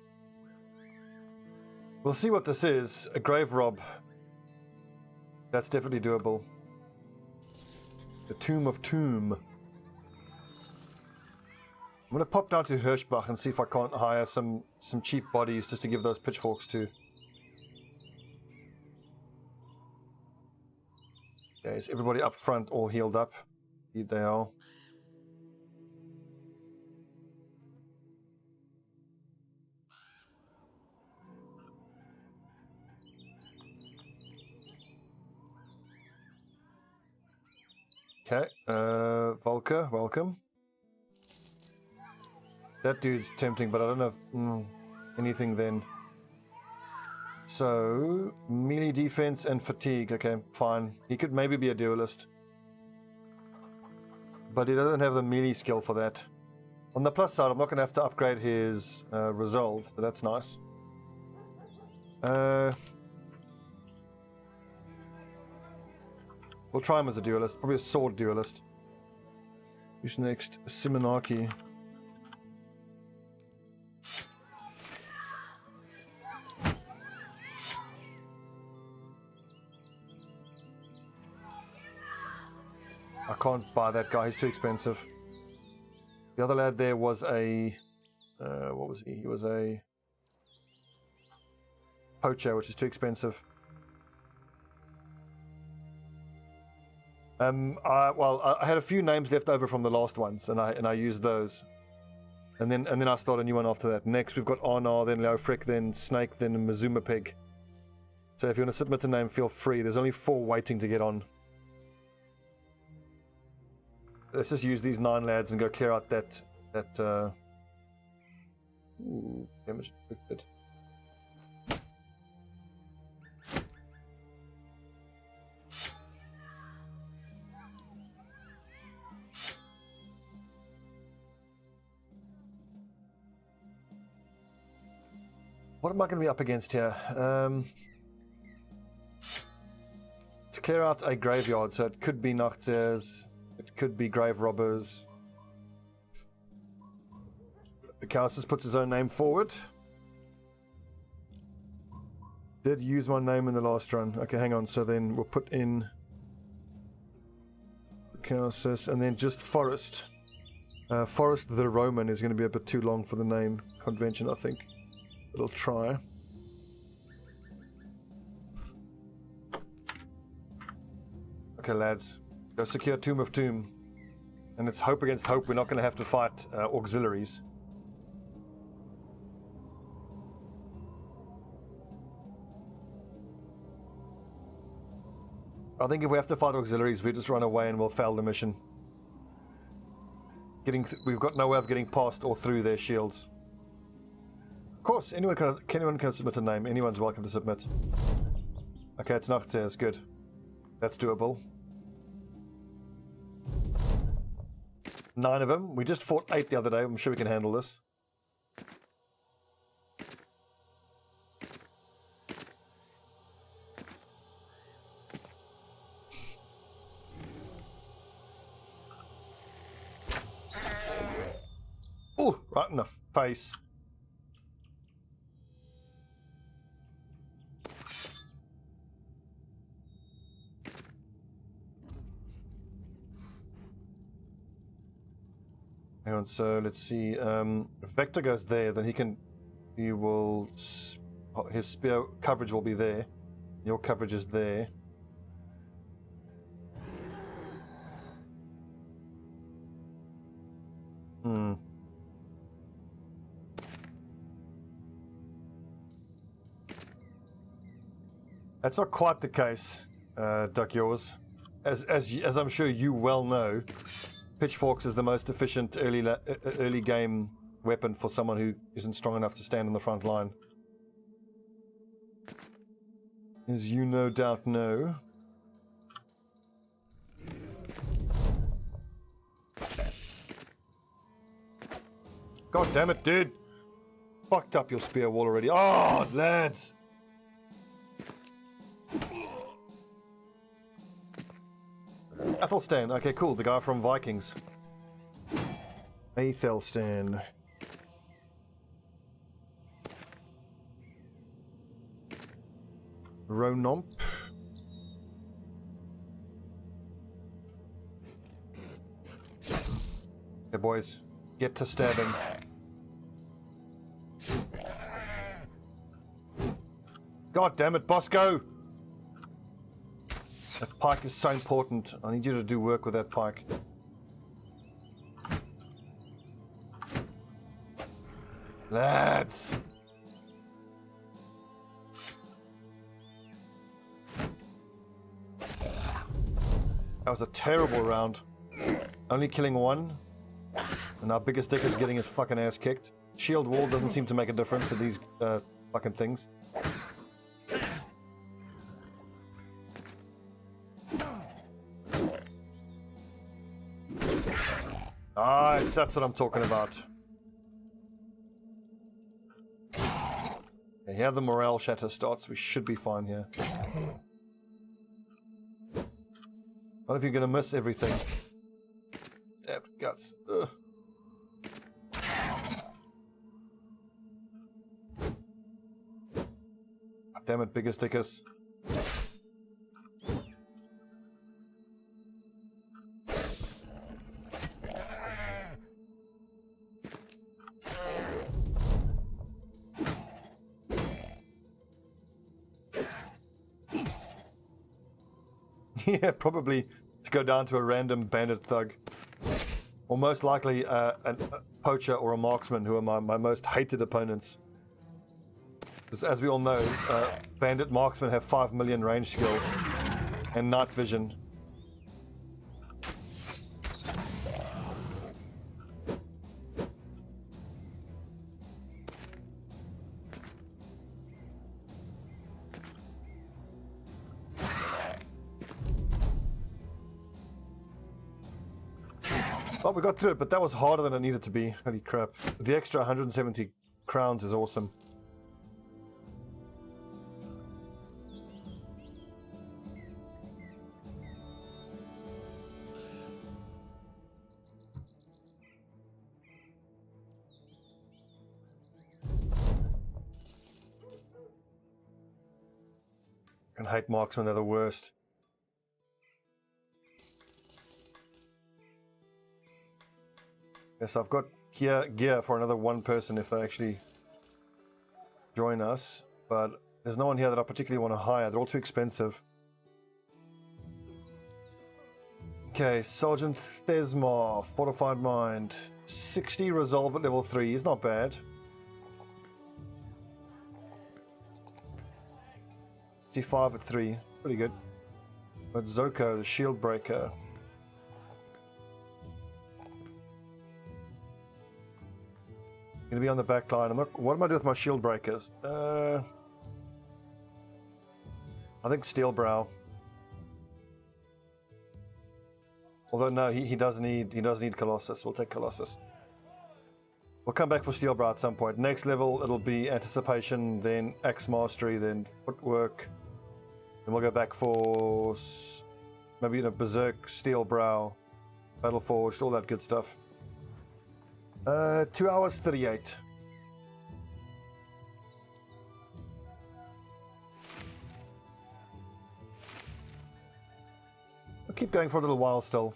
We'll see what this is. A grave rob. That's definitely doable. The Tomb of Tomb. I'm going to pop down to Hirschbach and see if I can't hire some cheap bodies just to give those pitchforks to. Okay, is everybody up front all healed up? Indeed they are. Okay, Volker, welcome. That dude's tempting, but I don't know if anything then. So, melee defense and fatigue. Okay, fine. He could maybe be a duelist. But he doesn't have the melee skill for that. On the plus side, I'm not going to have to upgrade his resolve, so that's nice. We'll try him as a duelist, probably a sword duelist. Who's next? Simonaki. I can't buy that guy, he's too expensive. The other lad there was a... what was he? He was a poacher, which is too expensive. I had a few names left over from the last ones, and I used those. And then I started a new one after that. Next we've got Arnar, then Leofric, then Snake, then Mazuma Pig. So if you want to submit a name, feel free. There's only 4 waiting to get on. Let's just use these 9 lads and go clear out that ooh, damage inflicted. What am I going to be up against here? To clear out a graveyard, so it could be Nachtseers, it could be grave robbers. Kausis puts his own name forward. Did use my name in the last run. Okay, hang on. So then we'll put in Kausis and then just Forest. Forest the Roman is going to be a bit too long for the name convention, I think. It'll try. Okay, lads. Go secure Tomb of Tomb. And it's hope against hope. We're not going to have to fight auxiliaries. I think if we have to fight auxiliaries, we just run away and we'll fail the mission. We've got no way of getting past or through their shields. Of course, anyone can submit a name. Anyone's welcome to submit. Okay, it's Nachtseers. Good. That's doable. 9 of them. We just fought 8 the other day. I'm sure we can handle this. Oh, right in the face. Hang on, so let's see. If Vector goes there, then his spear coverage will be there. Your coverage is there. That's not quite the case, Duck Yours. As I'm sure you well know, pitchforks is the most efficient early game weapon for someone who isn't strong enough to stand on the front line. As you no doubt know. God damn it, dude! Fucked up your spear wall already. Oh, lads! Athelstan. Okay, cool. The guy from Vikings. Athelstan. Ronomp. Okay, boys. Get to stabbing. God damn it, Bosco! That pike is so important. I need you to do work with that pike. Lads! That was a terrible round. Only killing one. And our biggest dick is getting his fucking ass kicked. Shield wall doesn't seem to make a difference to these fucking things. Nice, that's what I'm talking about. Okay, here the morale shatter starts. We should be fine here. What if you're gonna miss everything? Stabbed guts. Ugh. Damn it, bigger stickers. Yeah, probably to go down to a random bandit thug. Or most likely a poacher or a marksman, who are my most hated opponents. As we all know, bandit marksmen have 5 million range skill and night vision. Well, we got through it, but that was harder than it needed to be. Holy crap. The extra 170 crowns is awesome. I hate marksmen, they're the worst. Yes, I've got gear for another one person if they actually join us, but there's no one here that I particularly want to hire. They're all too expensive. Okay, Sergeant Thesmar, Fortified Mind. 60 resolve at level 3 is not bad. C5 at 3, pretty good. But Zoko, the shield breaker. Gonna be on the back line. What am I doing with my shield breakers? I think Steel Brow. Although no, he does need Colossus. We'll take Colossus. We'll come back for Steel Brow at some point. Next level it'll be Anticipation, then Axe Mastery, then Footwork. Then we'll go back for maybe Berserk, Steel Brow, Battle Forged, all that good stuff. 2 hours 38. I'll keep going for a little while still.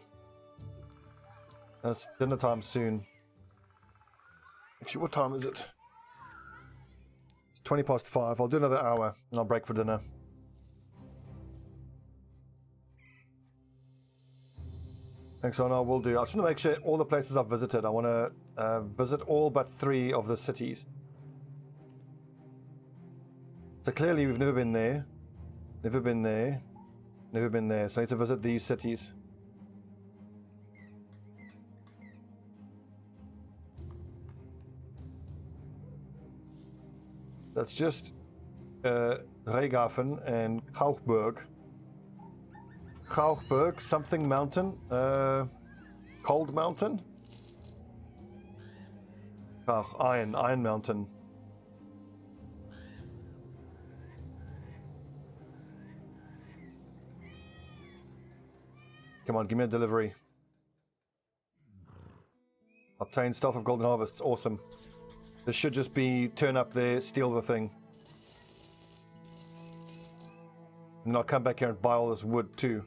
And it's dinner time soon. Actually, what time is it? It's 20 past 5. I'll do another hour and I'll break for dinner. Thanks, Anna. Will do. I just want to make sure all the places I've visited, I want to visit all but 3 of the cities. So clearly we've never been there. Never been there. Never been there. So I need to visit these cities. That's just Regafen and Gauchberg. Gauchberg, something mountain. Cold mountain? Oh, Iron Mountain. Come on, give me a delivery. Obtain Staff of Golden Harvests, awesome. This should just be turn up there, steal the thing. And I'll come back here and buy all this wood too.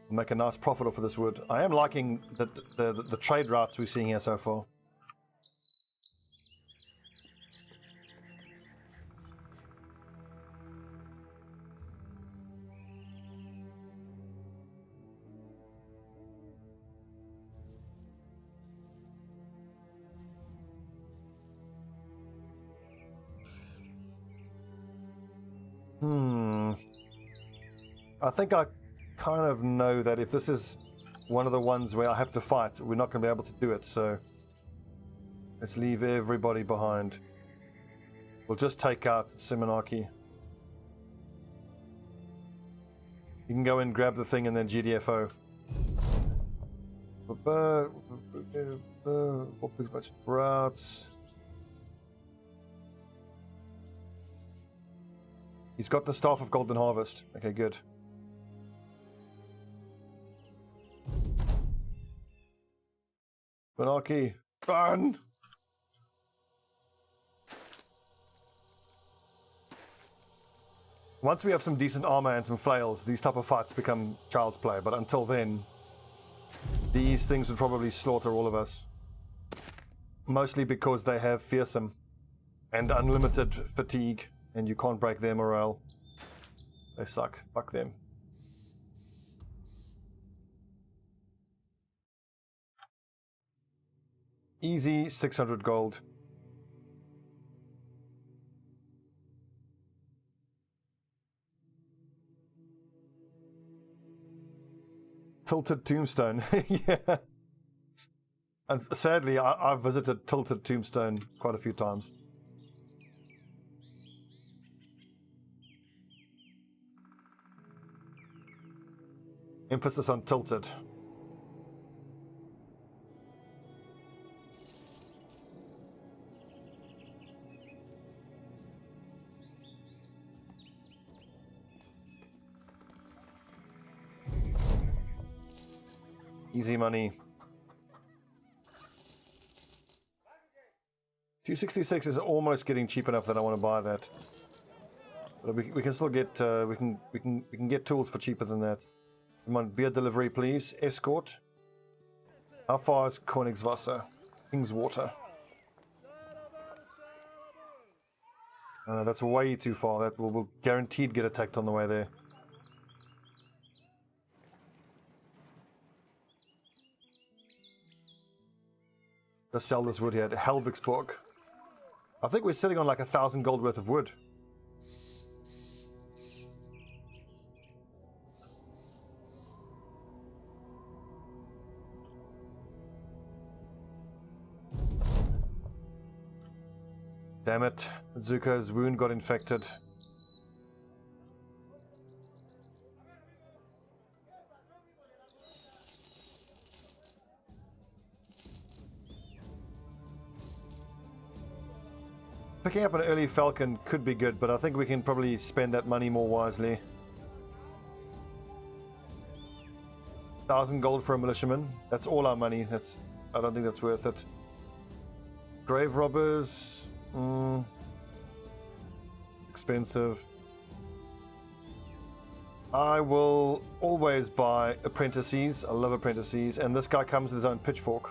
I'll make a nice profit off of this wood. I am liking the trade routes we're seeing here so far. I think I kind of know that if this is one of the ones where I have to fight, we're not going to be able to do it, so let's leave everybody behind. We'll just take out Simonarchy. You can go in, grab the thing, and then GDFO. Bunch of routes. He's got the Staff of Golden Harvest. Okay, good. Monarchy, run! Once we have some decent armor and some flails, these type of fights become child's play, but until then, these things would probably slaughter all of us. Mostly because they have fearsome and unlimited fatigue, and you can't break their morale. They suck. Fuck them. Easy 600 gold. Tilted Tombstone. Yeah. And sadly, I've visited Tilted Tombstone quite a few times. Emphasis on tilted. Easy money. 266 is almost getting cheap enough that I want to buy that. But we can still get we can get tools for cheaper than that. Come on, beer delivery, please. Escort. How far is Königswasser? Kingswater. That's way too far. That will guaranteed get attacked on the way there. Let's sell this wood here to Helviksborg. I think we're sitting on like 1,000 gold worth of wood. Damn it, Zuko's wound got infected. Picking up an early falcon could be good, but I think we can probably spend that money more wisely. 1,000 gold for a militiaman. That's all our money. I don't think that's worth it. Grave robbers. Expensive. I will always buy apprentices. I love apprentices. And this guy comes with his own pitchfork.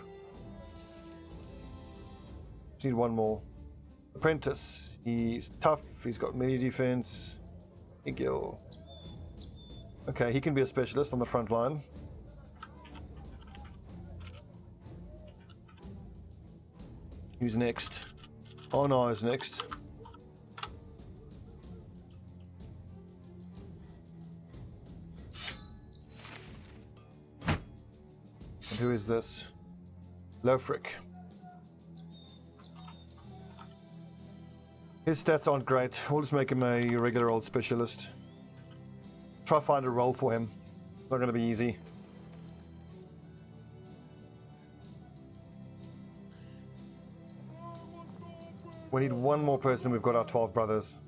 Just need one more. Apprentice. He's tough. He's got melee defense. Igil. Okay, he can be a specialist on the front line. Who's next? Onar is next. And who is this? Lofric. His stats aren't great. We'll just make him a regular old specialist. Try find a role for him. Not going to be easy. We need one more person. We've got our 12 brothers.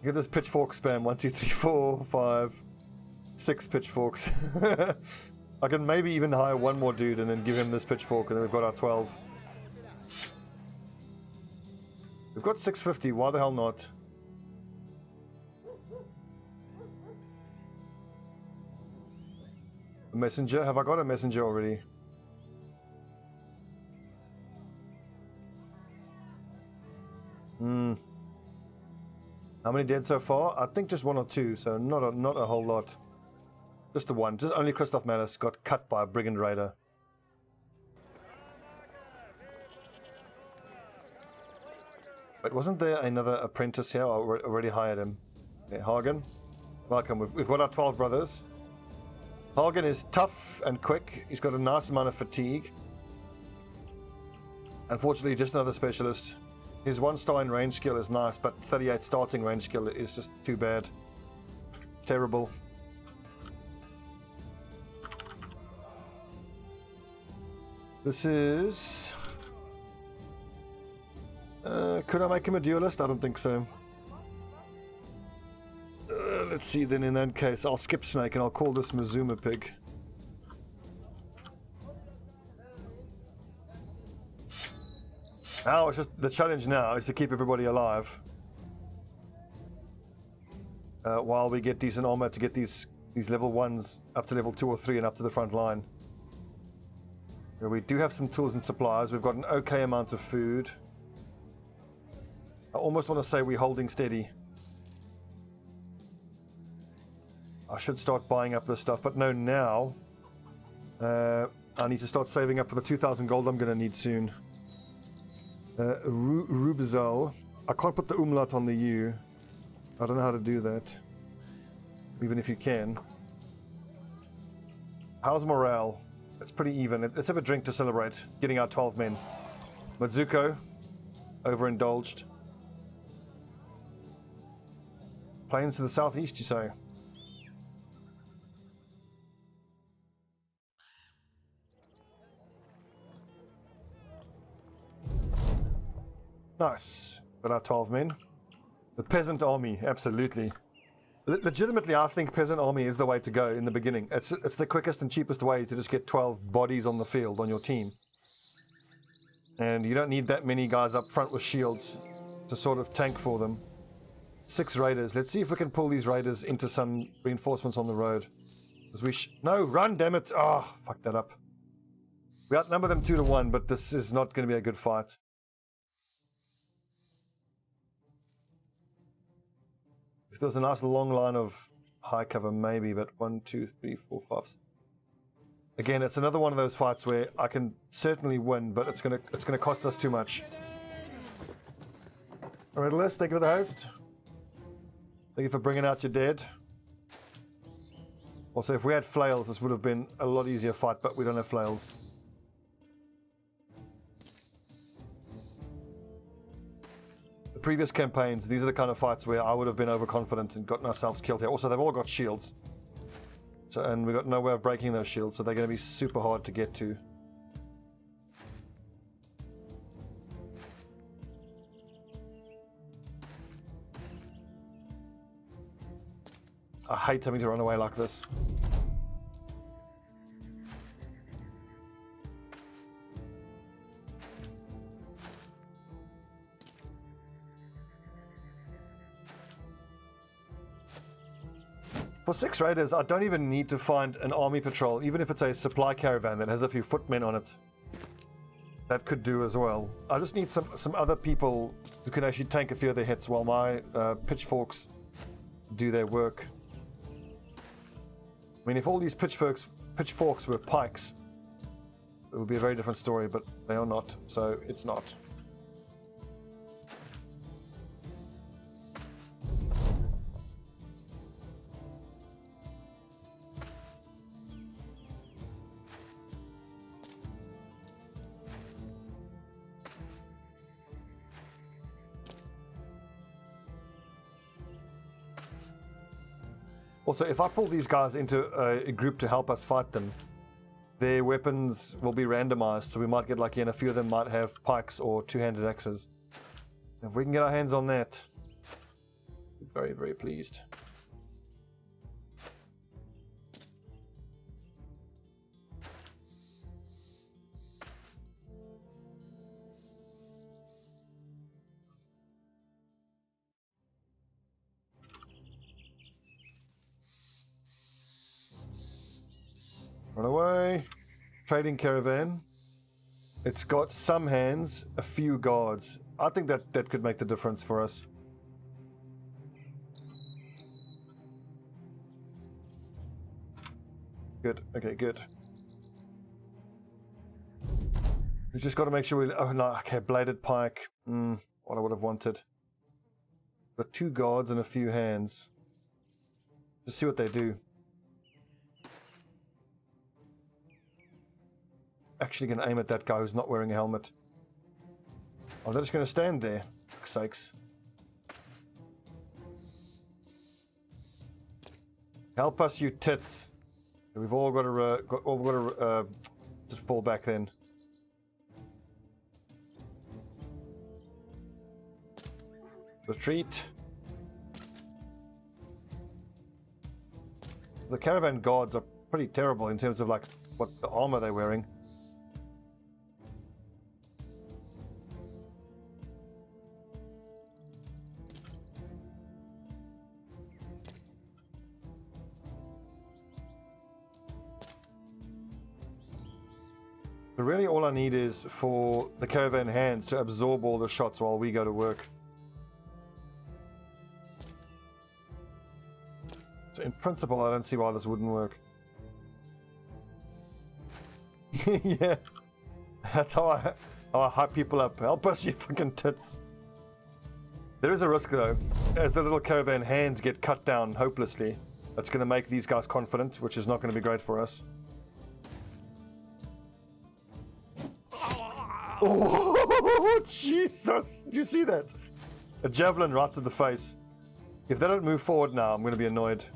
Get this pitchfork spam. 1, 2, 3, 4, 5, 6 pitchforks. I can maybe even hire one more dude and then give him this pitchfork, and then we've got our 12. We've got 650. Why the hell not? A messenger? Have I got a messenger already? How many dead so far? I think just 1 or 2, so not a whole lot. Just the one. Just only Christoph Malice got cut by a brigand raider. But wasn't there another apprentice here? I already hired him. Okay, Hagen. Welcome. We've got our 12 brothers. Hagen is tough and quick. He's got a nice amount of fatigue. Unfortunately, just another specialist. His 1-star in range skill is nice, but 38 starting range skill is just too bad. Terrible. This is... could I make him a duelist? I don't think so. Let's see, then in that case, I'll skip Snake and I'll call this Mazuma Pig. Now it's just the challenge now is to keep everybody alive while we get decent armor to get these level 1s up to level 2 or 3 and up to the front line. We do have some tools and supplies. We've got an okay amount of food. I almost want to say we're holding steady. I should start buying up this stuff, but no, now I need to start saving up for the 2,000 gold I'm going to need soon. Rubizal. I can't put the umlaut on the U. I don't know how to do that. Even if you can. How's morale? It's pretty even. Let's have a drink to celebrate getting our 12 men. Matsuko. Overindulged. Planes to the southeast, you say? Nice. Got our 12 men. The peasant army, absolutely. Legitimately, I think peasant army is the way to go in the beginning. It's the quickest and cheapest way to just get 12 bodies on the field on your team. And you don't need that many guys up front with shields to sort of tank for them. 6 raiders. Let's see if we can pull these raiders into some reinforcements on the road. No, run, damn it. Oh, fuck that up. We outnumber them 2-1, but this is not going to be a good fight. If there's a nice long line of high cover, maybe, but 1, 2, 3, 4, 5. Again, it's another one of those fights where I can certainly win, but it's gonna cost us too much. All right, Les, thank you for the host. Thank you for bringing out your dead. Also, if we had flails, this would have been a lot easier fight, but we don't have flails. Previous campaigns, these are the kind of fights where I would have been overconfident and gotten ourselves killed here. Also, they've all got shields. So, and we've got no way of breaking those shields, so they're going to be super hard to get to. I hate having to run away like this. For 6 raiders, I don't even need to find an army patrol, even if it's a supply caravan that has a few footmen on it. That could do as well. I just need some other people who can actually tank a few of their hits while my pitchforks do their work. I mean, if all these pitchforks were pikes, it would be a very different story, but they are not, so it's not. Also, if I pull these guys into a group to help us fight them, their weapons will be randomized, so we might get lucky and a few of them might have pikes or two-handed axes. If we can get our hands on that, very, very pleased. Run away. Trading caravan. It's got some hands, a few guards. I think that could make the difference for us. Good. Okay, good. We just got to make sure we... Oh, no. Okay, bladed pike. What I would have wanted. Got 2 guards and a few hands. Just see what they do. Actually going to aim at that guy who's not wearing a helmet. Oh, they're just going to stand there. For fuck's sakes. Help us, you tits. We've all got to just fall back then. Retreat. The caravan guards are pretty terrible in terms of like what the armor they're wearing. But really all I need is for the caravan hands to absorb all the shots while we go to work. So in principle, I don't see why this wouldn't work. Yeah, that's how I hype people up. Help us, you fucking tits. There is a risk though, as the little caravan hands get cut down hopelessly. That's going to make these guys confident, which is not going to be great for us. Oh, Jesus! Did you see that? A javelin right to the face. If they don't move forward now, I'm going to be annoyed.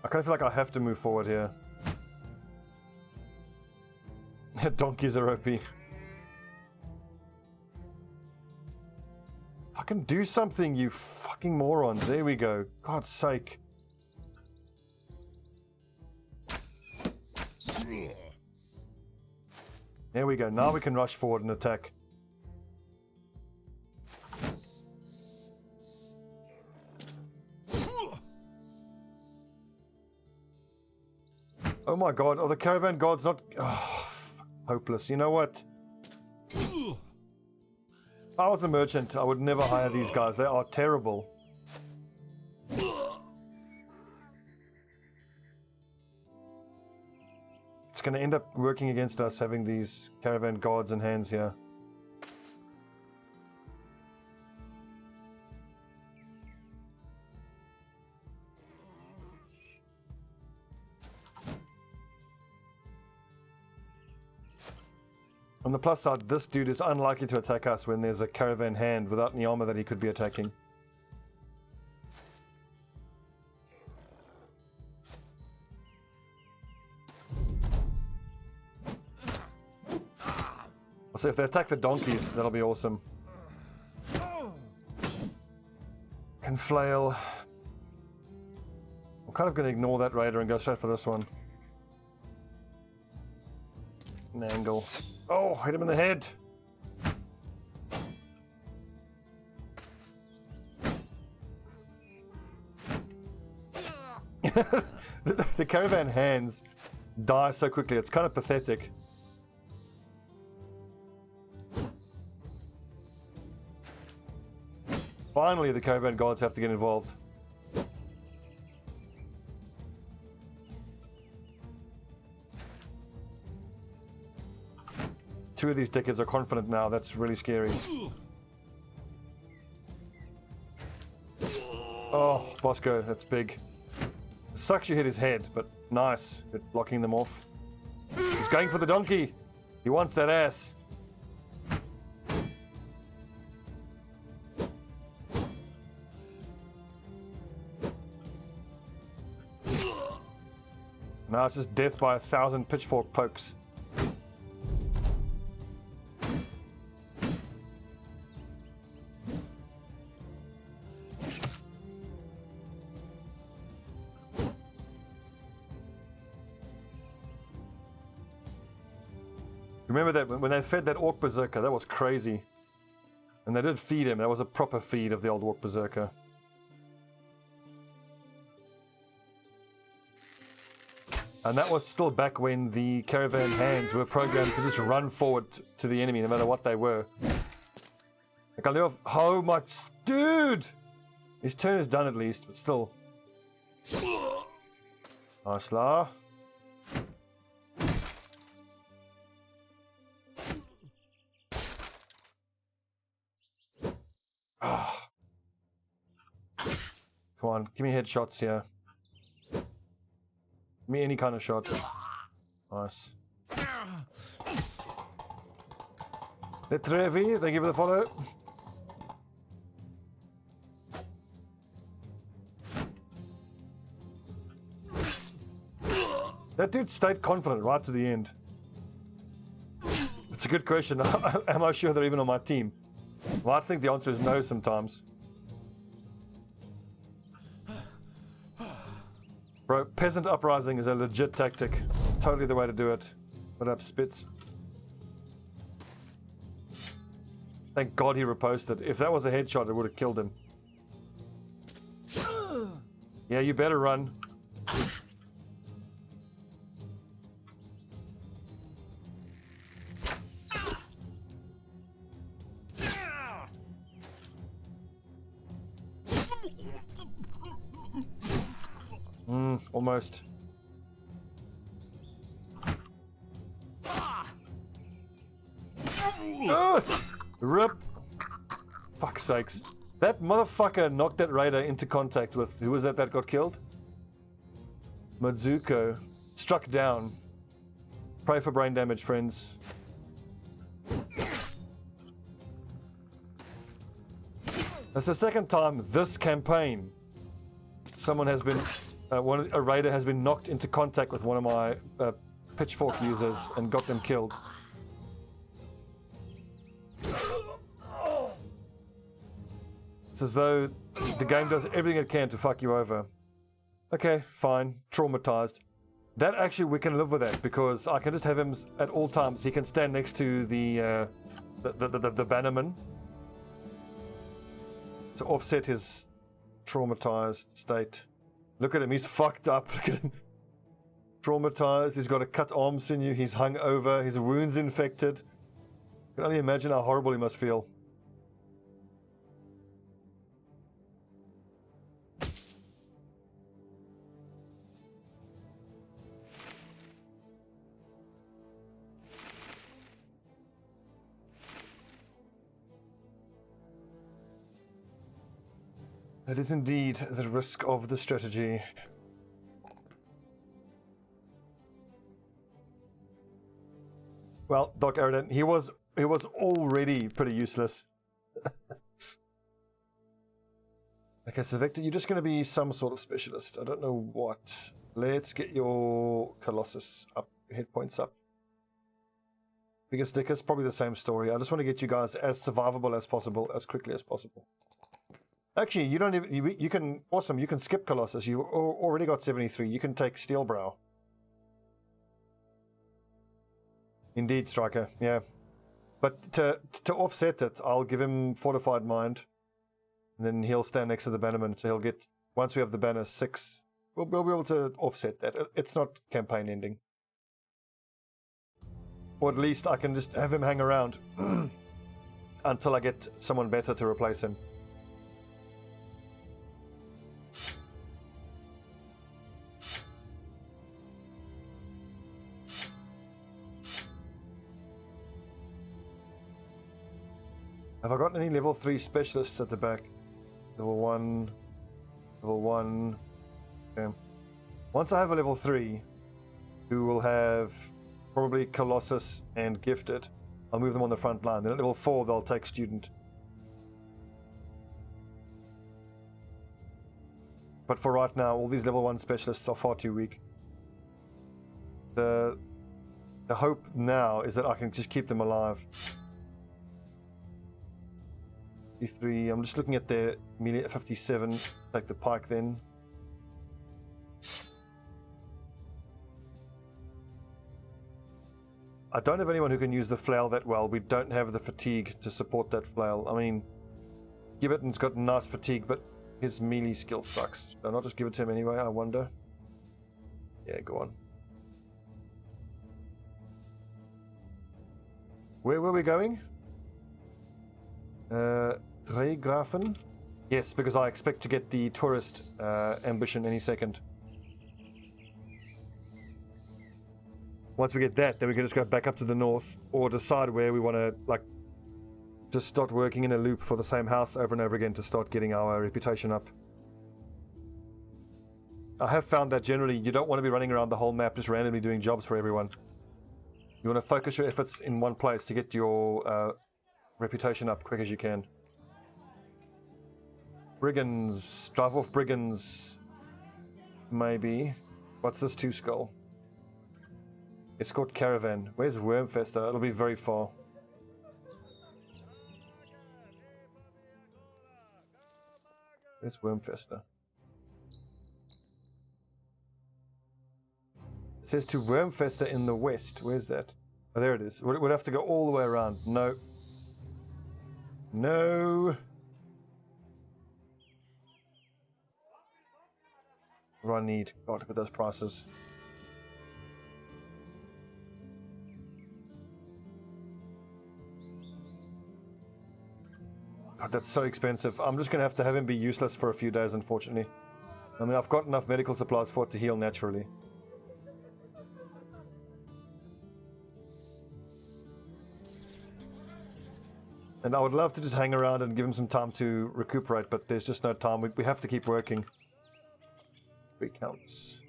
I kind of feel like I have to move forward here. Donkeys are OP. Fucking do something, you fucking morons. There we go. God's sake. There we go. Now we can rush forward and attack. Oh my god, are the caravan guards not... Oh, hopeless. You know what? If I was a merchant, I would never hire these guys. They are terrible. It's going to end up working against us having these caravan guards and hands here. On the plus side, this dude is unlikely to attack us when there's a caravan hand without any armor that he could be attacking. So if they attack the donkeys, that'll be awesome. Can flail. I'm kind of going to ignore that raider and go straight for this one. An angle. Oh, hit him in the head. The caravan hands die so quickly, it's kind of pathetic. Finally, the caravan guards have to get involved. Two of these dickheads are confident now. That's really scary. Oh, Bosco, that's big. Sucks you hit his head, but nice. Good blocking them off. He's going for the donkey. He wants that ass. Now it's just death by 1,000 pitchfork pokes. Remember that when they fed that Orc Berserker, that was crazy. And they did feed him, that was a proper feed of the old Orc Berserker. And that was still back when the caravan hands were programmed to just run forward to the enemy, no matter what they were. Like, I love how much... Dude! His turn is done at least, but still. Nice la. Come on, give me headshots here. Give me any kind of shot. Nice. The Trevi, they give it a follow. That dude stayed confident right to the end. It's a good question. Am I sure they're even on my team? Well, I think the answer is no sometimes. Bro, peasant uprising is a legit tactic. It's totally the way to do it. What up, Spitz? Thank God he reposted. If that was a headshot, it would have killed him. Yeah, you better run. Almost. Rip. Fuck's sakes. That motherfucker knocked that raider into contact with... Who was that got killed? Madzuko. Struck down. Pray for brain damage, friends. That's the second time this campaign someone has been... a raider has been knocked into contact with one of my pitchfork users and got them killed. It's as though the game does everything it can to fuck you over. Okay, fine. Traumatized. That actually, we can live with that because I can just have him at all times. He can stand next to the bannerman to offset his traumatized state. Look at him, he's fucked up. Look at him. Traumatized, he's got a cut arm sinew, he's hung over, his wound's infected. I can only imagine how horrible he must feel. That is indeed the risk of the strategy. Well, Doc Aridin, he was already pretty useless. Okay, so Victor, you're just going to be some sort of specialist. I don't know what. Let's get your Colossus up, hit points up. Biggest stickers, probably the same story. I just want to get you guys as survivable as possible, as quickly as possible. Actually, you don't even, you can, awesome, you can skip Colossus. You already got 73. You can take Steelbrow. Indeed, Striker, yeah. But to offset it, I'll give him Fortified Mind. And then he'll stand next to the Bannerman, so he'll get, once we have the banner 6, we'll be able to offset that. It's not campaign ending. Or at least I can just have him hang around until I get someone better to replace him. Have I got any level 3 specialists at the back? Level 1. Level 1. Okay. Once I have a level 3, who will have probably Colossus and Gifted. I'll move them on the front line. Then at level 4, they'll take Student. But for right now, all these level 1 specialists are far too weak. The hope now is that I can just keep them alive. E3, I'm just looking at their melee at 57. Take the pike then. I don't have anyone who can use the flail that well. We don't have the fatigue to support that flail. I mean, Gibberton's got nice fatigue, but his melee skill sucks. I'll not just give it to him anyway, I wonder. Yeah, go on. Where were we going? Drehgrafen? Yes, because I expect to get the tourist ambition any second. Once we get that, then we can just go back up to the north, or decide where we want to, like, just start working in a loop for the same house over and over again to start getting our reputation up. I have found that generally you don't want to be running around the whole map just randomly doing jobs for everyone. You want to focus your efforts in one place to get your reputation up quick as you can. Brigands. Drive off brigands. Maybe. What's this 2 skull? Escort caravan. Where's Wormfester? It'll be very far. Where's Wormfester? It says to Wormfester in the west. Where's that? Oh, there it is. We'd have to go all the way around. No. No. What do I need? God, look at those prices. God, that's so expensive. I'm just going to have him be useless for a few days, unfortunately. I mean, I've got enough medical supplies for it to heal naturally. And I would love to just hang around and give him some time to recuperate, but there's just no time. We have to keep working. 3 counts.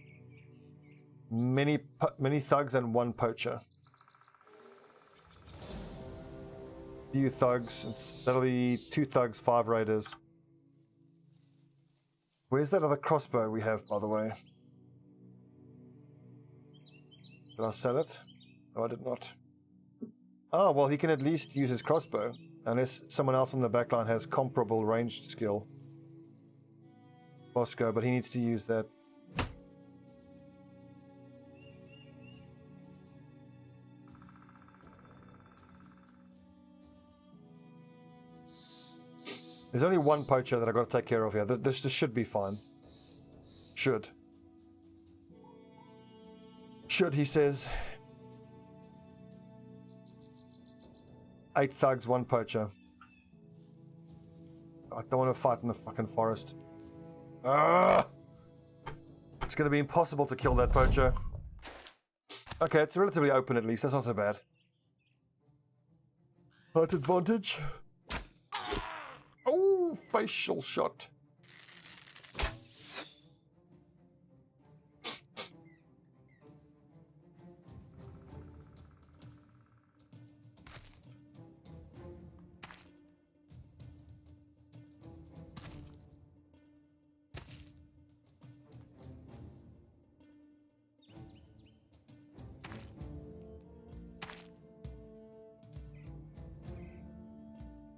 Many thugs and 1 poacher. Few thugs. That'll be 2 thugs, 5 raiders. Where's that other crossbow we have, by the way? Did I sell it? No, I did not. Oh, well, he can at least use his crossbow. Unless someone else on the backline has comparable ranged skill. Bosco, but he needs to use that. There's only 1 poacher that I've got to take care of here. This should be fine. Should, he says. 8 thugs, 1 poacher. I don't want to fight in the fucking forest. It's going to be impossible to kill that poacher. Okay, it's relatively open at least. That's not so bad. Height advantage. Oh, facial shot.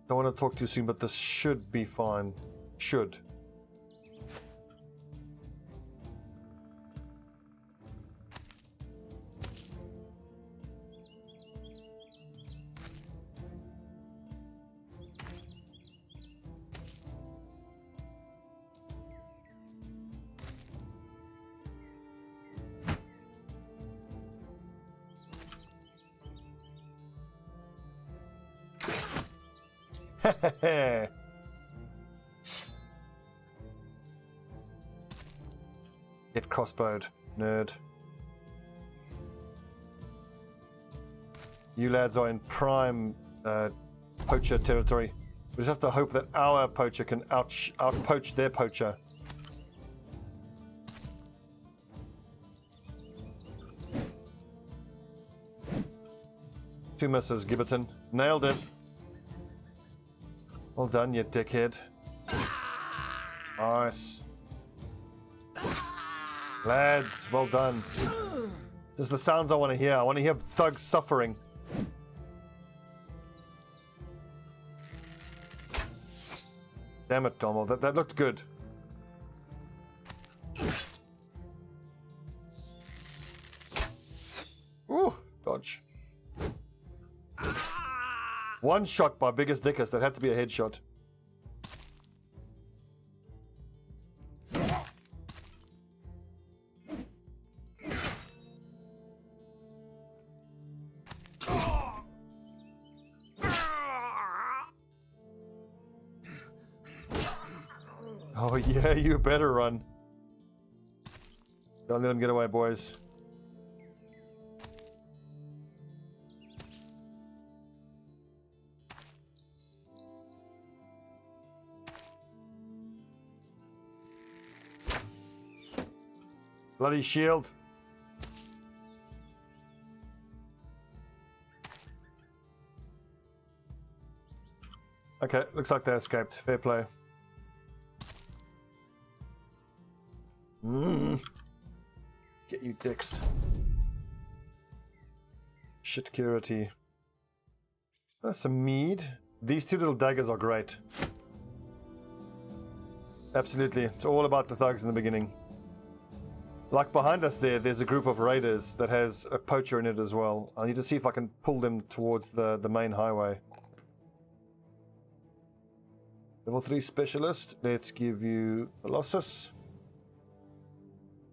Don't want to talk too soon, but this should be fine. Should. Get crossbowed, nerd. You lads are in prime poacher territory. We just have to hope that our poacher can out-poach their poacher. 2 misses, Gibberton. Nailed it. Well done, you dickhead. Nice. Lads, well done. Just the sounds I want to hear. I want to hear thugs suffering. Damn it, Dommel. That looked good. Ooh, dodge. One shot by Biggest Dickus. That had to be a headshot. Oh yeah, you better run. Don't let him get away, boys. Bloody shield. Okay, looks like they escaped. Fair play. Get you dicks. Shit security. That's some mead. These 2 little daggers are great. Absolutely. It's all about the thugs in the beginning. Like behind us there's a group of raiders that has a poacher in it as well. I need to see if I can pull them towards the main highway. Level 3 specialist. Let's give you Colossus.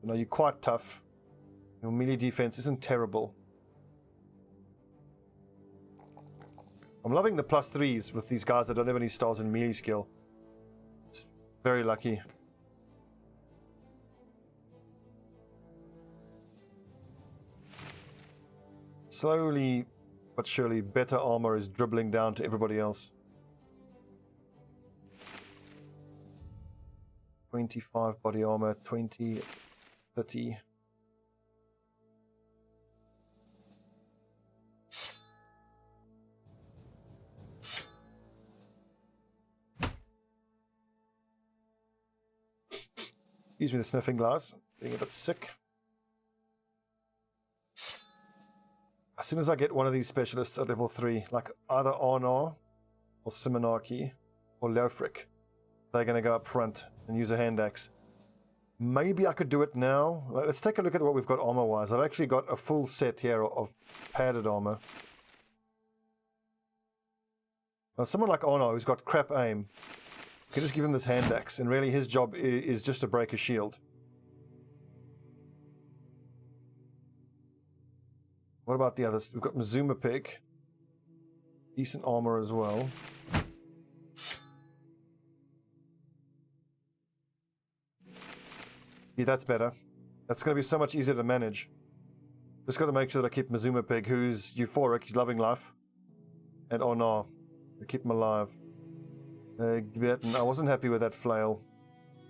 You know, you're quite tough. Your melee defense isn't terrible. I'm loving the +3s with these guys that don't have any stars in melee skill. It's very lucky. Slowly but surely, better armor is dribbling down to everybody else. 25 body armor, 20, 30. Excuse me, the sniffing glass. Being a bit sick. As soon as I get one of these specialists at level 3, like either Arnar or Simonarchy or Leofric, they're going to go up front and use a hand axe. Maybe I could do it now. Let's take a look at what we've got armor-wise. I've actually got a full set here of padded armor. Now, someone like Arnar, who's got crap aim, you can just give him this hand axe, and really his job is just to break a shield. What about the others? We've got Mazuma Pig. Decent armor as well. Yeah, that's better. That's going to be so much easier to manage. Just got to make sure that I keep Mazuma Pig, who's euphoric, he's loving life. And oh no, I keep him alive. I wasn't happy with that flail.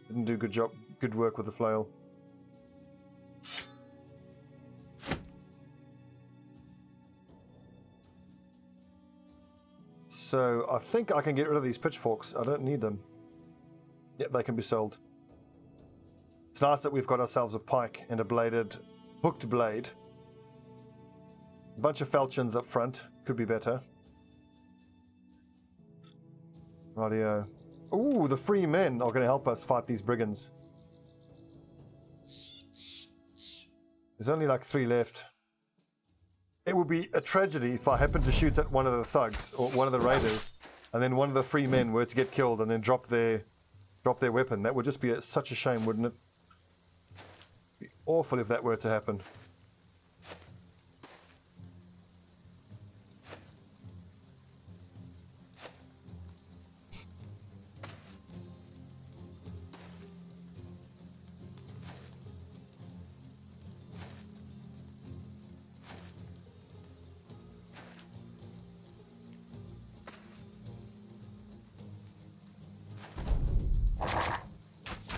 Didn't do good work with the flail. So I think I can get rid of these pitchforks. I don't need them. Yep, they can be sold. It's nice that we've got ourselves a pike and a hooked blade. A bunch of falchions up front. Could be better. Rightio. Ooh, the free men are going to help us fight these brigands. There's only like 3 left. It would be a tragedy if I happened to shoot at one of the thugs or one of the raiders, and then one of the free men were to get killed and then drop their weapon. That would just be such a shame, wouldn't it? It'd be awful if that were to happen.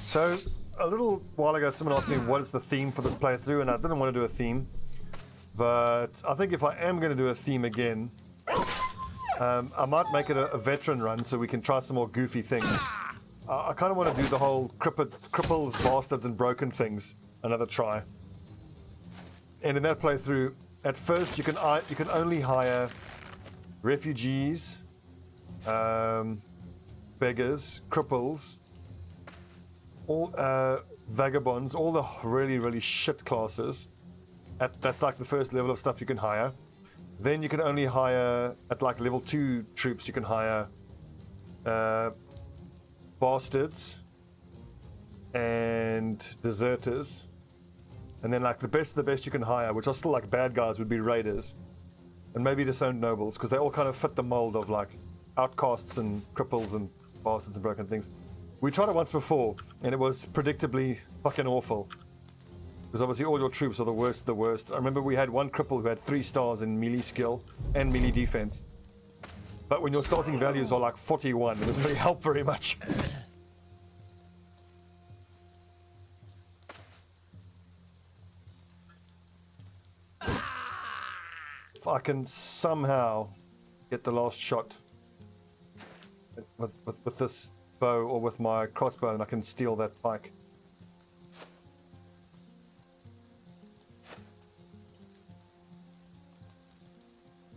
So, a little while ago, someone asked me what is the theme for this playthrough, and I didn't want to do a theme. But I think if I am going to do a theme again, I might make it a veteran run so we can try some more goofy things. I kind of want to do the whole cripples, bastards, and broken things another try. And in that playthrough, at first you can only hire refugees, beggars, cripples, all vagabonds, all the really shit classes. That's like the first level of stuff you can hire. Then you can only hire at like level 2 troops. You can hire bastards and deserters, and then like the best of the best you can hire, which are still like bad guys, would be raiders and maybe disowned nobles, because they all kind of fit the mold of like outcasts and cripples and bastards and broken things. We tried it once before and it was predictably fucking awful, because obviously all your troops are the worst of the worst. I remember we had one cripple who had 3 stars in melee skill and melee defense, but when your starting values are like 41, it doesn't really help very much. If I can somehow get the last shot with this bow or with my crossbow, and I can steal that pike.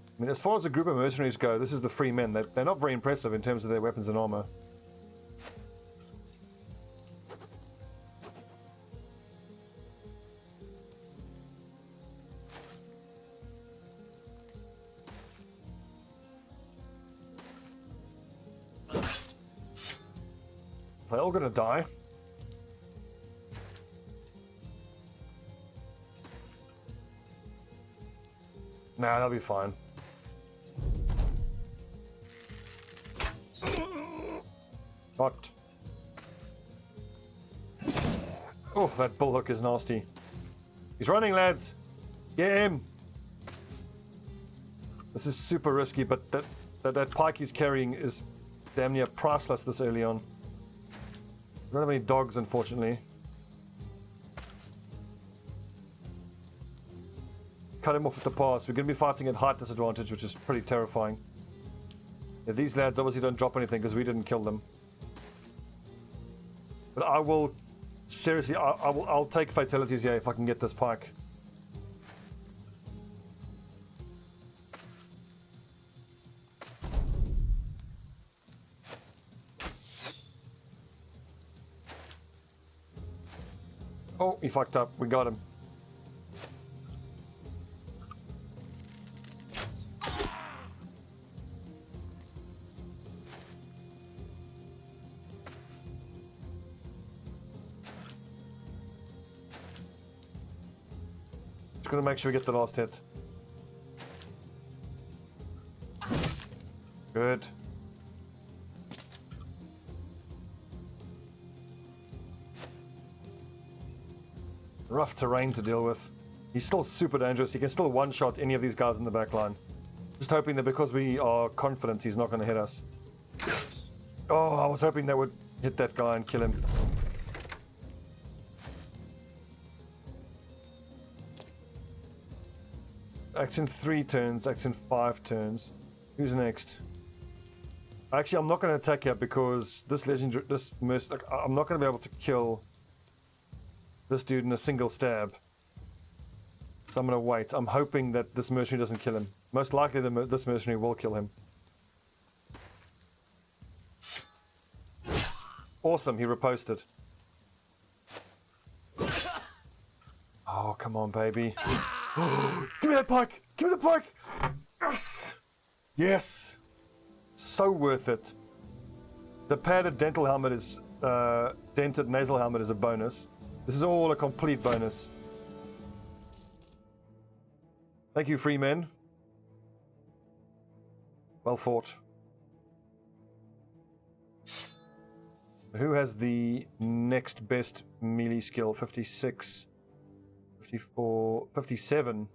I mean, as far as a group of mercenaries go, this is the free men. They're not very impressive in terms of their weapons and armor. They're all gonna die. Nah, they'll be fine. What? Oh, that bullhook is nasty. He's running, lads. Get him. This is super risky, but that pike he's carrying is damn near priceless this early on. We don't have any dogs, unfortunately. Cut him off at the pass. We're going to be fighting at height disadvantage, which is pretty terrifying. Yeah, these lads obviously don't drop anything because we didn't kill them. But I will, seriously, I'll take fatalities here if I can get this pike. Oh, he fucked up. We got him. Just gonna make sure we get the last hit. Good. Rough terrain to deal with. He's still super dangerous. He can still one-shot any of these guys in the back line. Just hoping that because we are confident he's not going to hit us. Oh, I was hoping that would hit that guy and kill him. Acts in 3 turns, acts in 5 turns. Who's next? Actually, I'm not going to attack here because this legendary, I'm not going to be able to kill this dude in a single stab. So I'm going to wait. I'm hoping that this mercenary doesn't kill him. Most likely this mercenary will kill him. Awesome, he riposted. Oh, come on, baby. Give me that pike! Give me the pike! Yes! Yes! So worth it. The padded dental helmet is... dented nasal helmet is a bonus. This is all a complete bonus. Thank you, free men. Well fought. Who has the next best melee skill? 56, 54, 57.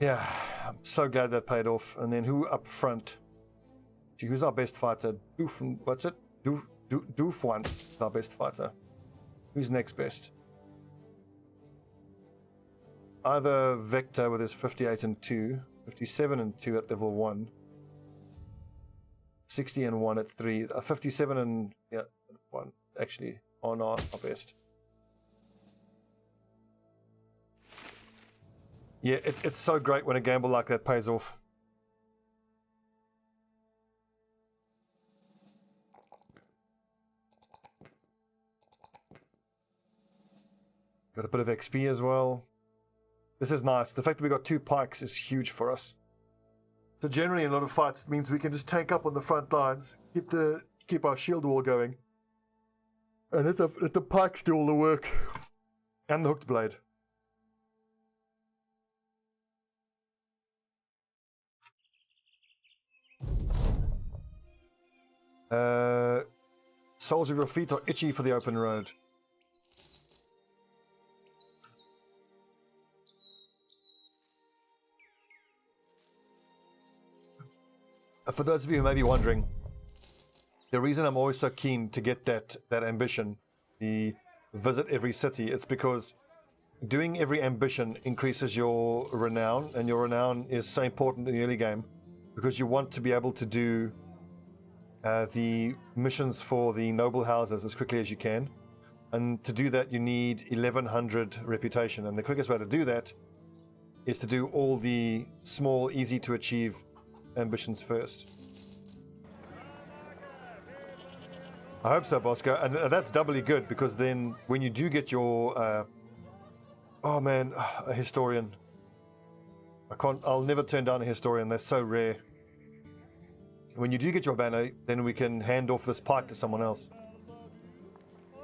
Yeah, I'm so glad that paid off. And then who up front? Gee, who's our best fighter? What's it? Doof once, our best fighter. Who's next best? either Vector with his 58 and 2, 57 and 2 at level 1, 60 and 1 at 3, 57 and 1 actually on our best. Yeah, it's so great when a gamble like that pays off. Got a bit of XP as well. This is nice. The fact that we got 2 pikes is huge for us. So generally in a lot of fights it means we can just tank up on the front lines, keep our shield wall going, and let the pikes do all the work. And the hooked blade. Soles of your feet are itchy for the open road. For those of you who may be wondering, the reason I'm always so keen to get that ambition, the visit every city, it's because doing every ambition increases your renown, and your renown is so important in the early game because you want to be able to do the missions for the noble houses as quickly as you can. And to do that, you need 1100 reputation. And the quickest way to do that is to do all the small, easy to achieve ambitions first. I hope so, Bosco. And that's doubly good because then when you do get your oh man, a historian. I'll never turn down a historian. They're so rare. When you do get your banner, then we can hand off this pike to someone else.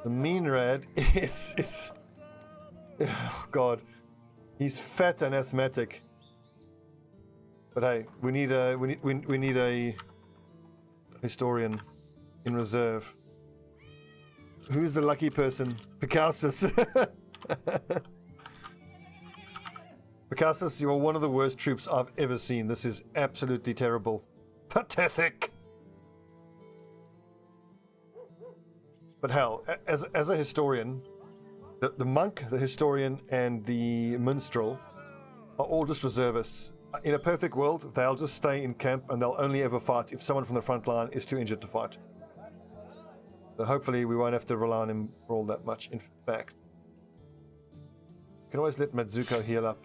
The mean rad is oh god. He's fat and asthmatic. But hey, we need a historian in reserve. Who's the lucky person? Picassus. Picassus, you're one of the worst troops I've ever seen. This is absolutely terrible. Pathetic. But hell, as a historian, the monk, the historian, and the minstrel are all just reservists. In a perfect world, they'll just stay in camp and they'll only ever fight if someone from the front line is too injured to fight. So hopefully we won't have to rely on him for all that much. In fact, you can always let Matsuko heal up.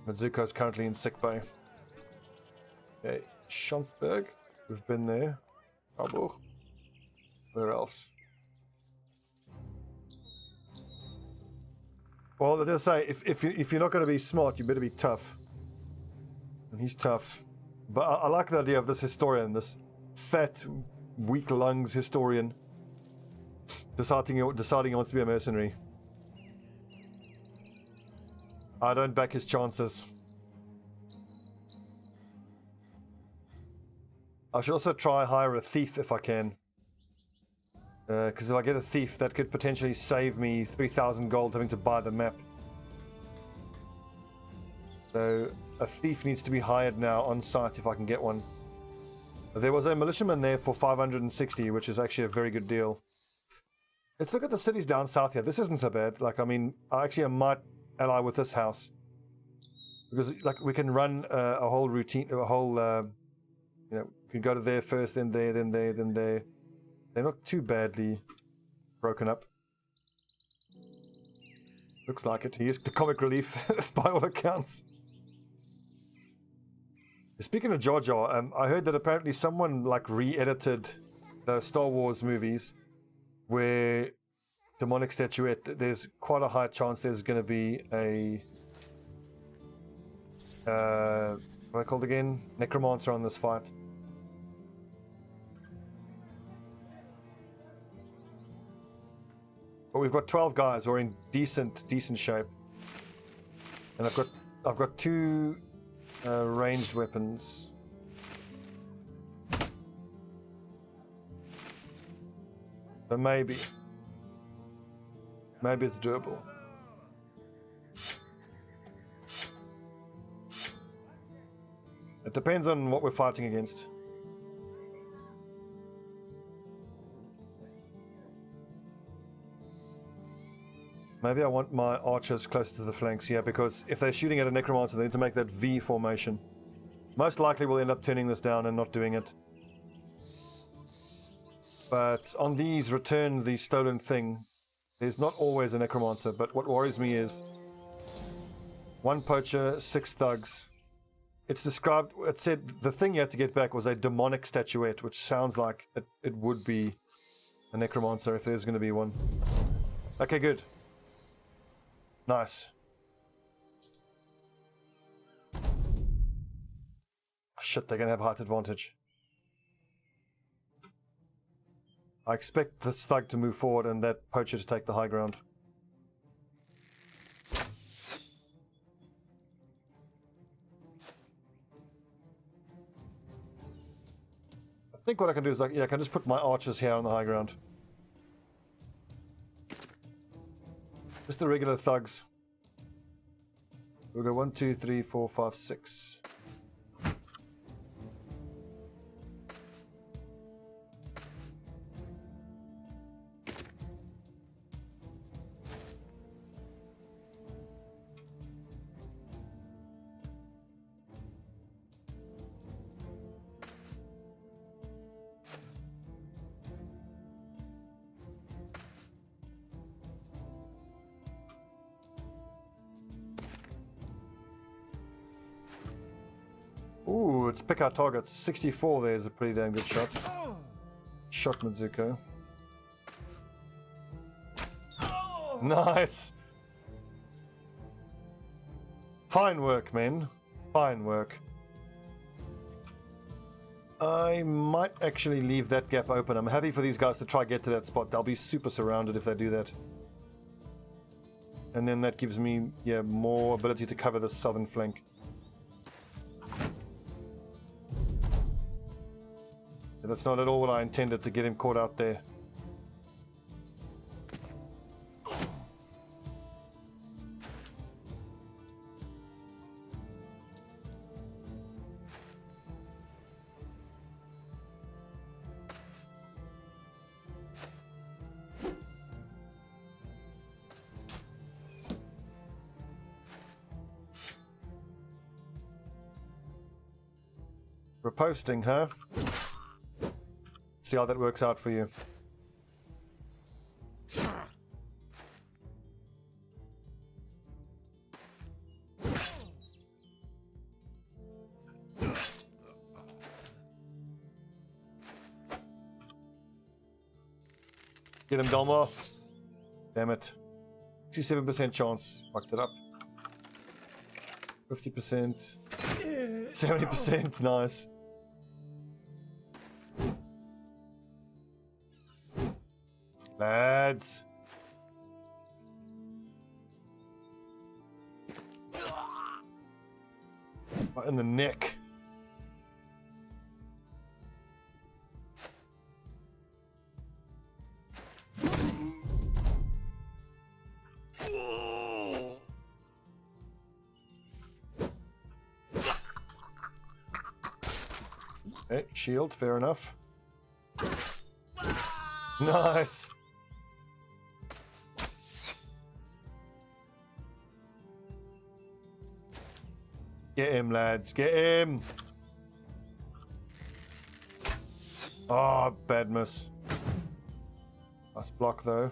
Matsuko is currently in sickbay. Okay, Schonsberg, we've been there. Harburg. Where else? Well, they just say if you're not going to be smart, you better be tough. And he's tough. But I like the idea of this historian, this fat, weak lungs historian, deciding he wants to be a mercenary. I don't back his chances. I should also try hire a thief if I can. Because if I get a thief, that could potentially save me 3,000 gold having to buy the map. So a thief needs to be hired now on site if I can get one. There was a militiaman there for 560, which is actually a very good deal. Let's look at the cities down south here. This isn't so bad. Like, I mean, I might ally with this house. Because, like, we can run a whole routine, you know, we can go to there first, then there, then there, then there. They're not too badly broken up. Looks like it. He is the comic relief by all accounts. Speaking of Jar Jar, I heard that apparently someone like re-edited the Star Wars movies where demonic statuette, there's quite a high chance there's going to be a what are they called again? Necromancer on this fight. But we've got 12 guys who are in decent shape, and I've got 2 ranged weapons. So maybe it's doable. It depends on what we're fighting against. Maybe I want my archers closer to the flanks, yeah, because if they're shooting at a necromancer, they need to make that V formation. Most likely we'll end up turning this down and not doing it. But on these return the stolen thing, there's not always a necromancer, but what worries me is 1 poacher, 6 thugs. It's described, it said the thing you had to get back was a demonic statuette, which sounds like it would be a necromancer if there's going to be one. Okay, good. Nice. Shit, they're going to have height advantage. I expect the thug to move forward and that poacher to take the high ground. I think what I can do is I can just put my archers here on the high ground. Just the regular thugs. We'll go 1, 2, 3, 4, 5, 6. Ooh, let's pick our targets. 64 there is a pretty damn good shot. Shot Mizuko. Nice! Fine work, men. Fine work. I might actually leave that gap open. I'm happy for these guys to try get to that spot. They'll be super surrounded if they do that. And then that gives me, yeah, more ability to cover the southern flank. That's not at all what I intended, to get him caught out there. Reposting, huh? See how that works out for you. Get him, Delmar. Damn it. 67% chance. Fucked it up. 50%. 70%. Nice. Lads. Right in the neck. Okay, shield, fair enough. Nice. Get him, lads. Get him. Oh, bad miss. Nice block, though.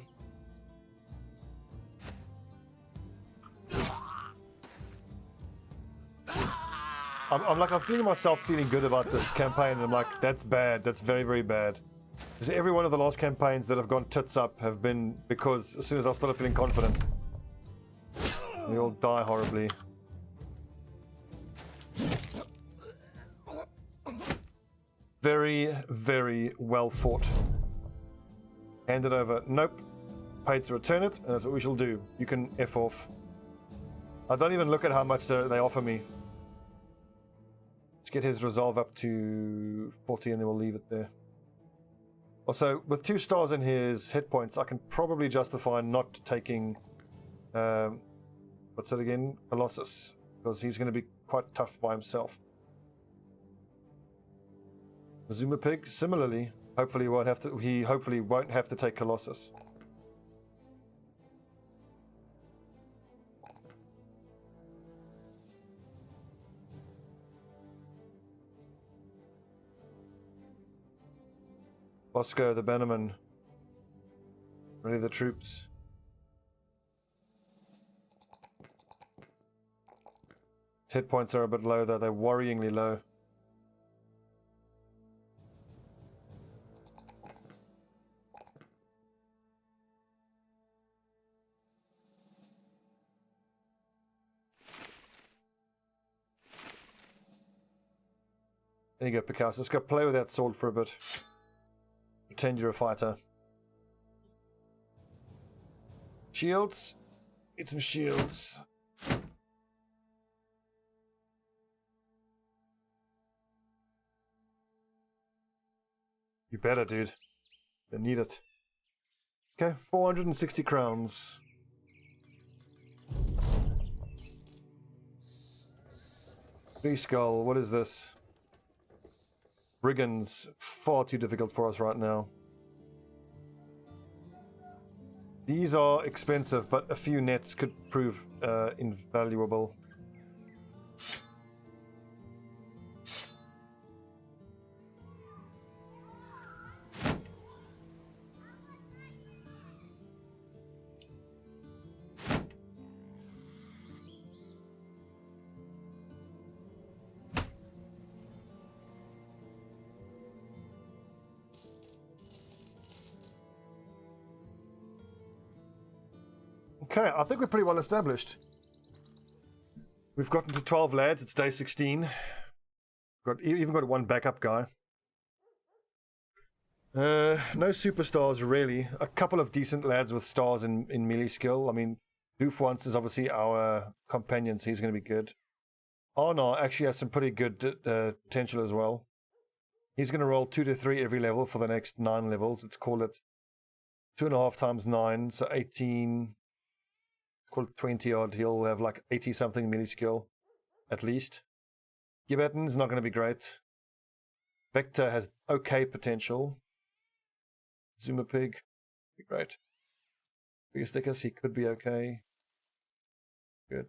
I'm feeling myself feeling good about this campaign, and I'm like, that's bad. That's very, very bad. Because every one of the last campaigns that have gone tits up have been because as soon as I've started feeling confident, they all die horribly. Very, very well fought. Hand it over. Nope. Paid to return it, and that's what we shall do. You can F off. I don't even look at how much they offer me. Let's get his resolve up to 40 and then we'll leave it there. Also, with 2 stars in his hit points, I can probably justify not taking... what's it again? Colossus. Because he's going to be quite tough by himself. Zuma Pig, similarly, hopefully won't have to. He hopefully won't have to take Colossus. Bosco, the Bannerman. Ready the troops. Hit points are a bit low though, they're worryingly low. There you go, Picasso. Let's go play with that sword for a bit. Pretend you're a fighter. Shields. Get some shields. You better, dude. You need it. Okay, 460 crowns. Three skull, what is this? Brigands, far too difficult for us right now. These are expensive, but a few nets could prove invaluable. Okay, I think we're pretty well established. We've gotten to 12 lads, it's day 16. Even got one backup guy. No superstars really. A couple of decent lads with stars in melee skill. I mean, Doof once is obviously our companion, so he's going to be good. Arnar actually has some pretty good potential as well. He's going to roll 2 to 3 every level for the next 9 levels. Let's call it 2.5 times 9, so 18... Call it 20 odd. He'll have like 80 something melee skill, at least. Gibatin's not going to be great. Vector has okay potential. Zuma Pig, be great. Bigger stickers, he could be okay. Good.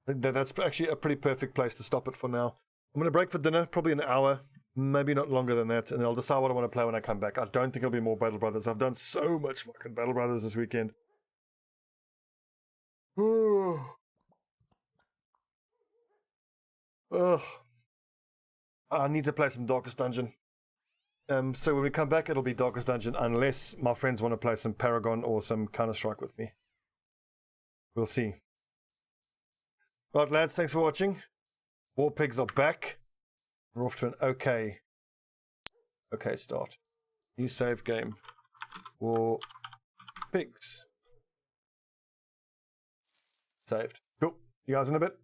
I think that's actually a pretty perfect place to stop it for now. I'm going to break for dinner, probably an hour. Maybe not longer than that, and I'll decide what I want to play when I come back. I don't think it'll be more Battle Brothers. I've done so much fucking Battle Brothers this weekend. Ugh. I need to play some Darkest Dungeon. So when we come back, it'll be Darkest Dungeon, unless my friends want to play some Paragon or some Counter-Strike with me. We'll see. Right, lads, thanks for watching. War Pigs are back. We're off to an okay start. New save game. War Pigs. Saved. Cool. You guys in a bit?